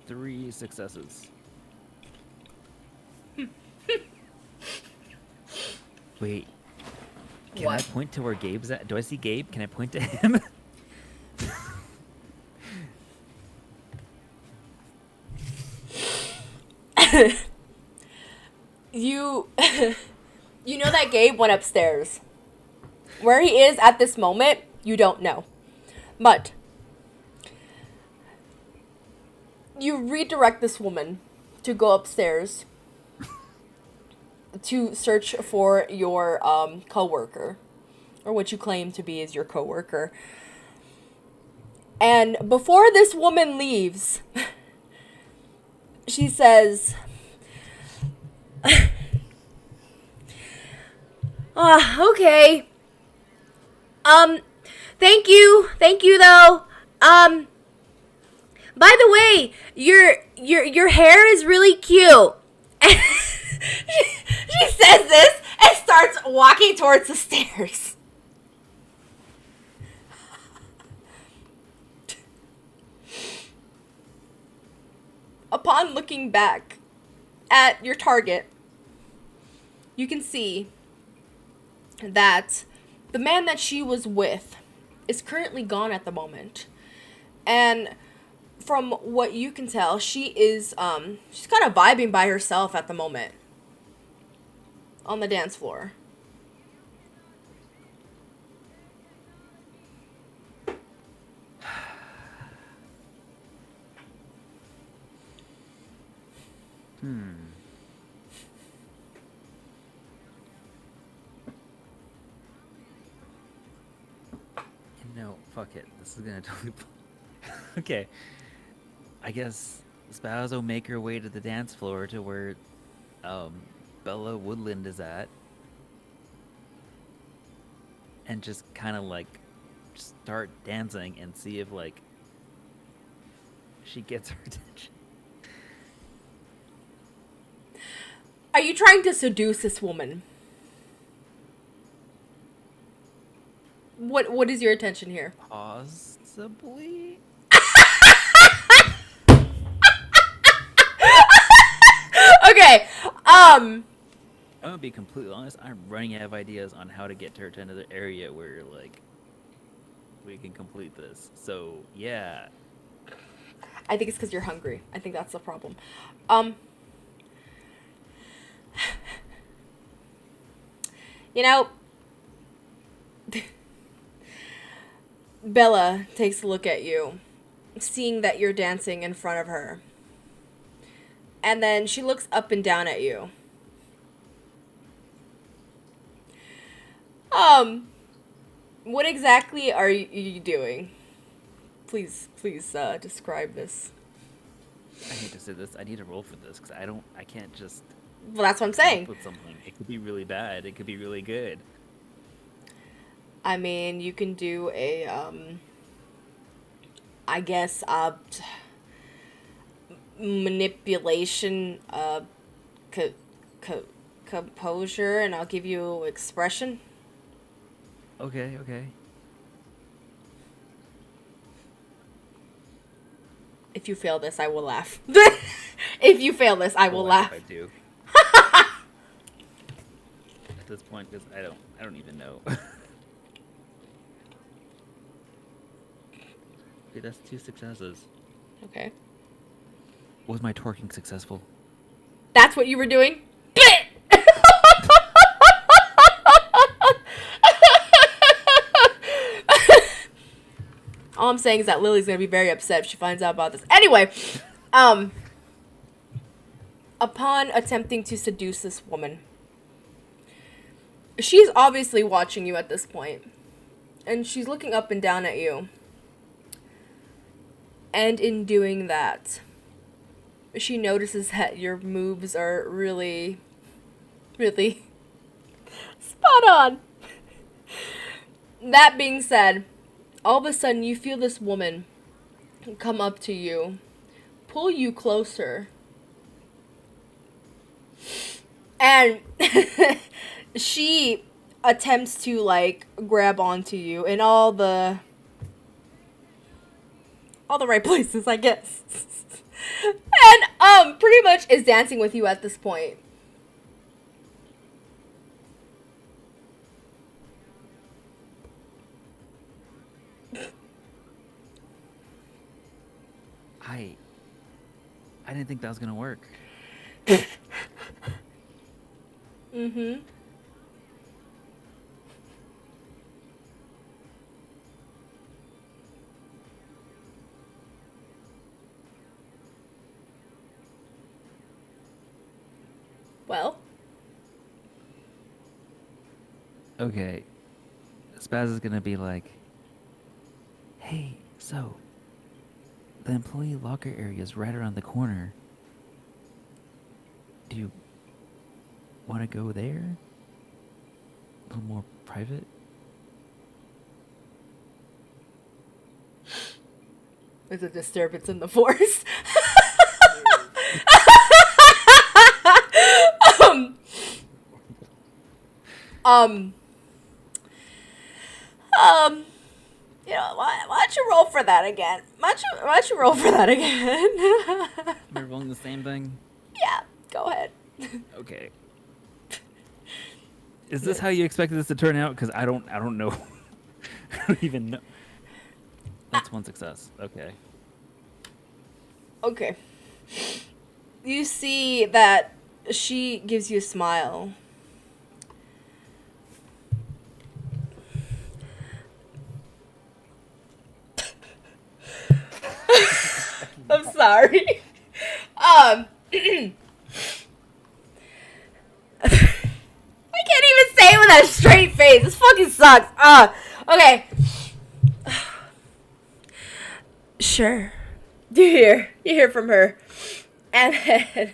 3 successes. Wait. Can I What? point to where Gabe's at? Do I see Gabe? Can I point to him? You you know that Gabe went upstairs. Where he is at this moment, you don't know. But you redirect this woman to go upstairs to search for your coworker, or what you claim to be is your coworker. And before this woman leaves, she says, okay. Thank you though. By the way, your hair is really cute. She says this and starts walking towards the stairs. Upon looking back at your target, you can see that the man that she was with is currently gone at the moment. And from what you can tell, she is she's kind of vibing by herself at the moment on the dance floor. No, fuck it. This is gonna totally. Okay. I guess Spouse will make her way to the dance floor to where Bella Woodland is at. And just kind of like start dancing and see if like she gets her attention. Are you trying to seduce this woman? What is your intention here? Possibly? Okay. I'm gonna be completely honest. I'm running out of ideas on how to get her to another area where like we can complete this. So yeah. I think it's because you're hungry. I think that's the problem. You know, Bella takes a look at you, seeing that you're dancing in front of her. And then she looks up and down at you. What exactly are you doing? Please, describe this. I hate to say this. I need to roll for this because I can't just Well, that's what I'm come up saying. with something. It could be really bad. It could be really good. I mean, you can do a, I guess, manipulation, composure, and I'll give you expression. Okay, okay. If you fail this, I will laugh. If you fail this, I will Oh, laugh. I do. At this point, because I don't even know. Okay, that's 2 successes. Okay. Was my twerking successful? That's what you were doing? All I'm saying is that Lily's gonna be very upset if she finds out about this. Anyway, upon attempting to seduce this woman, she's obviously watching you at this point, and she's looking up and down at you. And in doing that, she notices that your moves are really, really spot on. That being said, all of a sudden you feel this woman come up to you, pull you closer, and she attempts to like grab onto you in all the right places, I guess. And pretty much is dancing with you at this point. I didn't think that was gonna work. Mm-hmm. Well, Okay. Spaz is gonna be like, hey, so the employee locker area is right around the corner. Do you want to go there? A little more private? there's a disturbance in the force. um, you know, why don't you roll for that again? Why don't you roll for that again? We're rolling the same thing? Yeah, go ahead. Okay. Is this how you expected this to turn out? Because I don't know. I don't even know. That's 1 success. Okay. Okay. You see that she gives you a smile. I'm sorry. I can't even say it with a straight face. This fucking sucks. Okay. Sure. You hear from her. And then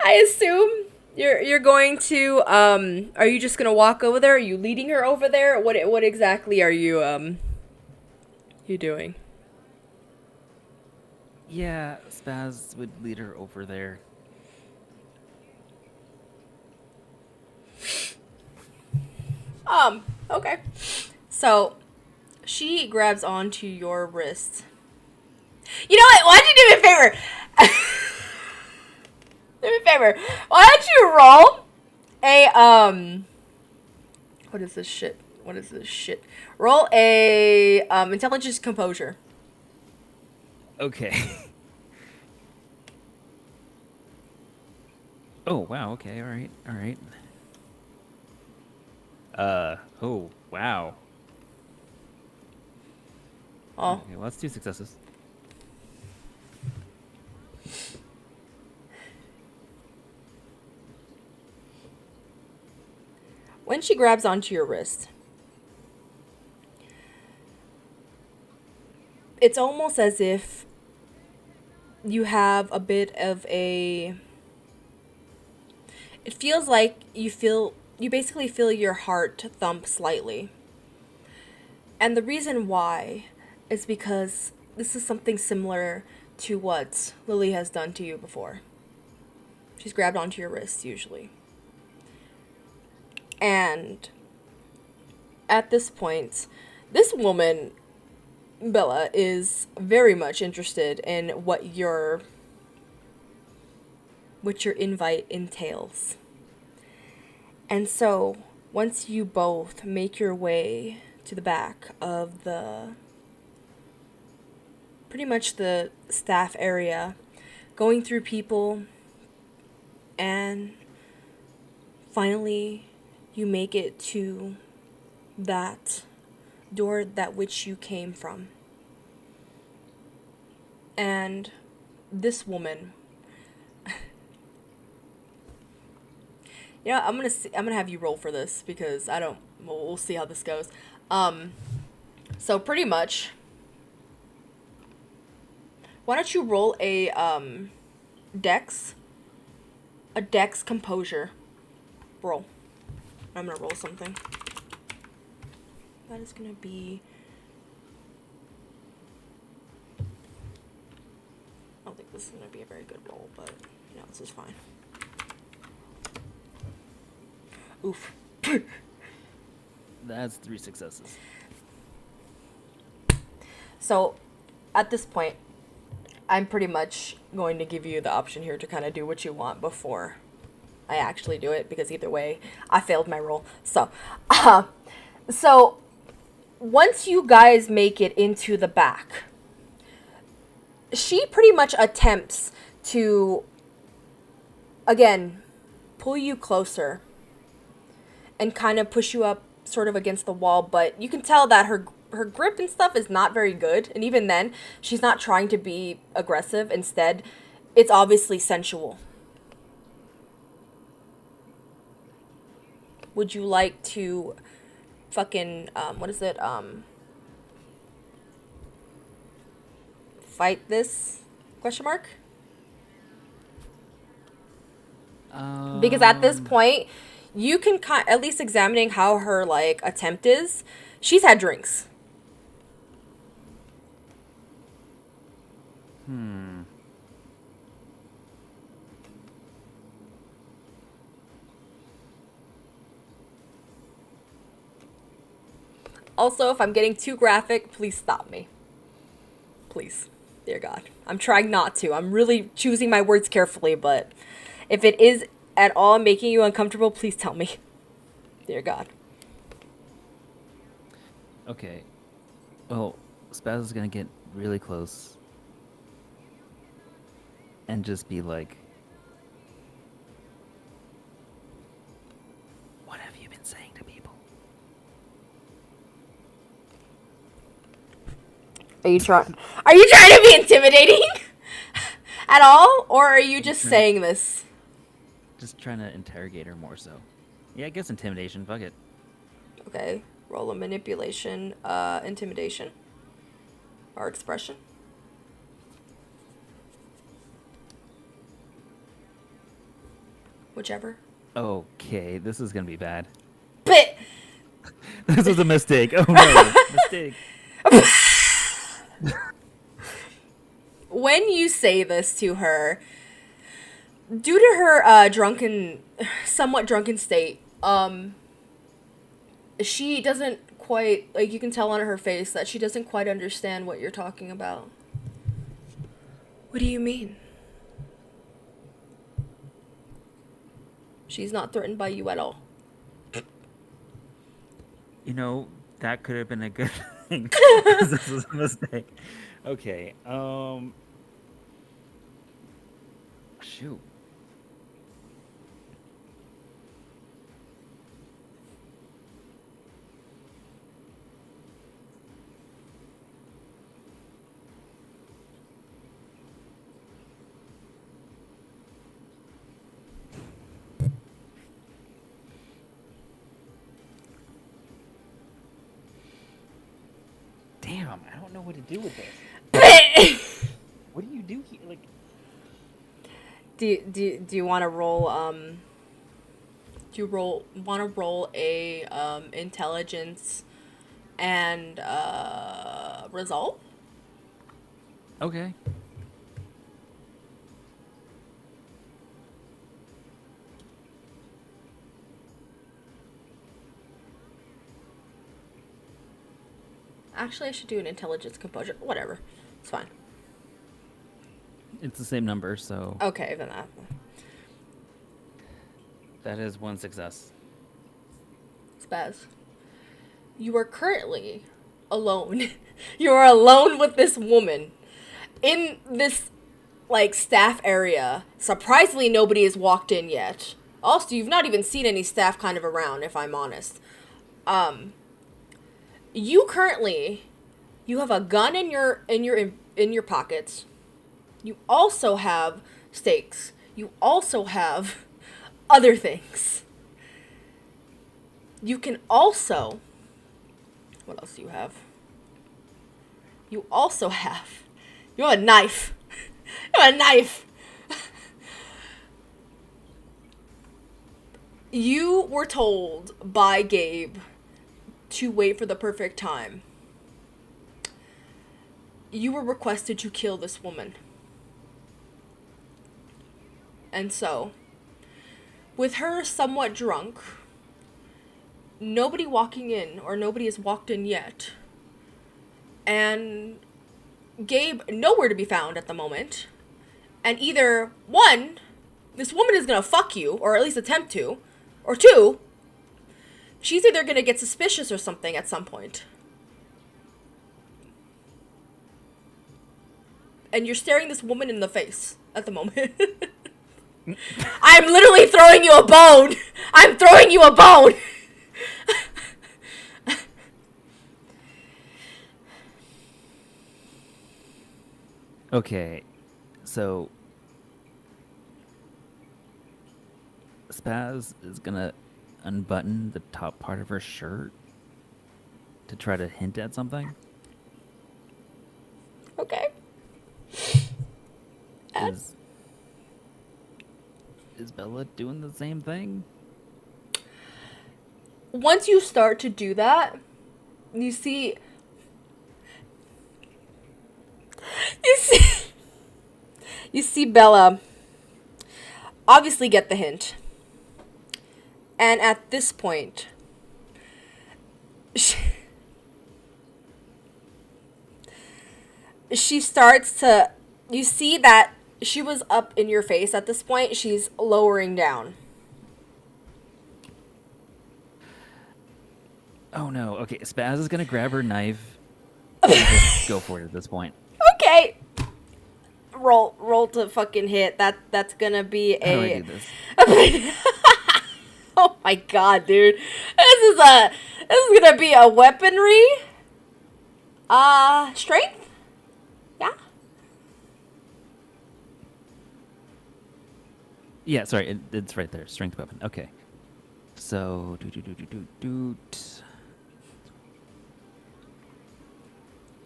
I assume you're going to are you just gonna walk over there? Are you leading her over there? What exactly are you you doing? Yeah, Spaz would lead her over there. Okay. So she grabs onto your wrist. You know what? Why don't you do me a favor? Do me a favor. Why don't you roll a what is this shit? Roll a intelligence composure. Okay. Oh, wow. Okay. All right. All right. Oh, wow. Oh. Okay, well, that's 2 successes. When she grabs onto your wrist, it's almost as if you have a bit of a... It feels like you basically feel your heart thump slightly. And the reason why is because this is something similar to what Lily has done to you before. She's grabbed onto your wrist, usually. And at this point, this woman, Bella, is very much interested in what your invite entails. And so, once you both make your way to the back of pretty much the staff area, going through people, and finally you make it to that door that which you came from. And this woman, I'm gonna have you roll for this because we'll see how this goes. So pretty much, why don't you roll a dex composure roll. I'm gonna roll something. That is gonna be... I don't think this is gonna be a very good roll, but this is fine. Oof. That's 3 successes. So, at this point, I'm pretty much going to give you the option here to kind of do what you want before I actually do it, because either way, I failed my roll. So, once you guys make it into the back, she pretty much attempts to, again, pull you closer and kind of push you up sort of against the wall, but you can tell that her grip and stuff is not very good, and even then, she's not trying to be aggressive. Instead, it's obviously sensual. Would you like to fucking, fight this? Question mark? Because at this point, you can at least examining how her, attempt is. She's had drinks. Also, if I'm getting too graphic, please stop me. Please. Dear God. I'm trying not to. I'm really choosing my words carefully, but if it is at all making you uncomfortable, please tell me. Dear God. Okay. Well, Spaz is gonna get really close and just be like, "What have you been saying to people?" Are you trying to be intimidating at all, or are you just saying this? Just trying to interrogate her more so. Yeah, I guess intimidation. Fuck it. Okay, roll a manipulation, intimidation, or expression. Whichever. Okay, this is gonna be bad. But This was a mistake. Oh no, mistake. when you say this to her, due to her somewhat drunken state, she doesn't quite, you can tell on her face that she doesn't quite understand what you're talking about. What do you mean? She's not threatened by you at all. That could have been a good thing. This was a mistake. Okay. Shoot. I don't know what to do with this. What do you do here? Like, do you want to roll do you want to roll a intelligence and resolve? okay. Actually, I should do an intelligence composure. Whatever. It's fine. It's the same number, so Okay, then that. that is one success. Spaz. You are currently alone. You are alone with this woman in this like staff area. Surprisingly, nobody has walked in yet. Also, you've not even seen any staff kind of around, if I'm honest. You currently, you have a gun in your pockets. You also have stakes. You also have other things. You can also, what else do you have? You also have, you have a knife. You have a knife. You were told by Gabe to wait for the perfect time. You were requested to kill this woman. And so, with her somewhat drunk, nobody walking in, or nobody has walked in yet, and Gabe nowhere to be found at the moment, and either, one, this woman is gonna fuck you, or at least attempt to, or two, she's either gonna get suspicious or something at some point. And you're staring this woman in the face at the moment. I'm literally throwing you a bone! I'm throwing you a bone! Okay, so Spaz is gonna unbutton the top part of her shirt to try to hint at something. Okay. Is Bella doing the same thing? Once you start to do that, you see you see Bella obviously get the hint. And at this point, she starts to, you see that she was up in your face at this point. She's lowering down. Oh no. Okay, Spaz is gonna grab her knife and just go for it at this point. Okay. Roll to fucking hit. That's gonna be How do I a. do this? Oh my god, dude. This is gonna be a weaponry. Strength? Yeah. Yeah, sorry, it's right there. Strength weapon. Okay. So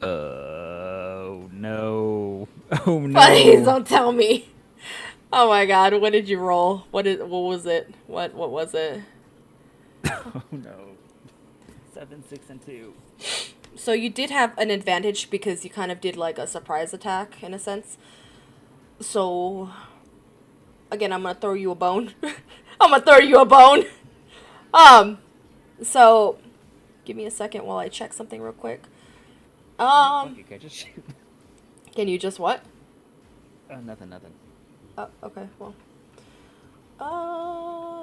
Oh no. Oh no. Please don't tell me. Oh my god, what did you roll? What was it? What was it? Oh no. 7, 6, and 2. So you did have an advantage because you kind of did like a surprise attack in a sense. So again, I'm gonna throw you a bone. I'm gonna throw you a bone. So give me a second while I check something real quick. Okay, just shoot. Can you just what? Nothing. Oh, okay, well.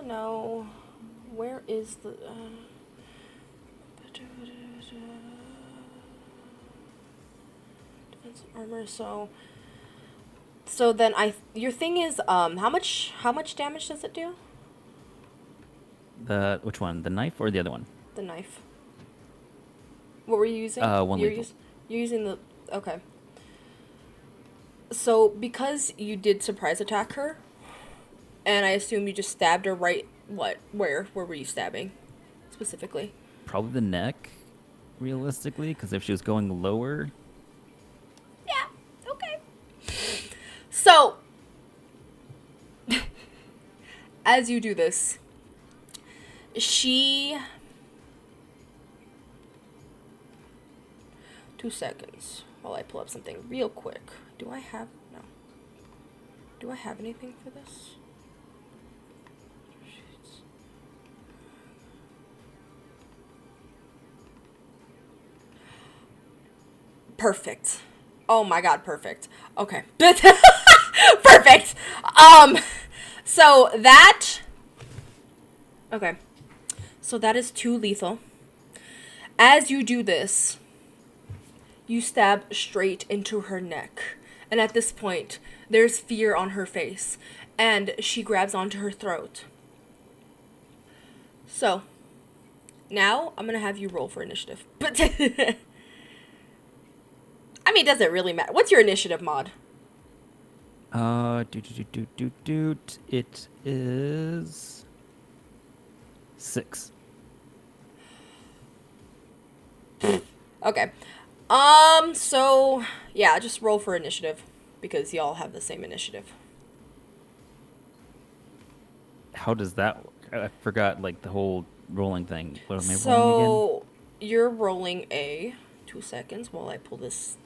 No. Where is the, defensive armor, so then your thing is, how much damage does it do? Which one? The knife or the other one? The knife. What were you using? One lethal. You're using the, okay. So, because you did surprise attack her, and I assume you just stabbed her right, where were you stabbing, specifically? Probably the neck. realistically, because if she was going lower, Yeah, okay. So, as you do this, she... 2 seconds while I pull up something real quick. Do I have... No. Do I have anything for this? Perfect. Oh my god, perfect. Okay. Perfect. So that... Okay. So that is 2 lethal. As you do this, you stab straight into her neck. And at this point, there's fear on her face. And she grabs onto her throat. So, now I'm gonna have you roll for initiative. But I mean, does it really matter? What's your initiative mod? It is 6. Okay. So yeah, just roll for initiative because y'all have the same initiative. How does that work? I forgot like the whole rolling thing. What am I rolling So you're rolling a 2 seconds while I pull these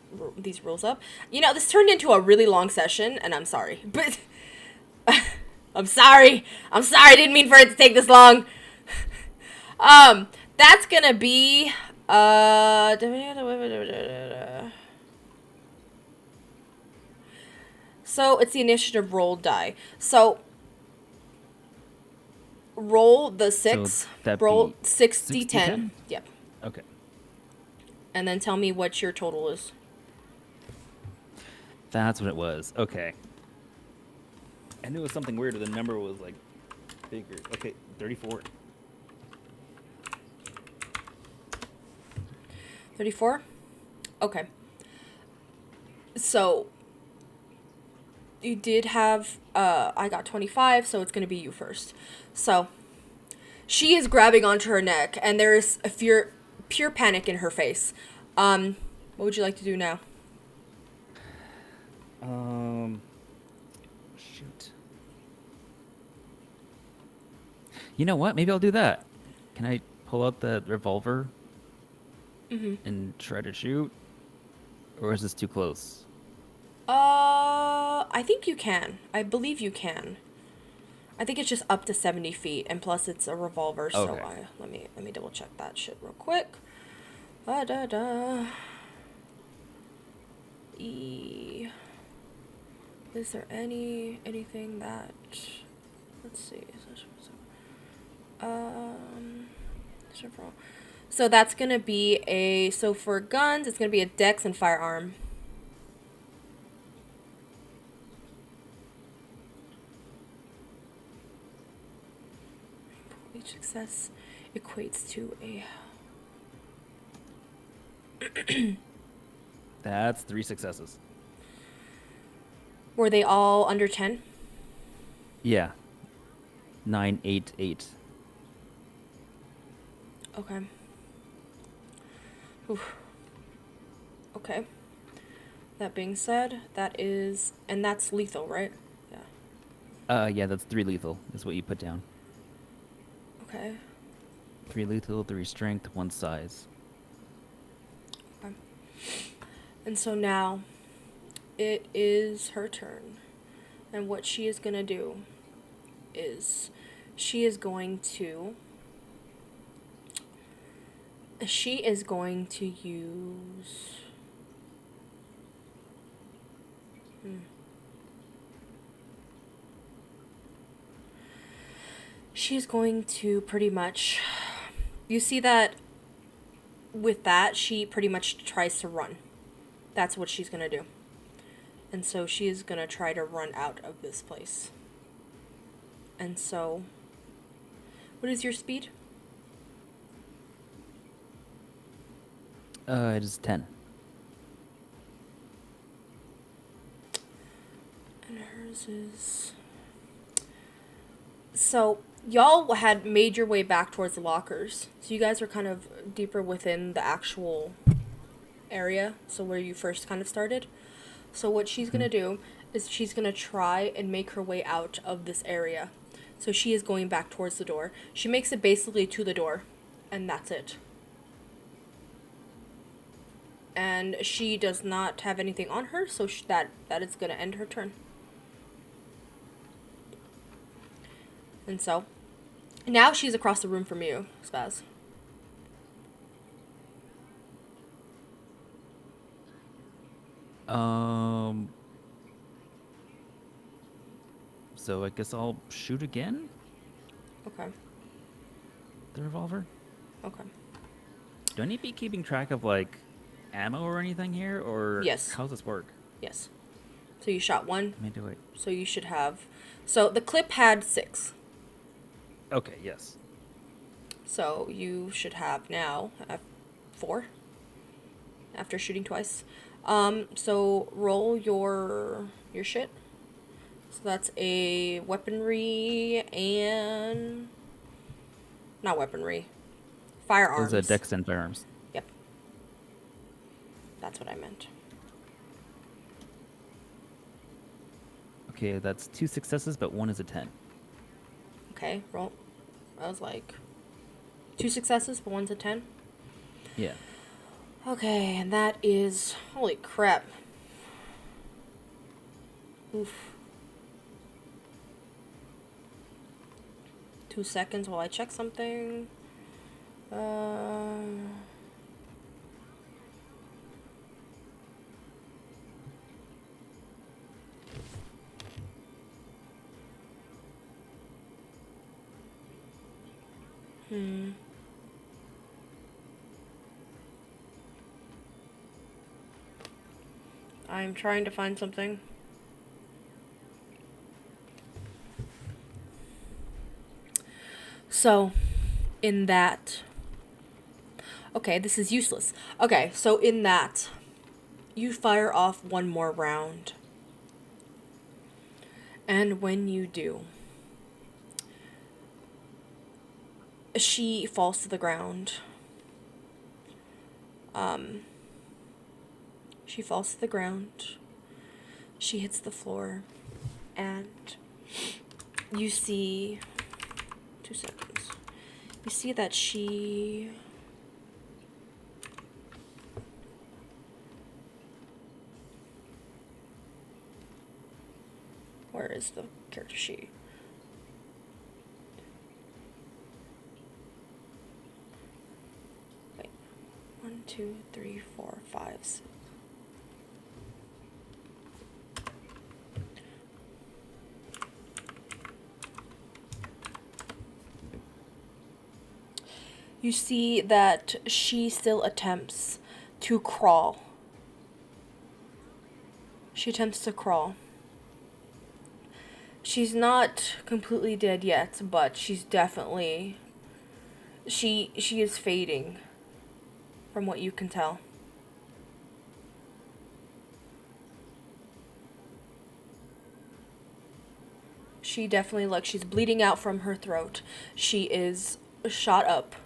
rules up. You know, this turned into a really long session, and I'm sorry, but I'm sorry. I didn't mean for it to take this long. That's gonna be so it's the initiative roll die. So roll the 6. that'd Roll be 6d10. 6d10? Yep. Okay. And then tell me what your total is. That's what it was. Okay. I knew it was something weird. The number was like bigger. Okay, 34. 34? Okay. So, you did have, I got 25, so it's gonna be you first. So, she is grabbing onto her neck, and there is a pure panic in her face. What would you like to do now? Shoot. You know what? Maybe I'll do that. Can I pull out the revolver and try to shoot? Or is this too close? I think you can. I believe you can. I think it's just up to 70 feet, and plus it's a revolver, so Okay. let me double check that shit real quick. Da. Is there anything that... Let's see. Several. So that's gonna be so for guns, it's gonna be a dex and firearm. Each success equates to a... That's 3 successes. Were they all under 10? Yeah. 9, 8, 8. Okay. Oof. Okay. That being said, and that's lethal, right? Yeah. Yeah, that's 3 lethal is what you put down. Okay. 3 lethal, 3 strength, 1 size. Okay. And so now, it is her turn. And what she is gonna do is she is going to use she's going to pretty much, you see that with that she pretty much tries to run. That's what she's gonna do. And so she is gonna try to run out of this place. And so, what is your speed? It is 10. And hers is... So, Y'all had made your way back towards the lockers. So you guys are kind of deeper within the actual area, so where you first kind of started. So what she's gonna do is she's gonna try and make her way out of this area. So she is going back towards the door. She makes it basically to the door, and that's it. And she does not have anything on her, so that is gonna end her turn. And so, now she's across the room from you, Spaz. So I guess I'll shoot again? Okay. The revolver? Okay. Do I need to be keeping track of, like, ammo or anything here? Or Yes. how's this work? Yes. So you shot one. Let me do it. So you should have. So the clip had 6. Okay, yes. So you should have now 4 after shooting twice. So roll your shit. So that's a weaponry and not weaponry. Firearms. Those are dex and firearms. Yep. That's what I meant. Okay, that's 2 successes, but 1 is a 10. Okay, roll. I was like 2 successes, but 1's a 10. Yeah. Okay, and that is holy crap. Oof. 2 seconds while I check something. I'm trying to find something. So, in that... Okay, this is useless. Okay, so in that, you fire off one more round. And when you do, she falls to the ground. She falls to the ground. She hits the floor. And you see... 2 seconds. You see that she... Where is the character sheet? Wait. 1, 2, 3, 4, 5, 6. You see that she still attempts to crawl. She attempts to crawl. She's not completely dead yet, but she's definitely... She is fading, from what you can tell. She definitely, like, she's bleeding out from her throat. She is shot up.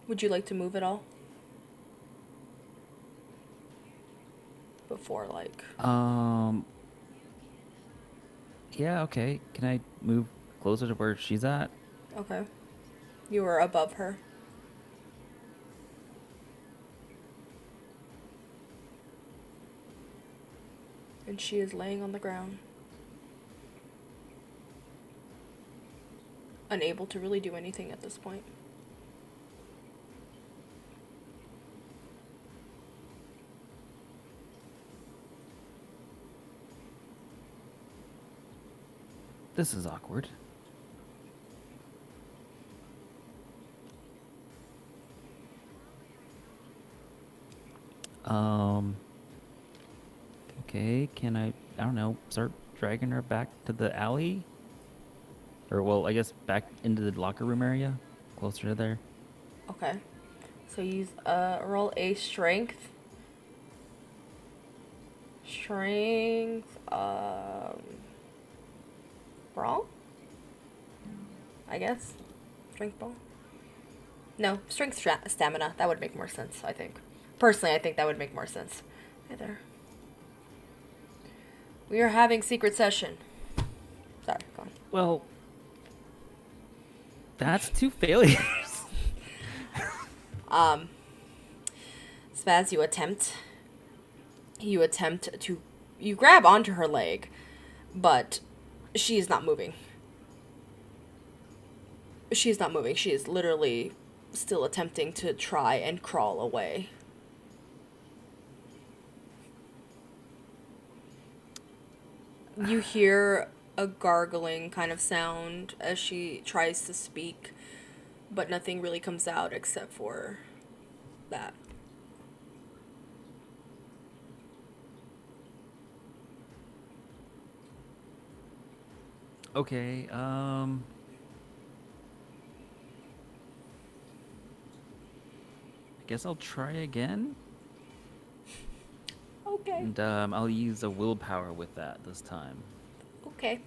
Would you like to move at all? Before, like... Yeah, okay. Can I move closer to where she's at? Okay. You were above her. And she is laying on the ground. Unable to really do anything at this point. This is awkward. Okay, can I don't know, start dragging her back to the alley? Or, well, I guess back into the locker room area? Closer to there? Okay. So use roll a strength. Strength, brawl? I guess. Strength brawl? No, strength stamina. That would make more sense, I think. Personally, I think that would make more sense. Hey there. We are having secret session. Sorry, go on. Well, that's 2 failures. Spaz, you attempt to, you grab onto her leg, but she is not moving. She is not moving. She is literally still attempting to try and crawl away. You hear a gargling kind of sound as she tries to speak, but nothing really comes out except for that. Okay, I guess I'll try again. Okay. And I'll use a willpower with that this time. Okay.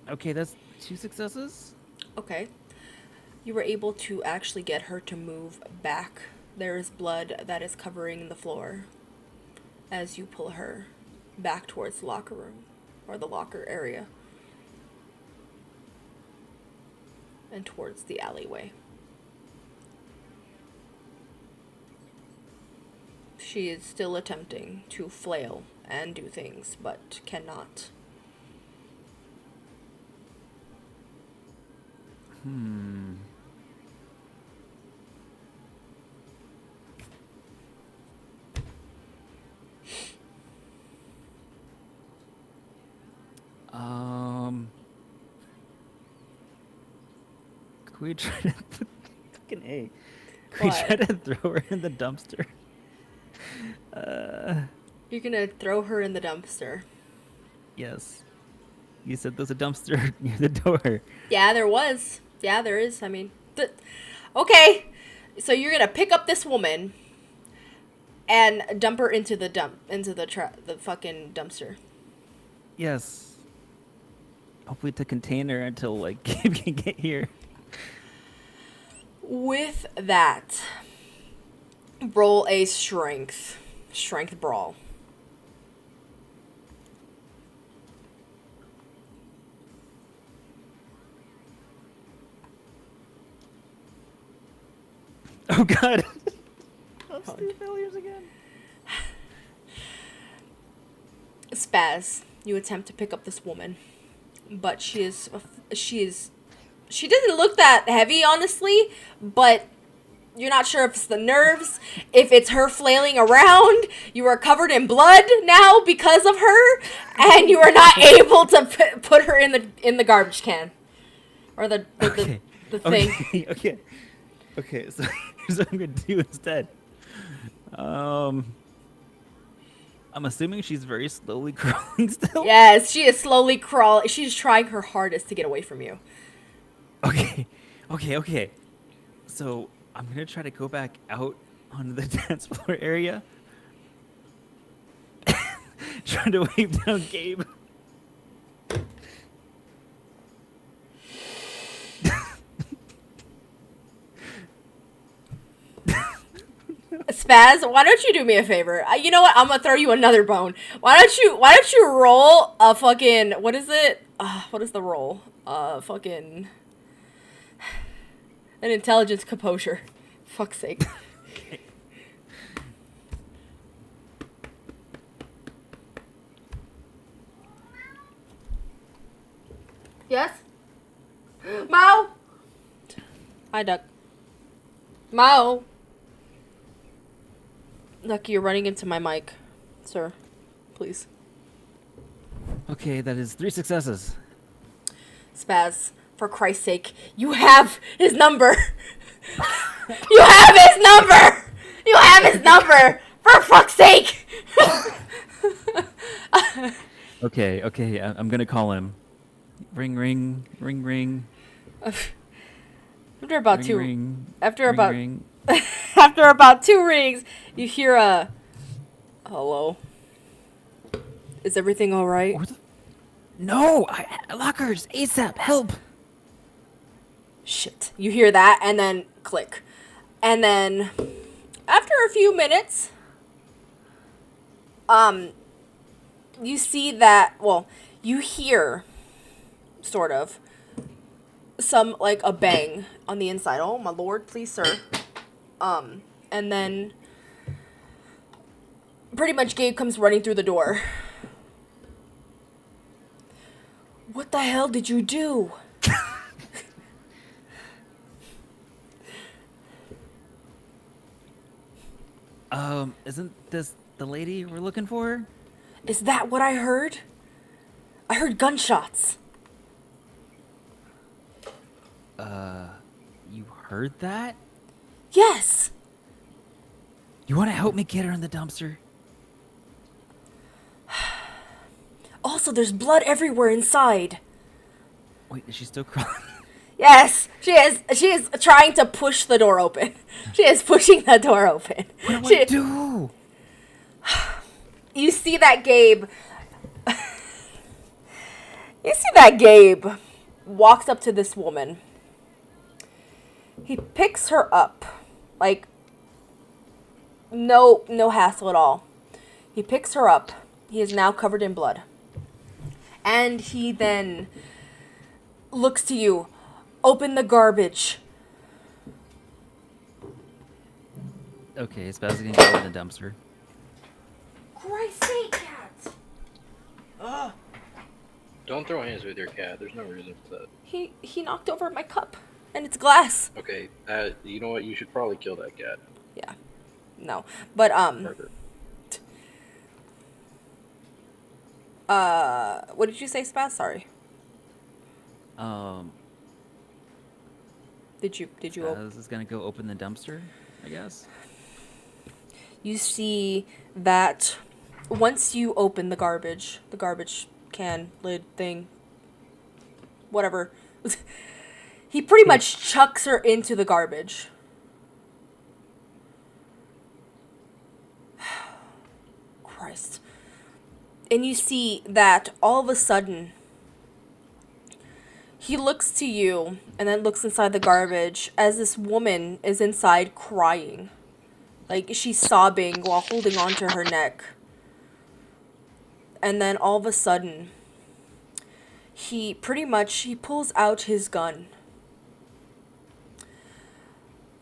Okay, that's 2 successes. Okay. You were able to actually get her to move back. There is blood that is covering the floor as you pull her back towards the locker room, or the locker area, and towards the alleyway. She is still attempting to flail and do things, but cannot. Can we try to fucking A? Can we What? try to throw her in the dumpster? You're gonna throw her in the dumpster. Yes. You said there's a dumpster near the door. Yeah, there was. Yeah, there is. I mean, okay. So you're gonna pick up this woman and dump her into the the fucking dumpster. Yes. Hopefully to contain her until like Gabe can get here. With that, roll a strength brawl. Oh god. Those 3 failures again. Spaz, you attempt to pick up this woman, but she doesn't look that heavy, honestly, but you're not sure if it's the nerves, if it's her flailing around. You are covered in blood now because of her, and you are not able to put her in the garbage can, or the Okay. thing. Okay, so here's what I'm gonna do instead. I'm assuming she's very slowly crawling still. Yes, she is slowly crawling. She's trying her hardest to get away from you. Okay. So I'm gonna try to go back out onto the dance floor area. Trying to wave down Gabe. Spaz, why don't you do me a favor? You know what? I'm gonna throw you another bone. Why don't you roll a fucking, what is it? What is the roll? Fucking an intelligence composure. Fuck's sake. Yes? Mao? Hi, Duck. Mao? Lucky, you're running into my mic, sir. Please. Okay, that is 3 successes. Spaz, for Christ's sake, you have his number. You have his number. You have his number. For fuck's sake. Okay, I'm gonna call him. Ring, ring, ring, ring. After about Ring, two, ring, after ring, about, ring. after about 2 rings, you hear a, hello. Is everything all right? What the? No! Lockers! ASAP! Help! Shit. You hear that, and then click. And then, after a few minutes, you see that, well, you hear, sort of, some, like, a bang on the inside. Oh, my lord, please, sir. And then, pretty much Gabe comes running through the door. What the hell did you do? Isn't this the lady we're looking for? Is that what I heard? I heard gunshots. You heard that? Yes. You want to help me get her in the dumpster? Also, there's blood everywhere inside. Wait, is she still crying? Yes, she is. She is trying to push the door open. She is pushing the door open. What do I do? You see that Gabe. You see that Gabe walks up to this woman. He picks her up, like no hassle at all. He picks her up. He is now covered in blood. And he then looks to you. Open the garbage. Okay, Spaz is gonna go in the dumpster. Christ's sake, cat! Ugh. Don't throw hands with your cat. There's no reason for that. He knocked over my cup, and it's glass. Okay, you know what? You should probably kill that cat. Yeah. No. But, Murder. what did you say, Spaz? Sorry. Did you Spaz is gonna go open the dumpster, I guess. You see that once you open the garbage can, lid, thing, whatever, he pretty much chucks her into the garbage. Christ. And you see that all of a sudden, he looks to you and then looks inside the garbage as this woman is inside crying. Like, she's sobbing while holding onto her neck. And then all of a sudden, he pulls out his gun.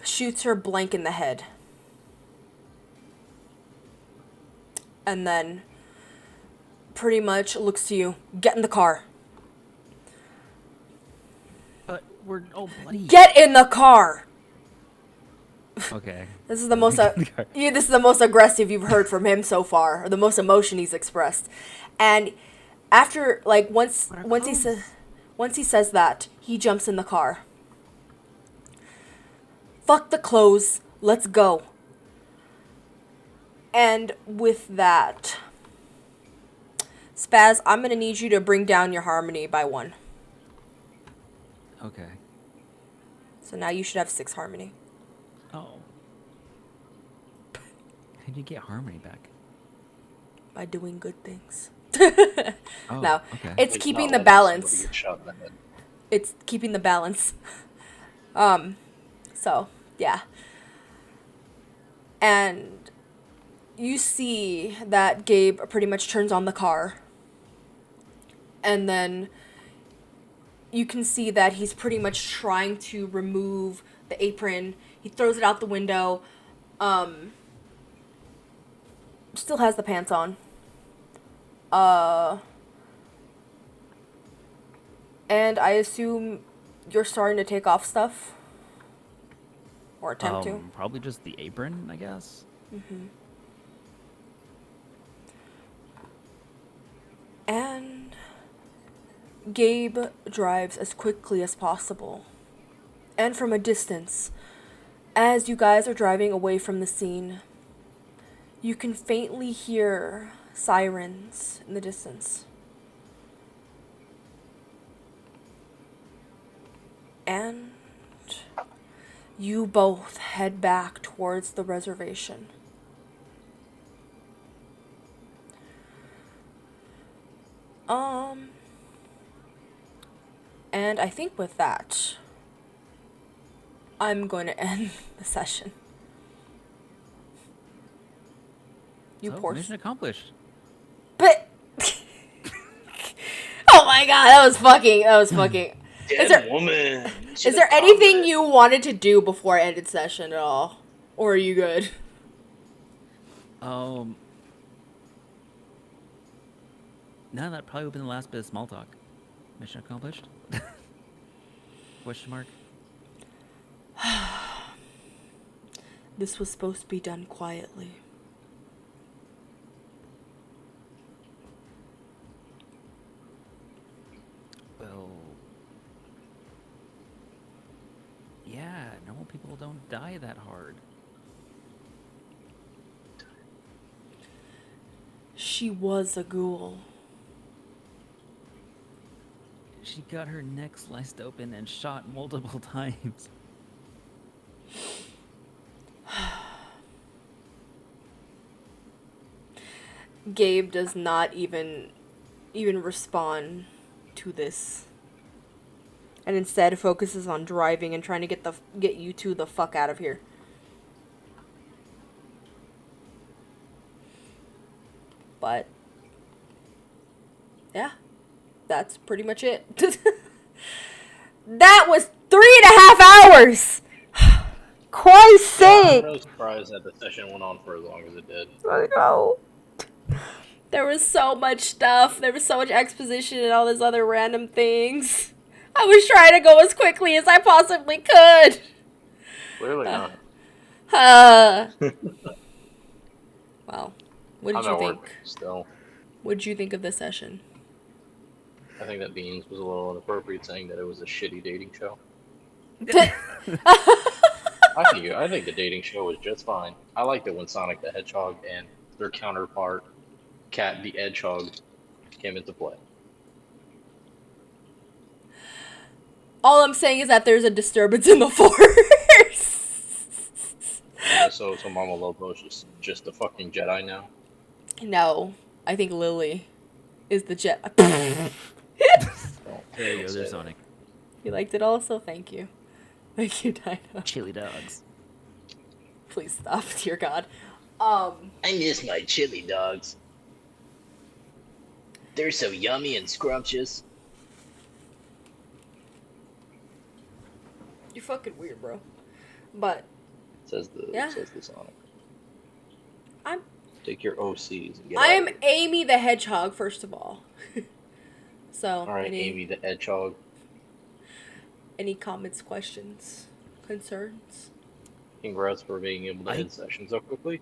Shoots her blank in the head. And then pretty much looks to you. Get in the car. But we're all bloody. Get in the car! Okay. This is the most this is the most aggressive you've heard from him so far, or the most emotion he's expressed. And after, like, once he says that, he jumps in the car. Fuck the clothes, let's go. And with that, Spaz, I'm gonna need you to bring down your harmony by 1. Okay. So now you should have 6 harmony. Oh. How'd you get harmony back? By doing good things. Oh, No, okay. it's Like, keeping not the letting balance. somebody get shot in the head. It's keeping the balance. So, yeah. And you see that Gabe pretty much turns on the car. And then you can see that he's pretty much trying to remove the apron. He throws it out the window. Still has the pants on. And I assume you're starting to take off stuff? Or attempt to? Probably just the apron, I guess. And Gabe drives as quickly as possible. And from a distance, as you guys are driving away from the scene, you can faintly hear sirens in the distance. And You both head back towards the reservation. And I think with that, I'm going to end the session. You So, poor. mission accomplished. But. Oh my god, that was fucking. Dead woman. Is there anything you wanted to do before I ended session at all? Or are you good? No, that probably would have been the last bit of small talk. Mission accomplished? Question mark? This was supposed to be done quietly. Well, yeah, normal people don't die that hard. She was a ghoul. She got her neck sliced open and shot multiple times. Gabe does not even respond to this. And instead focuses on driving and trying to get you two the fuck out of here. But yeah, that's pretty much it. That was 3.5 hours. Christ's sake. I'm really surprised that the session went on for as long as it did. I know. There was so much stuff. There was so much exposition and all these other random things. I was trying to go as quickly as I possibly could. Clearly not. Well, what did I'm you at think? work still. What did you think of the session? I think that Beans was a little inappropriate saying that it was a shitty dating show. I think the dating show was just fine. I liked it when Sonic the Hedgehog and their counterpart, Cat the Edgehog, came into play. All I'm saying is that there's a disturbance in the force. Yeah, so Mama Lobo's just a fucking Jedi now. No, I think Lily is the jet. Oh, There you go, say there's that. Sonic. You liked it also? Thank you. Thank you, Dino. Chili dogs. Please stop, dear God. I miss my chili dogs. They're so yummy and scrumptious. You're fucking weird, bro. But Says the Sonic. I'm Take your OCs and get I out am of here. Amy the Hedgehog, first of all. So, Alright, Amy the Hedgehog. any comments, questions, concerns? Congrats for being able to end sessions so quickly.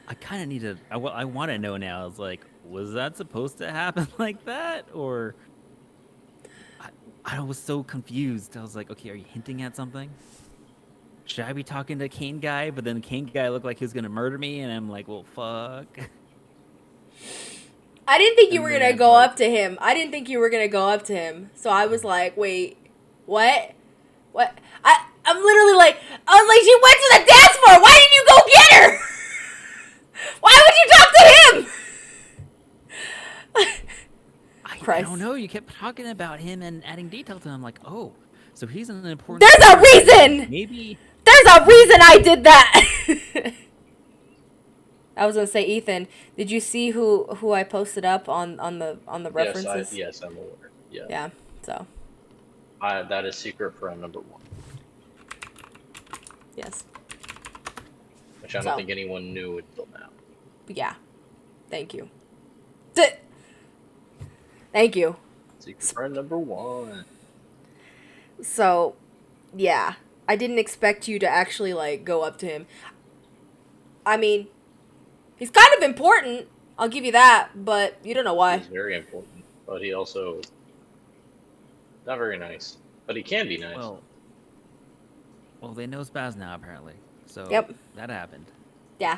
I kind of need to. I want to know now. It's like, was that supposed to happen like that, or? I was so confused. I was like, okay, are you hinting at something? Should I be talking to Kane guy? But then Kane guy looked like he was gonna murder me, and I'm like, well, fuck. I didn't think you And were gonna then, go like- up to him. I didn't think you were gonna go up to him. So I was like, wait, what? What? I'm literally like, I was like, she went to the dance floor. Why didn't you go get her? Why would you talk to him? I Christ. don't know. You kept talking about him and adding detail to him. I'm like, oh, so he's an important. There's a reason. Maybe. There's a reason I did that. I was gonna say, Ethan, did you see who I posted up on the references? Yes, I'm aware. Yeah. Yeah. So. That is secret friend number 1. Yes. Which I don't think anyone knew until now. Yeah. Thank you. Thank you. Secret friend number 1. So, yeah. I didn't expect you to actually, like, go up to him. I mean, he's kind of important. I'll give you that, but you don't know why. He's very important, but he also not very nice. But he can be nice. Well, they know Spaz now apparently. So Yep. that happened. Yeah.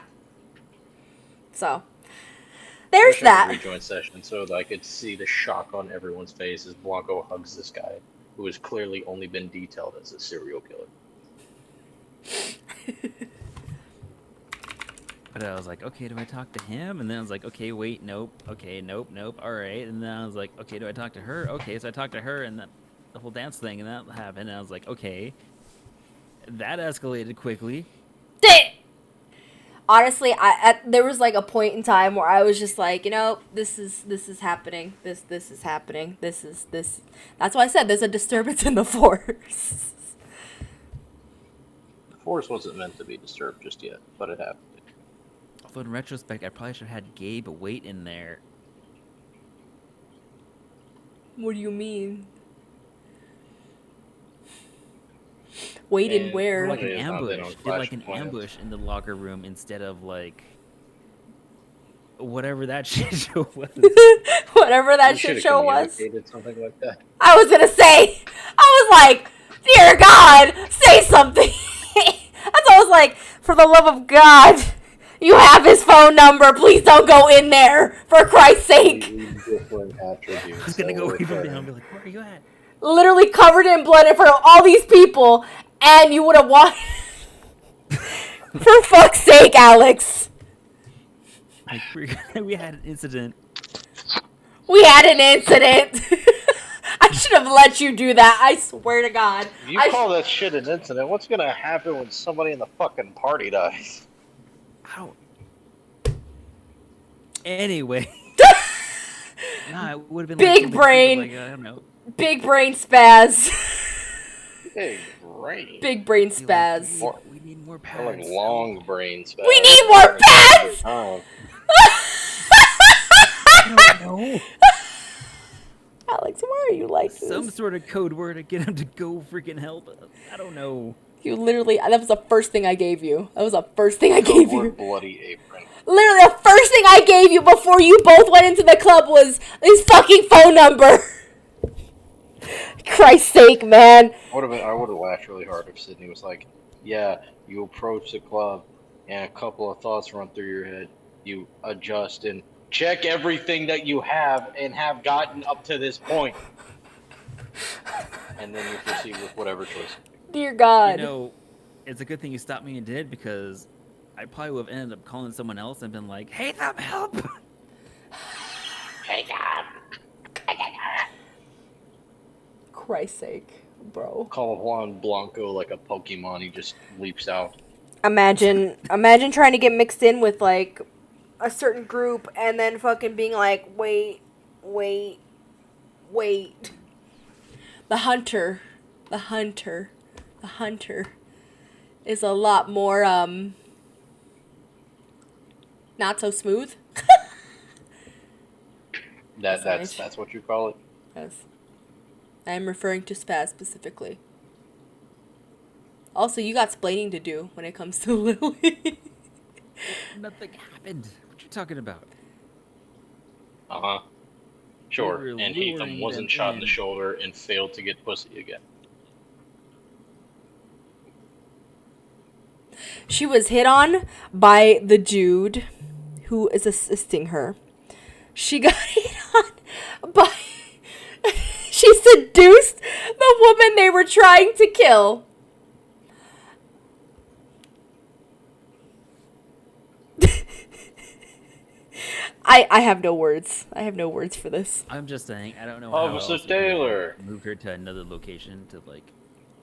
So, There's Wish I could that. rejoin session so that I could see the shock on everyone's face as Blanco hugs this guy, who has clearly only been detailed as a serial killer. But I was like, okay, do I talk to him? And then I was like, okay, wait, nope. Okay, nope. All right. And then I was like, okay, do I talk to her? Okay, so I talked to her, and then the whole dance thing, and that happened. And I was like, okay, that escalated quickly. Honestly, there was like a point in time where I was just like, this is happening. This is happening. This. That's why I said there's a disturbance in the force. The force wasn't meant to be disturbed just yet, but it happened. Although in retrospect, I probably should have had Gabe wait in there. What do you mean? Wait in And where? Like an It's not that ambush. on Did like Clash an of Clans. ambush in the locker room instead of like whatever that shit show was. Whatever that We shit should've show was. communicated something like that. I was gonna say. I was like, dear God, say something. That's what I was like. For the love of God, you have his phone number. Please don't go in there. For Christ's sake. Completely different attributes. I was gonna that go were wave him occurring. down and be like, where are you at? Literally covered in blood in front of all these people, and you would have watched. For fuck's sake, Alex. Like we had an incident. We had an incident. I should have let you do that. I swear to God. If you I call that shit an incident, what's gonna happen when somebody in the fucking party dies? I don't. Anyway. Nah, it would have been Big like, brain. Like, I don't know. Big brain spaz. Big brain. Big brain Be like, spaz. we need more I pads. like long brains. We need more pads! Oh, I don't know. Alex, why are you like this? Some sort of code word to get him to go freaking help us. I don't know. You literally, that was the first thing I gave you. That was the first thing I gave you. bloody apron. Literally, the first thing I gave you before you both went into the club was his fucking phone number. Christ's sake, man. I would have laughed really hard if Sydney was like, "Yeah, you approach the club, and a couple of thoughts run through your head. You adjust and check everything that you have and have gotten up to this point, and then you proceed with whatever choice." Dear God. You know, it's a good thing you stopped me and did because I probably would have ended up calling someone else and been like, "Hey, Tom, help!" Hey, God. Christ's sake, bro. Call Juan Blanco like a Pokemon. He just leaps out. Imagine trying to get mixed in with like a certain group and then fucking being like, wait. The hunter is a lot more not so smooth. That's what you call it. Yes. I am referring to Spaz specifically. Also, you got splaining to do when it comes to Lily. Nothing happened. What you talking about? Sure. We were And luring Hatham wasn't them shot in the in. shoulder and failed to get pussy again. She was hit on by the dude who is assisting her. She got hit on by... She seduced the woman they were trying to kill. I have no words. I have no words for this. I'm just saying, I don't know how Officer else you could've Taylor. moved her to another location to like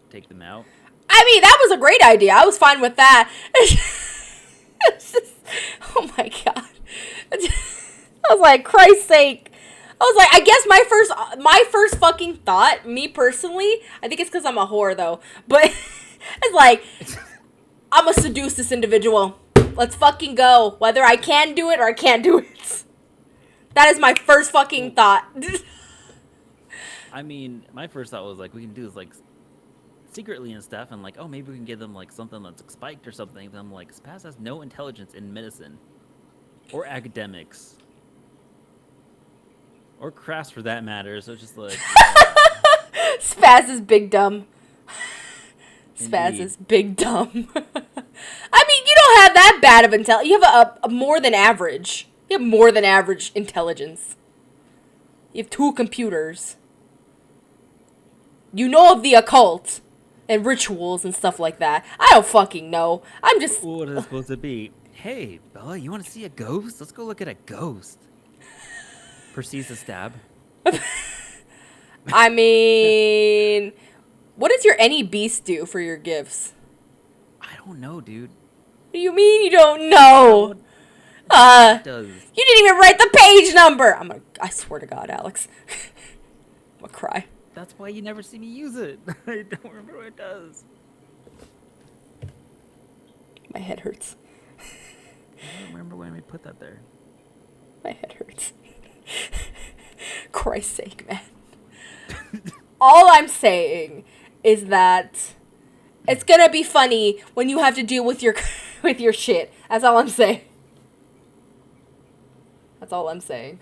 take them out. I mean, that was a great idea. I was fine with that. It's just, oh my God. I was like, Christ's sake. I was like, I guess my first fucking thought, me personally, I think it's because I'm a whore though, but it's like, I'm gonna seduce this individual. Let's fucking go. Whether I can do it or I can't do it. That is my first fucking thought. I mean, my first thought was like, we can do this like secretly and stuff, and like, oh, maybe we can give them like something that's spiked or something. Then I'm like, Spaz has no intelligence in medicine or academics or crafts for that matter. So it's just like, Spaz is big dumb. Spaz Indeed. is big dumb. I mean, you don't have that bad of intel. You have a more than average You have more than average intelligence. You have 2 computers. You know of the occult and rituals and stuff like that. I don't fucking know. I'm just... What is it supposed to be? Hey, Bella, you want to see a ghost? Let's go look at a ghost. Proceeds to stab. I mean... What does your any beast do for your gifts? I don't know, dude. What do you mean you don't know? It does. You didn't even write the page number! I swear to God, Alex. I'm gonna cry. That's why you never see me use it. I don't remember what it does. My head hurts. I don't remember when we put that there. My head hurts. Christ's sake, man. All I'm saying is that it's gonna be funny when you have to deal with your with your shit. That's all I'm saying. That's all I'm saying.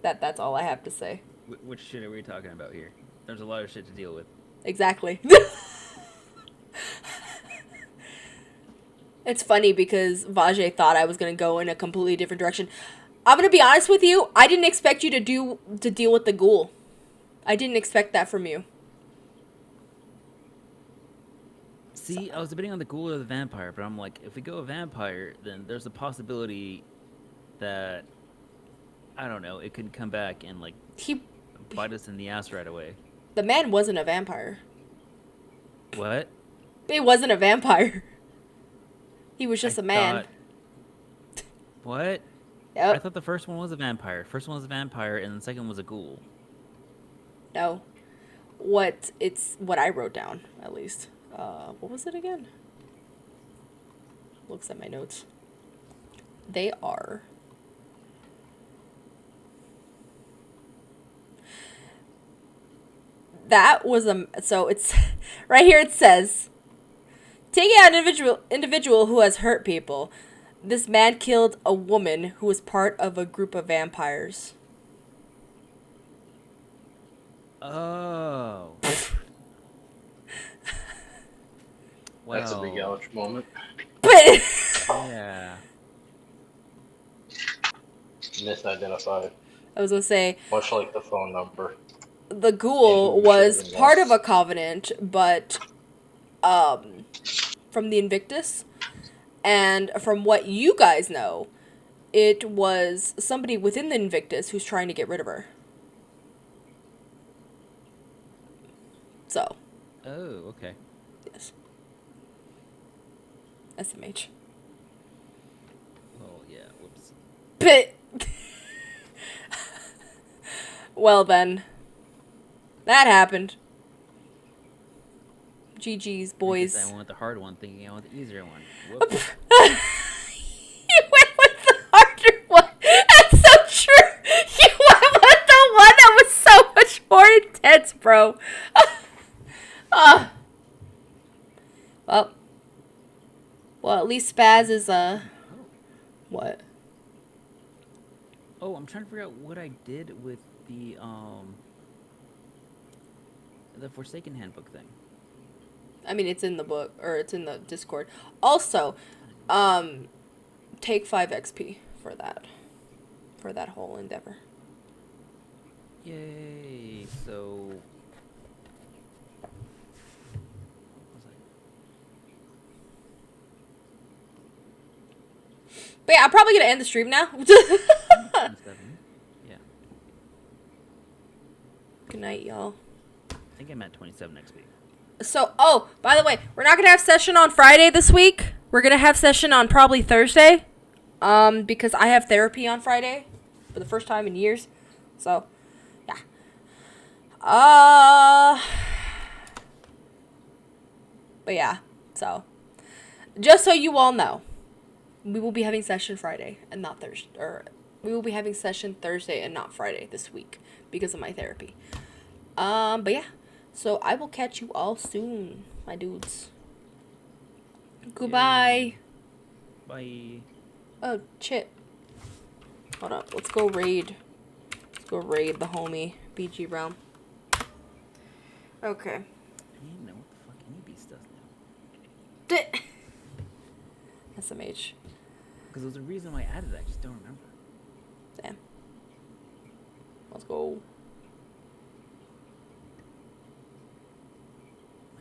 That's all I have to say. Which shit are we talking about here? There's a lot of shit to deal with. Exactly. It's funny because Vajay thought I was gonna go in a completely different direction. I'm gonna be honest with you. I didn't expect you to deal with the ghoul. I didn't expect that from you. See, I was debating on the ghoul or the vampire, but I'm like, if we go a vampire, then there's a possibility that, I don't know, it could come back and like bite us in the ass right away. The man wasn't a vampire. What? He wasn't a vampire. He was just a man. What? Yep. I thought the first one was a vampire. First one was a vampire, and the second was a ghoul. No. It's what I wrote down, at least. What was it again? Looks at my notes. They are... That was so it's right here it says, taking out an individual who has hurt people. This man killed a woman who was part of a group of vampires. Oh. Wow. That's a big ouch moment. But Yeah. Misidentified. I was gonna say, Much like the phone number. the ghoul Yeah, was sure, part yes. of a covenant, but from the Invictus, and from what you guys know, it was somebody within the Invictus who's trying to get rid of her. So, Oh, okay. yes. SMH. Well, yeah, whoops. But well then, that happened. GG's, boys. I went with the hard one, thinking I want the easier one. Whoops. You went with the harder one. That's so true. You went with the one that was so much more intense, bro. Well, at least Spaz is what? Oh, I'm trying to figure out what I did with the Forsaken Handbook thing. I mean, it's in the book, or it's in the Discord. Also, take 5 XP for that whole endeavor. Yay! So, what was But yeah, I'm probably gonna end the stream now. I? 27. Yeah, Good night, y'all. I think I'm at 27 next week. So, oh, by the way, we're not gonna have session on Friday this week. We're gonna have session on probably Thursday, because I have therapy on Friday for the first time in years. So, yeah. But yeah, so just so you all know, we will be having session Friday and not Thursday, or we will be having session Thursday and not Friday this week because of my therapy. But yeah. So I will catch you all soon, my dudes. Goodbye. Bye. Oh, shit. Hold up. Let's go raid. Let's go raid the homie, BG Realm. Okay. I don't even know what the fuck any beast does now. SMH. Because there's a reason why I added it, I just don't remember. Let's go.